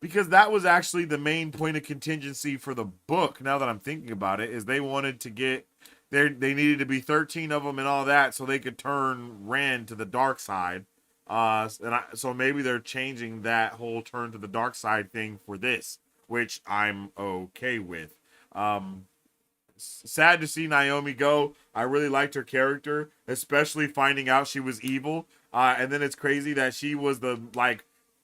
Because that was actually the main point of contingency for the book, now that I'm thinking about it, is they wanted to get... They needed to be 13 of them and all that so they could turn Rand to the dark side. So maybe they're changing that whole turn to the dark side thing for this, which I'm okay with. Sad to see Naomi go. I really liked her character, especially finding out she was evil. And then it's crazy that she was the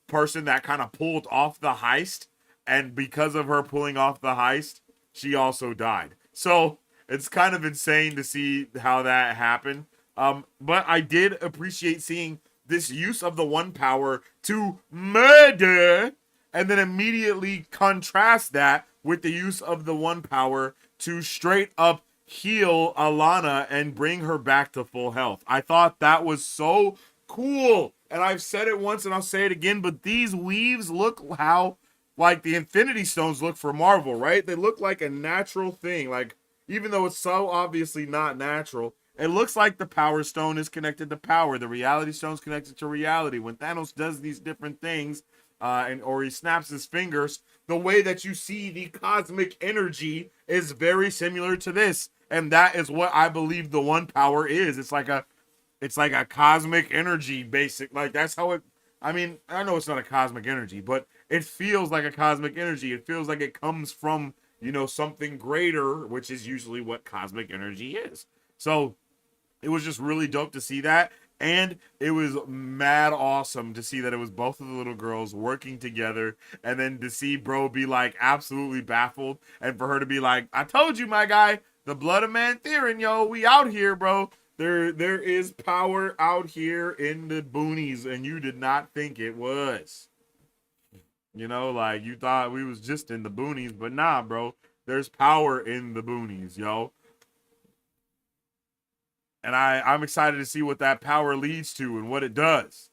person that kind of pulled off the heist, and because of her pulling off the heist, she also died. So it's kind of insane to see how that happened. But I did appreciate seeing this use of the one power to murder, and then immediately contrast that with the use of the one power to straight up heal Alana and bring her back to full health. I thought that was so cool. And I've said it once and I'll say it again, but these weaves look how like the Infinity Stones look for Marvel, right? They look like a natural thing. Like, even though it's so obviously not natural. It looks like the Power Stone is connected to power. The Reality Stone is connected to reality. When Thanos does these different things, or he snaps his fingers, the way that you see the cosmic energy is very similar to this, and that is what I believe the One Power is. It's like a cosmic energy, basic. Like that's how it. I mean, I know it's not a cosmic energy, but it feels like a cosmic energy. It feels like it comes from something greater, which is usually what cosmic energy is. So it was just really dope to see that. And it was mad awesome to see that it was both of the little girls working together. And then to see bro be like absolutely baffled. And for her to be like, I told you, my guy, the blood of Mantherin, yo, we out here, bro. There is power out here in the boonies. And you did not think it was. Like you thought we was just in the boonies. But nah, bro. There's power in the boonies, yo. And I'm excited to see what that power leads to and what it does.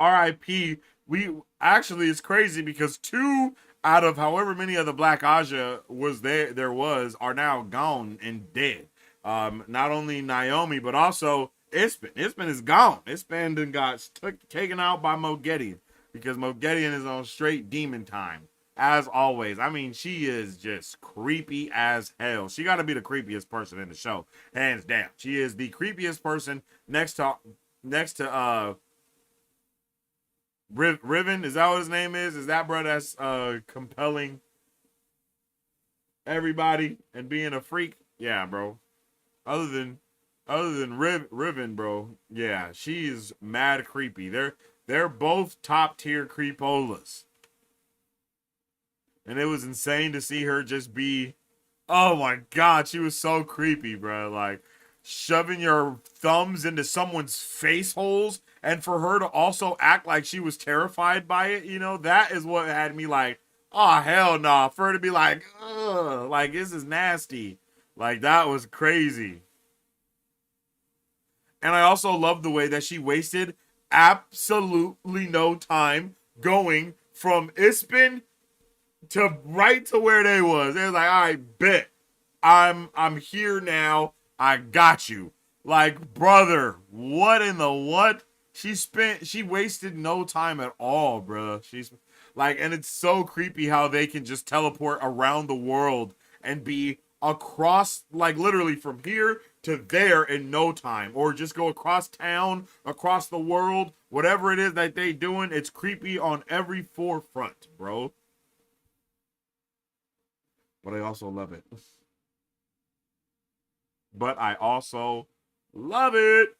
RIP. We actually, it's crazy because 2 out of however many of the Black Aja there was are now gone and dead. Not only Naomi, but also Ispen. Ispen is gone. Ispen then got taken out by Moghedien because Moghedien is on straight demon time. As always. I mean, she is just creepy as hell. She got to be the creepiest person in the show, hands down. She is the creepiest person next to Riven. Is that what his name is? Is that bro that's compelling everybody and being a freak? Yeah, bro. Other than Riven, bro. Yeah, she's mad creepy. They're both top tier creepolas. And it was insane to see her just be, oh my god, she was so creepy, bro. Like shoving your thumbs into someone's face holes, and for her to also act like she was terrified by it, that is what had me like, oh hell no. Nah. For her to be like, ugh, like this is nasty. Like that was crazy. And I also love the way that she wasted absolutely no time going from Ispen to right to where they was. It was like, all right, bet. I'm here now. I got you. Like, brother, what in the what? She wasted no time at all, bro. She's like, and it's so creepy how they can just teleport around the world and be across, like literally from here to there in no time, or just go across town, across the world, whatever it is that they doing. It's creepy on every forefront, bro. But I also love it. But I also love it.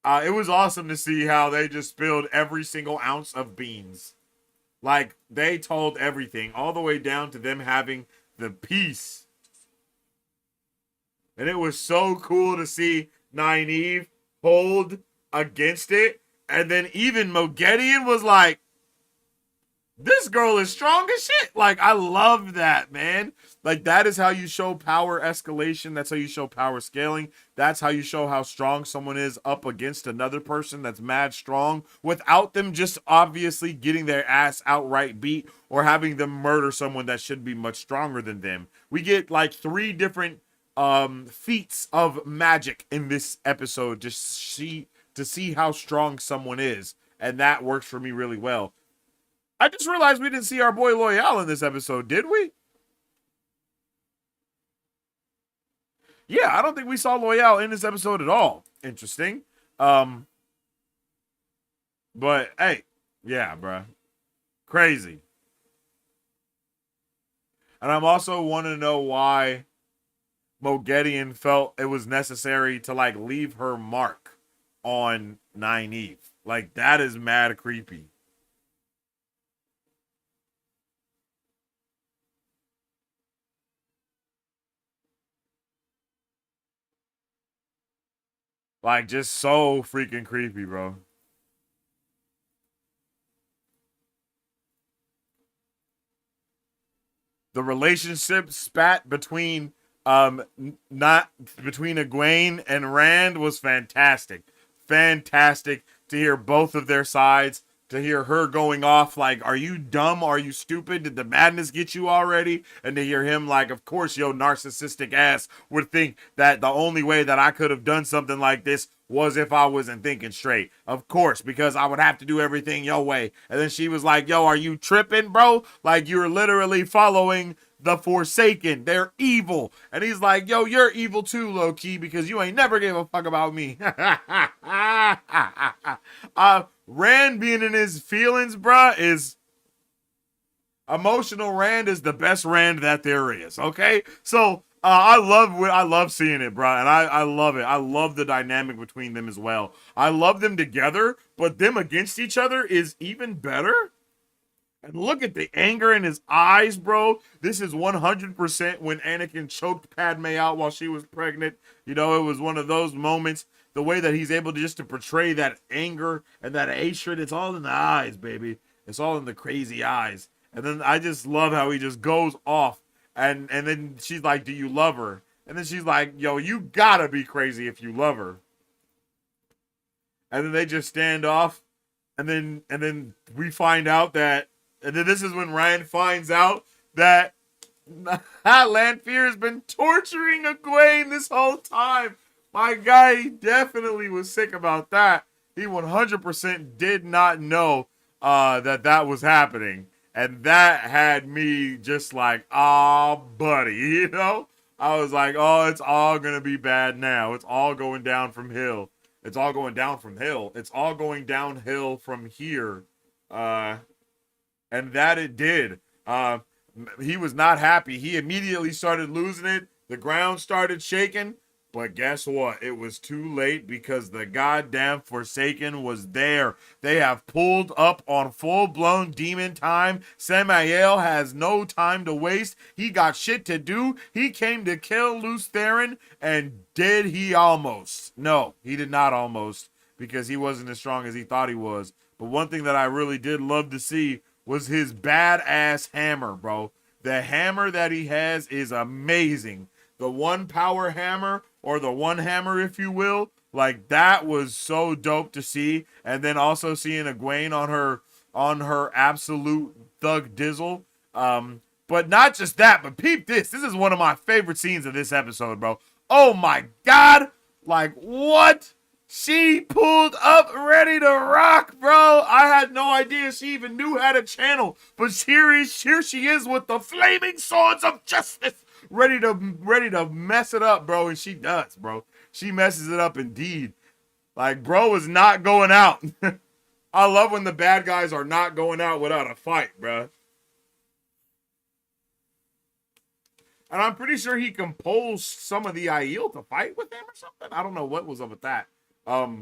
It was awesome to see how they just spilled every single ounce of beans. Like, they told everything, all the way down to them having the peace. And it was so cool to see Nynaeve hold against it. And then even Moghedien was like, this girl is strong as shit. Like, I love that, man. Like, that is how you show power escalation. That's how you show power scaling. That's how you show how strong someone is up against another person that's mad strong without them just obviously getting their ass outright beat or having them murder someone that should be much stronger than them. We get like 3 different feats of magic in this episode just to see how strong someone is. And that works for me really well. I just realized we didn't see our boy Loyal in this episode, did we? Yeah, I don't think we saw Loyal in this episode at all. Interesting. But hey, yeah, bruh. Crazy. And I'm also want to know why Moghedien felt it was necessary to like leave her mark on Nynaeve. Like, that is mad creepy. Like, just so freaking creepy, bro. The relationship spat between Not between Egwene and Rand was fantastic. Fantastic to hear both of their sides, to hear her going off like, are you dumb? Are you stupid? Did the madness get you already? And to hear him like, of course your narcissistic ass would think that the only way that I could have done something like this was if I wasn't thinking straight. Of course, because I would have to do everything your way. And then she was like, yo, are you tripping, bro? Like, you're literally following the Forsaken. They're evil. And he's like, yo, you're evil too, low key, because you ain't never gave a fuck about me. Rand being in his feelings, bruh, is emotional. Rand is the best Rand that there is. Okay, so I love seeing it, bro, and I love it. I love the dynamic between them as well. I love them together, but them against each other is even better. And look at the anger in his eyes, bro. This is 100% when Anakin choked Padme out while she was pregnant. You know, it was one of those moments. The way that he's able to just to portray that anger and that hatred, it's all in the eyes, baby. It's all in the crazy eyes. And then I just love how he just goes off. And then she's like, do you love her? And then she's like, yo, you gotta be crazy if you love her. And then they just stand off. And then we find out that, and then this is when Ryan finds out that Lanfear has been torturing Egwene this whole time. My guy, he definitely was sick about that. He 100% did not know that was happening. And that had me just like, oh, buddy, you know? I was like, oh, it's all going to be bad now. It's all going down from hill. It's all going down from hill. It's all going downhill from here. And that it did. He was not happy. He immediately started losing it. The ground started shaking. But guess what? It was too late because the goddamn Forsaken was there. They have pulled up on full-blown demon time. Samael has no time to waste. He got shit to do. He came to kill Lews Therin, and did he almost? No, he did not almost, because he wasn't as strong as he thought he was. But one thing that I really did love to see was his badass hammer, bro. The hammer that he has is amazing. The one power hammer, or the one hammer, if you will, like that was so dope to see. And then also seeing Egwene on her absolute thug dizzle. But not just that, but peep this. This is one of my favorite scenes of this episode, bro. Oh my God. Like, what? She pulled up ready to rock, bro. I had no idea she even knew how to channel. But here she is with the flaming swords of justice. Ready to mess it up, bro. And she does, bro. She messes it up indeed. Like, bro is not going out. I love when the bad guys are not going out without a fight, bro. And I'm pretty sure he composed some of the Aiel to fight with him or something. I don't know what was up with that. But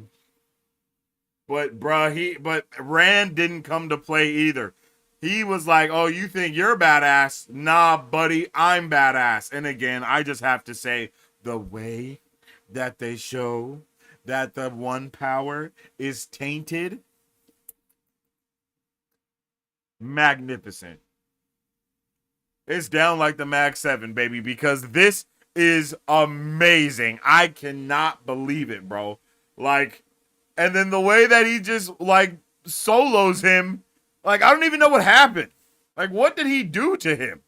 Rand didn't come to play either. He was like, oh, you think you're badass? Nah, buddy, I'm badass. And again, I just have to say, the way that they show that the one power is tainted, magnificent. It's down like the Mag 7, baby, because this is amazing. I cannot believe it, bro. Like, and then the way that he just, like, solos him, like, I don't even know what happened. Like, what did he do to him?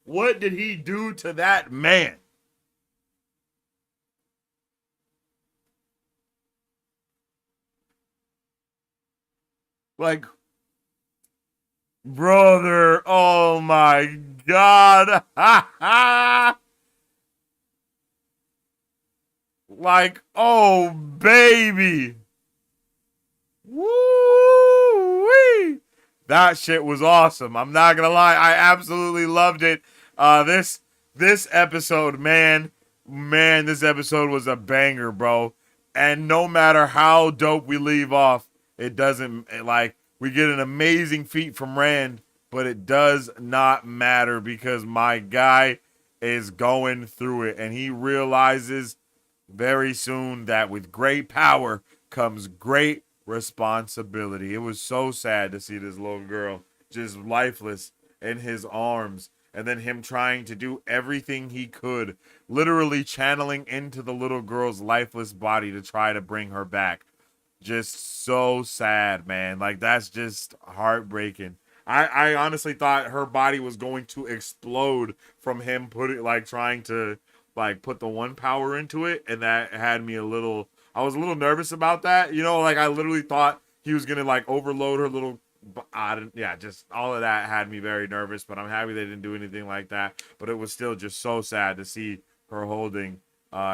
What did he do to that man? Like, brother, oh my God. Like, oh, baby. Woo-wee. That shit was awesome. I'm not gonna lie, I absolutely loved it. This episode, man, this episode was a banger, bro. And no matter how dope we leave off, it doesn't, like, we get an amazing feat from Rand, but it does not matter because my guy is going through it, and he realizes very soon that with great power comes great responsibility. It was so sad to see this little girl just lifeless in his arms. and then him trying to do everything he could, literally channeling into the little girl's lifeless body to try to bring her back. Just so sad, man. Like, that's just heartbreaking. I honestly thought her body was going to explode from him trying to like put the one power into it, and that had me a little. I was a little nervous about that. You know, like I literally thought he was gonna like overload her little. Yeah, just all of that had me very nervous. But I'm happy they didn't do anything like that. But it was still just so sad to see her holding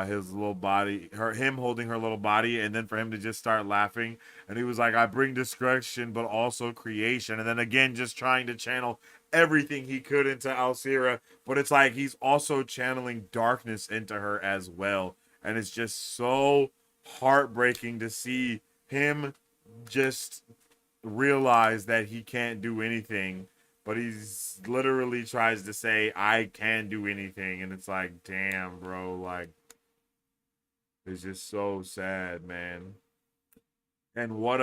his little body, him holding her little body, and then for him to just start laughing, and he was like, I bring destruction but also creation, and then again just trying to channel everything he could into Alcira, but it's like he's also channeling darkness into her as well, and it's just so heartbreaking to see him just realize that he can't do anything, but he's literally tries to say I can do anything, and it's like, damn, bro, like, it's just so sad, man. And what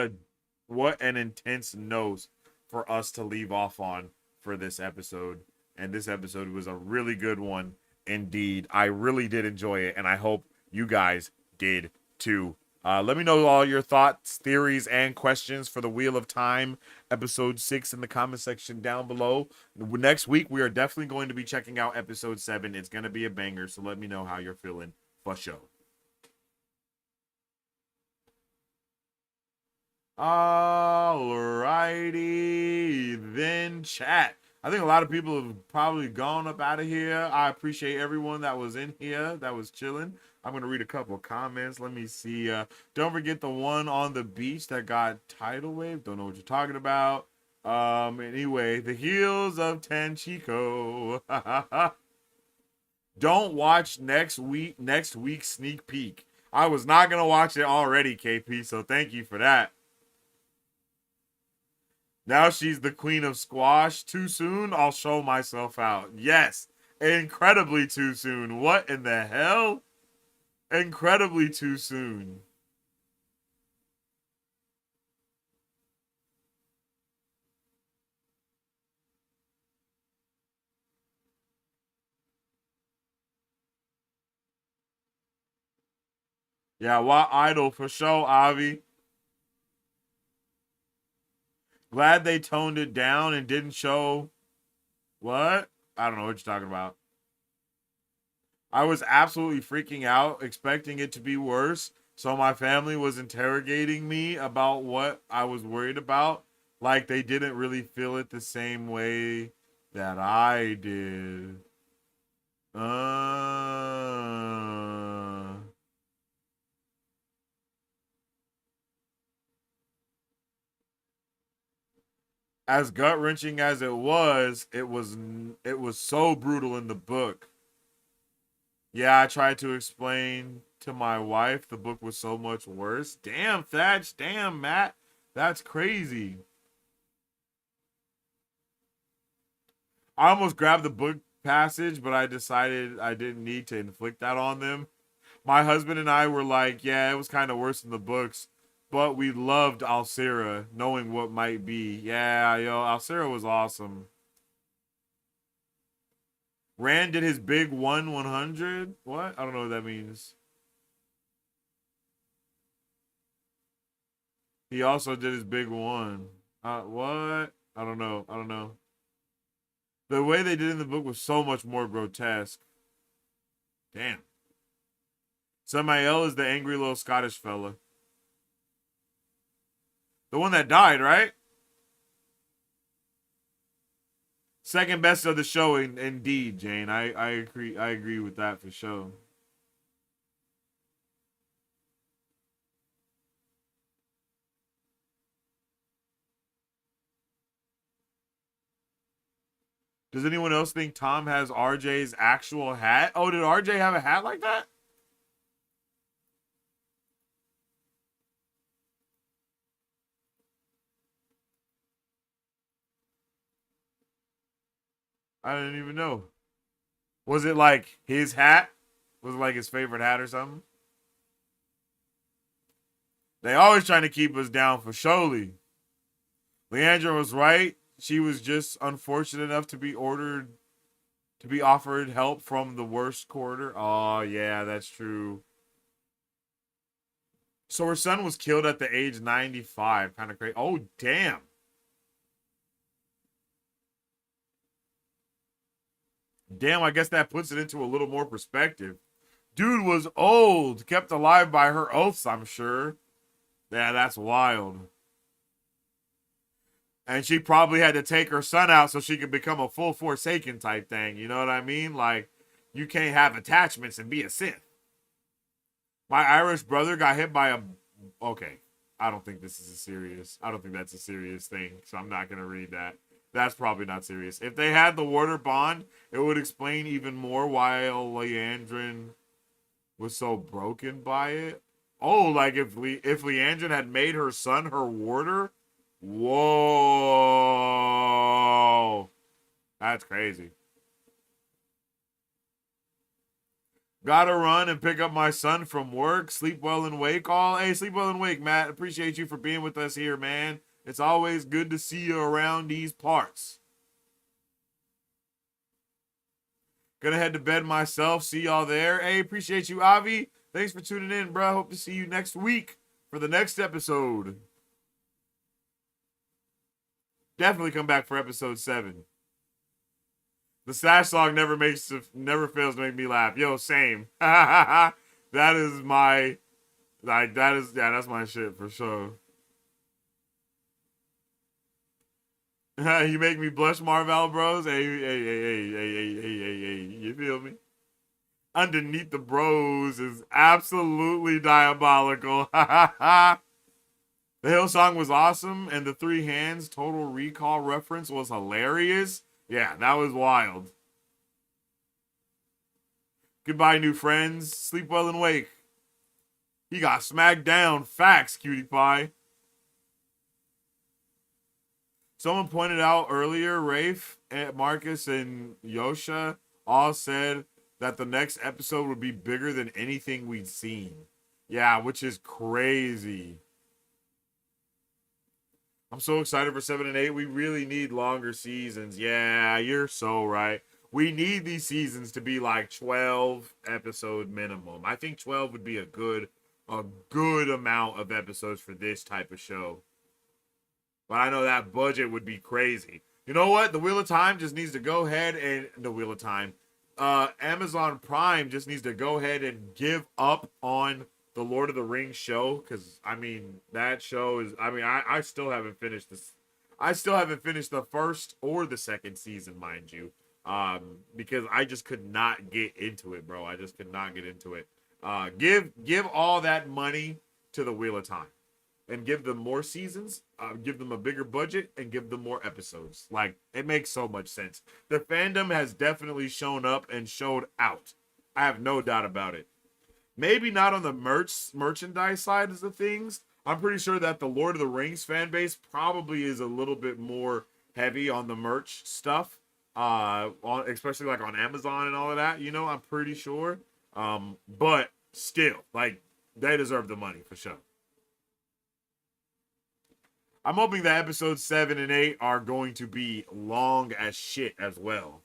an intense note for us to leave off on for this episode. And this episode was a really good one indeed. I really did enjoy it, and I hope you guys did too. Let me know all your thoughts, theories, and questions for the Wheel of Time episode 6 in the comment section down below. Next week, we are definitely going to be checking out episode 7. It's going to be a banger, so let me know how you're feeling for sure. Alrighty then, chat. I think a lot of people have probably gone up out of here. I appreciate everyone that was in here, that was chilling. I'm going to read a couple of comments. Let me see. Don't forget the one on the beach that got tidal wave. Don't know what you're talking about. Anyway, the heels of Tanchico. Don't watch next week's sneak peek. I was not going to watch it already, KP, so thank you for that. Now she's the queen of squash. Too soon? I'll show myself out. Yes. Incredibly too soon. What in the hell? Incredibly too soon. Yeah, why idol for sure, Avi? Glad they toned it down and didn't show what? I don't know what you're talking about. I was absolutely freaking out, expecting it to be worse. So my family was interrogating me about what I was worried about. Like they didn't really feel it the same way that I did. As gut-wrenching as it was so brutal in the book. Yeah, I tried to explain to my wife the book was so much worse. Damn, Thatch. Damn, Matt. That's crazy. I almost grabbed the book passage, but I decided I didn't need to inflict that on them. My husband and I were like, yeah, it was kind of worse than the books, but we loved Alcira, knowing what might be. Yeah, yo, Alcira was awesome. Rand did his big 100. What? I don't know what that means. He also did his big one. What? I don't know. I don't know. The way they did in the book was so much more grotesque. Damn. Samael is the angry little Scottish fella. The one that died, right? Second best of the show, indeed, Jane. I agree. I agree with that for sure. Does anyone else think Tom has RJ's actual hat? Oh, did RJ have a hat like that? I didn't even know. Was it like his hat? Was it like his favorite hat or something? They always trying to keep us down for Sholey. Leandra was right. She was just unfortunate enough to be ordered To be offered help from the worst quarter. Oh, yeah, that's true. So her son was killed at the age 95. Kind of crazy. Oh, damn. Damn, I guess that puts it into a little more perspective. Dude was old, kept alive by her oaths, I'm sure. Yeah, that's wild. And she probably had to take her son out so she could become a full Forsaken type thing. You know what I mean? Like, you can't have attachments and be a Sith. My Irish brother got hit by a... Okay. I don't think this is a serious... I don't think that's a serious thing. So I'm not going to read that. That's probably not serious. If they had the water bond, it would explain even more why Leandrin was so broken by it. Oh, like if Leandrin had made her son her warder? Whoa. That's crazy. Gotta run and pick up my son from work. Sleep well and wake all. Hey, sleep well and wake, Matt. Appreciate you for being with us here, man. It's always good to see you around these parts. Gonna head to bed myself. See y'all there. Hey, appreciate you, Avi. Thanks for tuning in, bro. Hope to see you next week for the next episode. Definitely come back for episode 7. The Sash song never fails to make me laugh. Yo, same. That is my, like, that's my shit for sure. You make me blush, Marvel Bros. Hey, you feel me? Underneath the Bros is absolutely diabolical. The Hill song was awesome, and the Three Hands Total Recall reference was hilarious. Yeah, that was wild. Goodbye, new friends. Sleep well and wake. He got smacked down. Facts, cutie pie. Someone pointed out earlier, Rafe, Marcus, and Yosha all said that the next episode would be bigger than anything we'd seen. Yeah, which is crazy. I'm so excited for 7 and 8. We really need longer seasons. Yeah, you're so right. We need these seasons to be like 12 episode minimum. I think 12 would be a good amount of episodes for this type of show. But I know that budget would be crazy. You know what? The Wheel of Time just needs to go ahead and... The Wheel of Time. Amazon Prime just needs to go ahead and give up on the Lord of the Rings show. Because, I mean, that show is... I mean, I still haven't finished this. I still haven't finished the first or the second season, mind you. Because I just could not get into it, bro. I just could not get into it. Give all that money to the Wheel of Time. And give them more seasons, give them a bigger budget, and give them more episodes. Like, it makes so much sense. The fandom has definitely shown up and showed out. I have no doubt about it. Maybe not on the merchandise side of the things. I'm pretty sure that the Lord of the Rings fan base probably is a little bit more heavy on the merch stuff, especially like on Amazon and all of that. You know, I'm pretty sure. But still, like, they deserve the money for sure. I'm hoping that episodes 7 and 8 are going to be long as shit as well.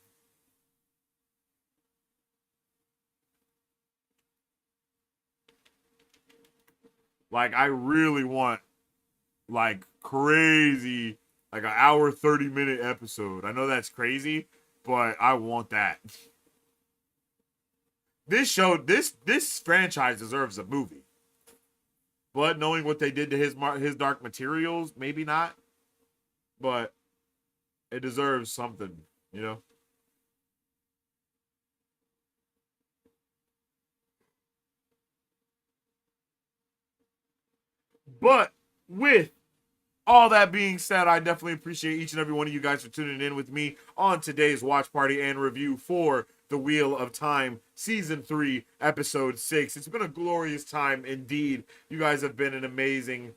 Like, I really want, like, crazy, like, an hour, 30-minute episode. I know that's crazy, but I want that. This franchise deserves a movie. But knowing what they did to his Dark Materials, maybe not. But it deserves something, you know? But with all that being said, I definitely appreciate each and every one of you guys for tuning in with me on today's watch party and review for The Wheel of Time, Season 3, Episode 6. It's been a glorious time indeed. You guys have been an amazing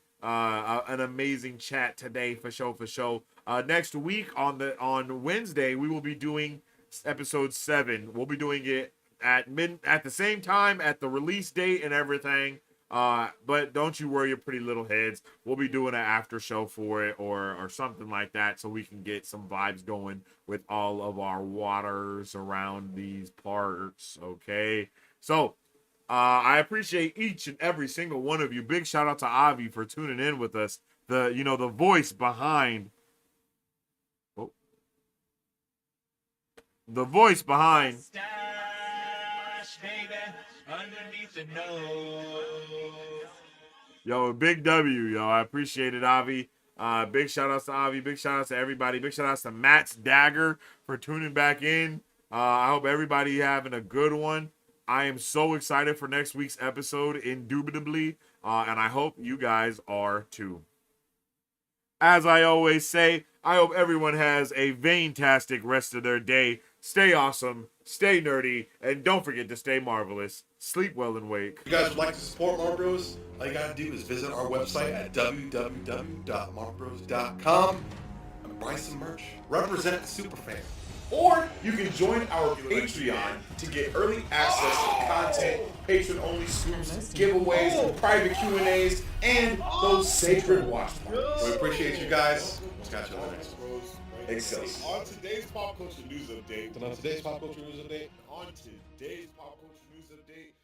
chat today for show. Next week on Wednesday, we will be doing Episode 7. We'll be doing it at the same time, at the release date and everything. But don't you worry your pretty little heads. We'll be doing an after show for it or something like that so we can get some vibes going with all of our waters around these parts, okay? So, I appreciate each and every single one of you. Big shout out to Avi for tuning in with us. The voice behind the voice behind Stash, baby, underneath the nose. Yo, big W, yo. I appreciate it, Avi. Big shout outs to Avi. Big shout outs to everybody. Big shout outs to Matt's Dagger for tuning back in. I hope everybody having a good one. I am so excited for next week's episode, indubitably. And I hope you guys are too. As I always say, I hope everyone has a fantastic rest of their day. Stay awesome, stay nerdy, and don't forget to stay marvelous. Sleep well and wake. If you guys would like to support Marvel Bros, all you gotta do is visit our website at www.marvelbros.com and buy some merch. Represent the superfan. Or you can join our Patreon to get early access to content, patron-only scoops, giveaways, private Q&As, and those sacred watch parties. We appreciate you guys. We'll catch you on the next one. Excelsior. On today's pop culture news update. On today's pop culture news update. On today's pop culture news update.